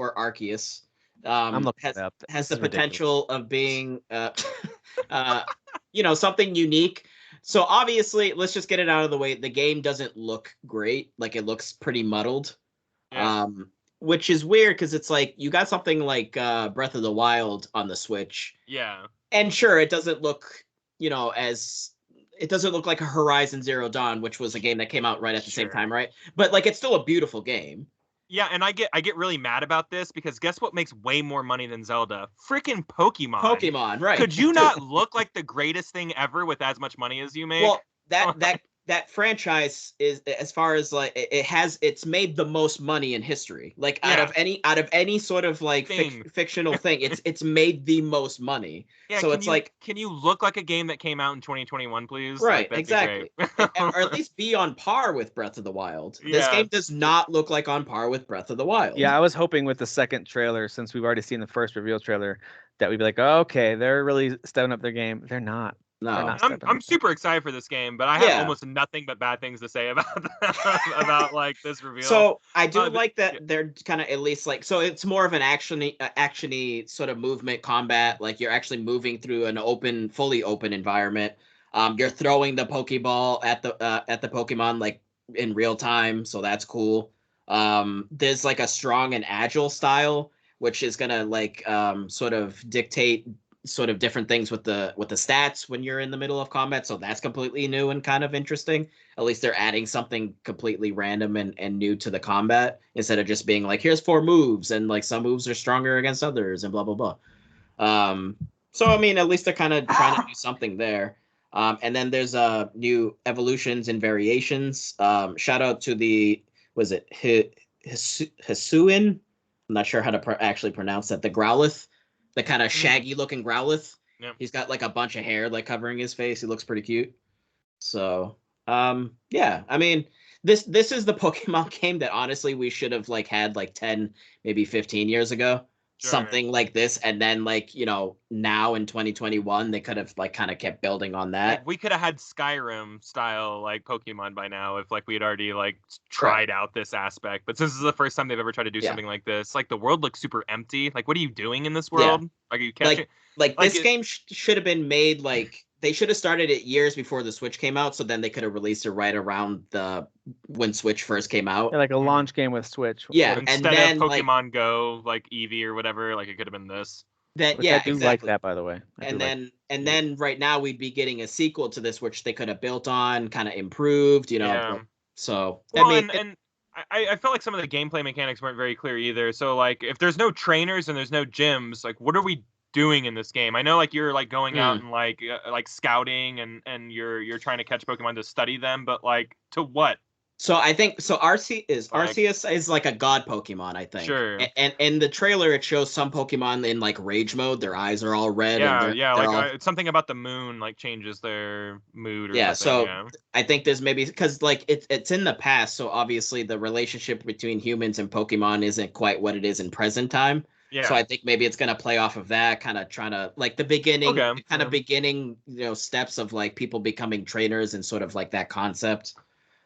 has the potential of being something unique. So obviously, let's just get it out of the way. The game doesn't look great. Like, it looks pretty muddled. Yeah. Which is weird because it's like you got something like Breath of the Wild on the Switch. Yeah. And sure, it doesn't look, it doesn't look like a Horizon Zero Dawn, which was a game that came out right at the same time, right? But like, it's still a beautiful game. Yeah, and I get really mad about this because guess what makes way more money than Zelda? Freaking Pokemon. Pokemon, right. Could you not look like the greatest thing ever with as much money as you make? Well, that franchise is, as far as like it's made the most money in history. Like out of any sort of like fictional thing, it's made the most money. Yeah, so can you look like a game that came out in 2021, please? Right, exactly. Or at least be on par with Breath of the Wild. Yeah. This game does not look like on par with Breath of the Wild. Yeah, I was hoping with the second trailer, since we've already seen the first reveal trailer, that we'd be like, oh, okay, they're really stepping up their game. They're not. No, I'm super excited for this game, but I have almost nothing but bad things to say about like this reveal. So I do like that they're kind of at least like, so it's more of an actiony sort of movement combat. Like, you're actually moving through an fully open environment. You're throwing the Pokeball at the Pokemon like in real time, so that's cool. There's like a strong and agile style, which is gonna like sort of dictate sort of different things with the stats when you're in the middle of combat. So that's completely new and kind of interesting. At least they're adding something completely random and new to the combat, instead of just being like, here's 4 moves and like some moves are stronger against others and blah blah blah. So I mean, at least they're kind of trying to do something there. And then there's new evolutions and variations. Shout out to the Hisuian. I'm not sure how to actually pronounce that. The Growlithe. The kind of shaggy looking Growlithe. Yep. He's got like a bunch of hair like covering his face. He looks pretty cute. So, yeah, I mean, this is the Pokemon game that honestly we should have like had like 10, maybe 15 years ago. Sure. Something like this, and then like, now in 2021 they could have like kind of kept building on that. Like, we could have had Skyrim style like Pokemon by now if like we had already like tried out this aspect. But since this is the first time they've ever tried to do something like this, like the world looks super empty. Like, what are you doing in this world? Like, are you catching? Like this game should have been made like. They should have started it years before the Switch came out, so then they could have released it right around when Switch first came out. Yeah, like a launch game with Switch. Yeah, instead of Pokemon Go, like Eevee or whatever, like it could have been this. That yeah, I do like that, by the way. Then right now we'd be getting a sequel to this, which they could have built on, kind of improved, you know. Yeah. So well, I mean, I felt like some of the gameplay mechanics weren't very clear either. So like, if there's no trainers and there's no gyms, like, what are we doing in this game? I know like you're like going out and like scouting and you're trying to catch Pokemon to study them, but like to what? So I think Arceus is like a god Pokemon, I think. Sure. And in the trailer, it shows some Pokemon in like rage mode. Their eyes are all red. Yeah, and yeah. Like it's something about the moon like changes their mood. Or something. Yeah. I think there's maybe because like it's in the past, so obviously the relationship between humans and Pokemon isn't quite what it is in present time. Yeah. So I think maybe it's gonna play off of that, kind of trying to like the beginning, beginning, steps of like people becoming trainers and sort of like that concept.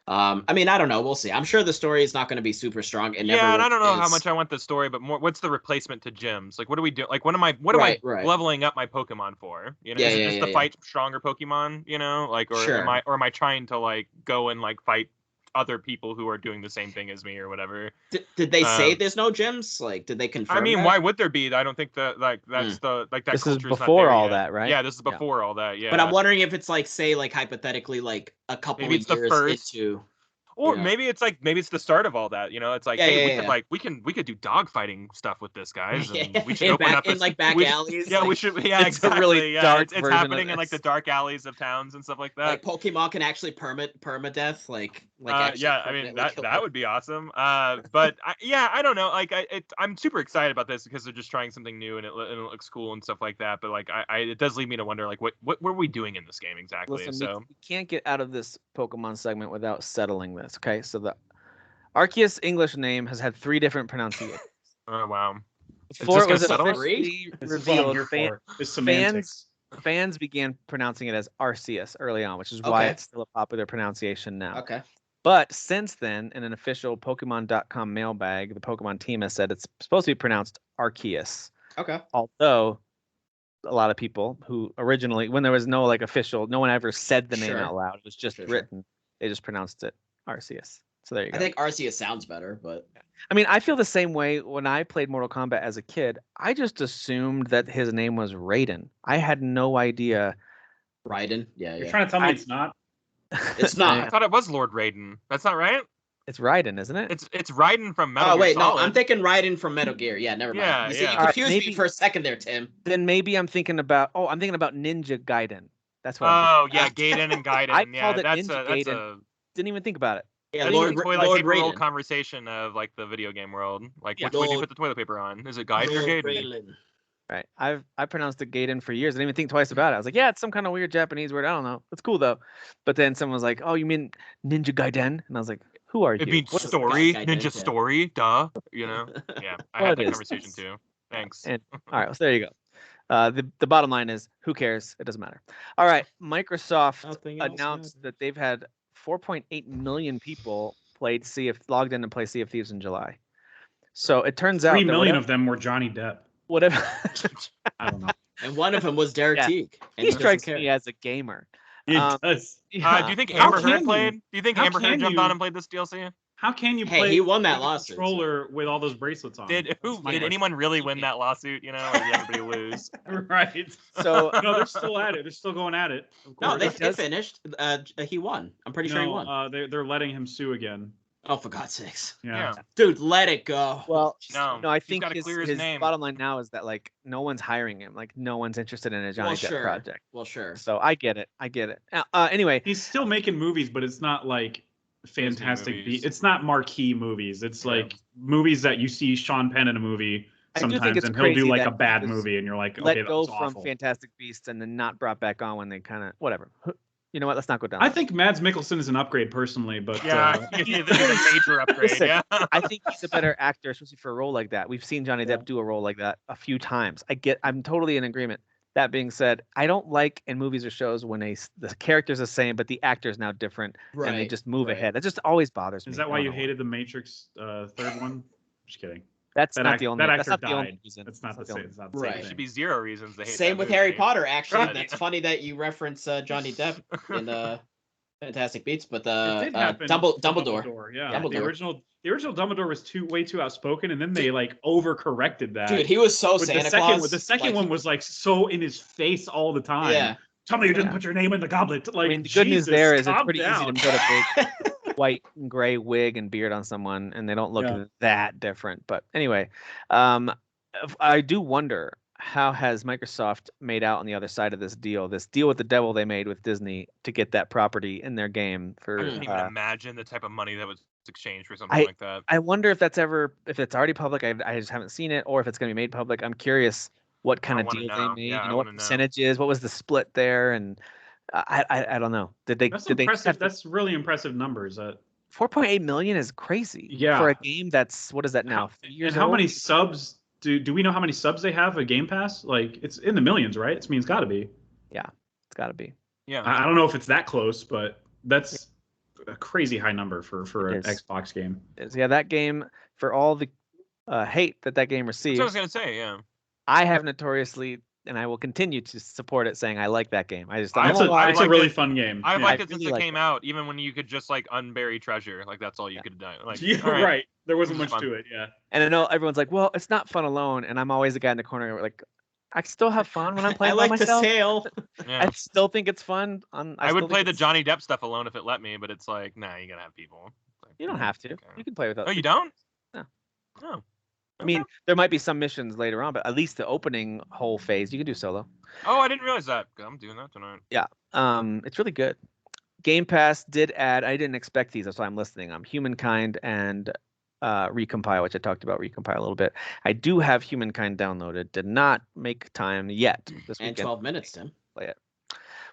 I mean, I don't know. We'll see. I'm sure the story is not going to be super strong. And I don't know how much I want the story, but more, what's the replacement to gyms? Like, what do we do? Like, what am I leveling up my Pokemon for? You know, is it just to fight stronger Pokemon? You know, like, or am I trying to like go and like fight other people who are doing the same thing as me or whatever? Did they say there's no gyms? Like, did they confirm? I mean, why would there be? I don't think that like that's the like that. This is before all that, right? Yeah, this is before all that. Yeah. But I'm wondering if it's like, say, like hypothetically, like a couple of years into. Or maybe it's the start of all that, you know. It's like, we could do dog fighting stuff with this, guys, and we should open up in back alleys. Yeah, we should. Yeah, it's exactly. A really dark it's happening in like the dark alleys of towns and stuff like that. Like Pokemon can actually permadeath, I mean that would be awesome. But I don't know. Like I'm super excited about this because they're just trying something new and it looks cool and stuff like that. But like it does lead me to wonder like what were we doing in this game exactly? Listen, we can't get out of this Pokemon segment without settling this. Okay, so the Arceus English name has had 3 different pronunciations. Oh wow! Before it was officially revealed, fans began pronouncing it as Arceus early on, which is why it's still a popular pronunciation now. Okay. But since then, in an official Pokemon.com mailbag, the Pokemon team has said it's supposed to be pronounced Arceus. Okay. Although a lot of people who originally, when there was no like official, no one ever said the name out loud. It was just written. They just pronounced it Arceus. So there you go. I think Arceus sounds better, but I mean, I feel the same way when I played Mortal Kombat as a kid. I just assumed that his name was Raiden. I had no idea. Raiden? Yeah. You're trying to tell me it's not? It's not. I thought it was Lord Raiden. That's not right? It's Raiden, isn't it? It's Raiden from Metal Gear. Oh, wait, Solid. no, I'm thinking Raiden from Metal Gear. Yeah, never mind. You confused me for a second there, Tim. Then maybe I'm thinking about Ninja Gaiden. That's what Gaiden and Gaiden. I called it Ninja Gaiden. Didn't even think about it. Yeah, Lord Raiden. Conversation of like the video game world. Like which one do you put the toilet paper on? Is it Gaiden or Gaiden? Right. I pronounced it Gaiden for years. I didn't even think twice about it. I was like, yeah, it's some kind of weird Japanese word. I don't know. It's cool though. But then someone was like, oh, you mean Ninja Gaiden? And I was like, who are you? It means story, Ninja story, duh. You know? Yeah. I had that conversation too. Thanks. And, all right, so there you go. The bottom line is, who cares? It doesn't matter. All right, Microsoft announced that they've had 4.8 million people logged in to play Sea of Thieves in July. So it turns out 3 million of them were Johnny Depp. Whatever. I don't know. And one of them was Derek Teague. He strikes me as a gamer. It does. Do you think Amber Heard played? Do you think Amber Heard jumped on and played this DLC? How can you play? He won that lawsuit. Controller with all those bracelets on. Did anyone really win that lawsuit? You know, or did everybody lose? Right. So no, they're still at it. They're still going at it. No, they finished. He won. I'm pretty sure he won. They're letting him sue again. Oh, for God's sakes! Yeah. Dude, let it go. Well, no, I think his name. bottom line now is that like no one's hiring him. Like no one's interested in a Johnny Depp project. Well, sure. So I get it. Anyway, he's still making movies, but it's not like fantastic. It's not marquee movies. It's like movies that you see Sean Penn in a movie sometimes, and he'll do like a bad movie, and you're like, okay, let go that's awful. from Fantastic Beasts and then not brought back on when they kind of whatever. You know what? Let's not go down. I think Mads Mikkelsen is an upgrade personally, but he's a major upgrade. Listen, I think he's a better actor, especially for a role like that. We've seen Johnny Depp do a role like that a few times. I'm totally in agreement. That being said, I don't like in movies or shows when the character's the same, but the actor's now different, and they just move ahead. That just always bothers me. Is that why you hated the Matrix third one? Just kidding. That's not the only reason. It's not the same. It's not the same. Right. There should be 0 reasons to hate Same that with movie. Harry Potter, actually. That's funny that you reference Johnny Depp in Fantastic Beasts, but Dumbledore. Yeah, Dumbledore. The original Dumbledore was way too outspoken, and then they like overcorrected that. Dude, he was so Santa Claus. The second one was like so in his face all the time. Yeah. Tell me you didn't put your name in the goblet. Like, the good news there is it's pretty down. easy to put a big white and gray wig and beard on someone, and they don't look that different. But anyway, I do wonder, how has Microsoft made out on the other side of this deal with the devil they made with Disney to get that property in their game? I can't even imagine the type of money that was exchanged for something like that. I wonder if it's already public. I just haven't seen it, or if it's going to be made public. I'm curious what kind of deal they made. Yeah, what percentages? What was the split there? And I don't know. That's impressive. That's really impressive numbers. 4.8 million is crazy. Yeah. For a game that's, what is that now? 3 years and how old? many subs? Do we know how many subs they have at Game Pass? Like, it's in the millions, right? It means it's got to be. Yeah, it's got to be. Yeah. I don't know if it's that close, but that's a crazy high number for an Xbox game. Yeah, that game, for all the hate that game received. That's what I was gonna say. Yeah. I have notoriously, and I will continue to support it, saying I like that game. It's a really fun game. I've liked it since it came out, even when you could just like unbury treasure. Like, that's all you could do. Like, right. There wasn't much to it. Yeah. And I know everyone's like, well, it's not fun alone. And I'm always the guy in the corner like, I still have fun when I'm playing by myself. I like to sail. I still think it's fun. I would play the Johnny Depp stuff alone if it let me, but it's like, nah, you gotta have people. Like, you don't have to. Okay. You can play with us. Oh, you don't? No. Oh. I mean, there might be some missions later on, but at least the opening whole phase, you can do solo. Oh, I didn't realize that. I'm doing that tonight. Yeah. It's really good. Game Pass did add, I didn't expect these, that's why I'm listening. Humankind and Recompile, which I talked about Recompile a little bit. I do have Humankind downloaded. Did not make time yet this weekend. And 12 minutes, Tim. Play it.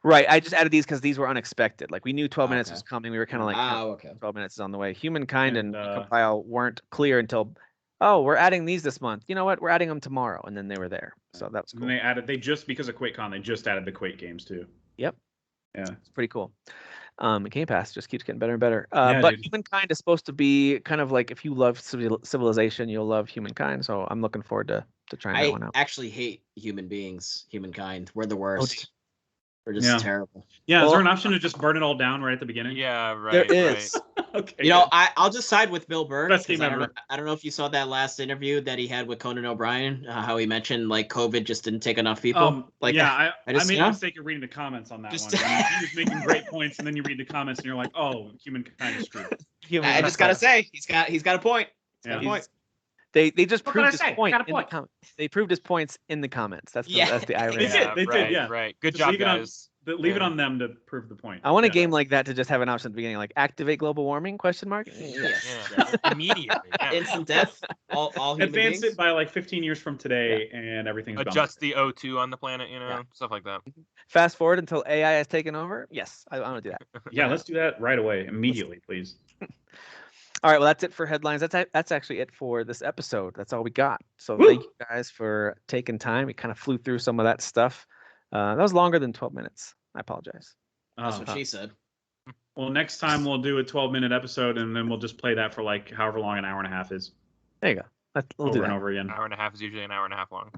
Right. I just added these because these were unexpected. Like, we knew 12 minutes was coming. We were kind of like, 12 minutes is on the way. Humankind and Recompile weren't clear until, we're adding these this month. You know what? We're adding them tomorrow. And then they were there. So that was cool. And because of QuakeCon, they just added the Quake games too. Yep. Yeah. It's pretty cool. Game Pass just keeps getting better and better. But dude, Humankind is supposed to be kind of like, if you love Civilization, you'll love Humankind. So I'm looking forward to trying that one out. I actually hate human beings, Humankind. We're the worst. We're just terrible. Yeah, is there an option to just burn it all down right at the beginning? Yeah, right. There is. Okay. I'll just side with Bill Burr. Best game ever. I don't know if you saw that last interview that he had with Conan O'Brien, how he mentioned like COVID just didn't take enough people. I made the mistake of reading the comments on that one. He was making great points, and then you read the comments, and you're like, oh, Humankind is screwed. I just gotta say, he's got a point. He's got a point. They just proved his point in the comments. They proved his points in the comments. That's the irony. They did. Yeah. Right. Good job, guys. Leave it on them to prove the point. I want a game like that to just have an option at the beginning, like activate global warming ? Yeah. Immediately. Yeah. Instant death. All human Advance beings. it by like 15 years from today, and everything's adjust the O2 on the planet, stuff like that. Fast forward until AI has taken over. Yes, I want to do that. Yeah, let's do that right away, immediately, please. All right, well, that's it for headlines. That's actually it for this episode. That's all we got. So thank you guys for taking time. We kind of flew through some of that stuff. That was longer than 12 minutes. I apologize. That's what she said. Well, next time we'll do a 12-minute episode, and then we'll just play that for like however long an hour and a half is. There you go. We'll do that. And over again. An hour and a half is usually an hour and a half long.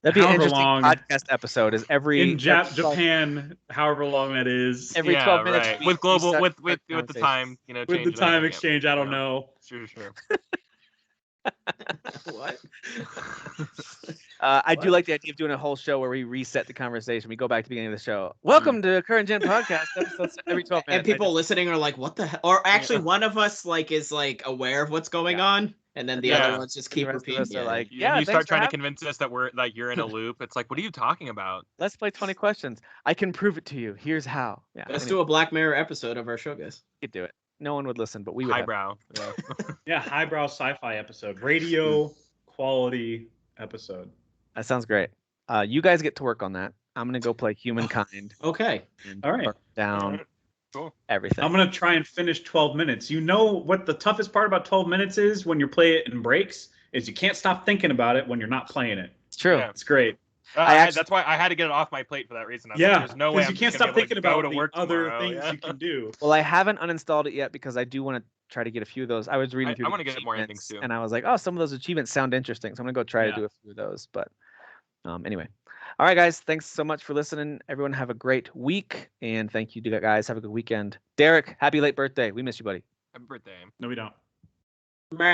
That'd be an interesting podcast episode. Is every in Japan, however long that is. Every 12 minutes. Right. With global, with the time, with the time exchange, I don't know. Sure. What? I do like the idea of doing a whole show where we reset the conversation. We go back to the beginning of the show. Welcome to Current Gen Podcast. Episodes every 12 minutes. And people listening are like, "What the hell?" Or actually, one of us is aware of what's going on, and then the other ones just keep repeating. You start trying to convince us that we're like you're in a loop. It's like, what are you talking about? Let's play 20 questions. I can prove it to you. Here's how. Yeah. Let's do a Black Mirror episode of our show, guys. You could do it. No one would listen, but we would. Highbrow. Yeah, highbrow sci-fi episode, radio quality episode. That sounds great. You guys get to work on that. I'm gonna go play Humankind. Okay. All right. Down. Cool. Everything. I'm gonna try and finish 12 minutes. You know what the toughest part about 12 minutes is when you play it in breaks is you can't stop thinking about it when you're not playing it. It's true. Yeah. It's great. That's why I had to get it off my plate for that reason. There's no way you can't stop thinking about the other things you can do. Well, I haven't uninstalled it yet because I do want to try to get a few of those. I was reading through. I want to get more endings too. And I was like, oh, some of those achievements sound interesting, so I'm gonna go try to do a few of those. But Anyway. All right, guys. Thanks so much for listening. Everyone have a great week. And thank you, guys. Have a good weekend. Derek, happy late birthday. We miss you, buddy. Happy birthday. No, we don't. Meh.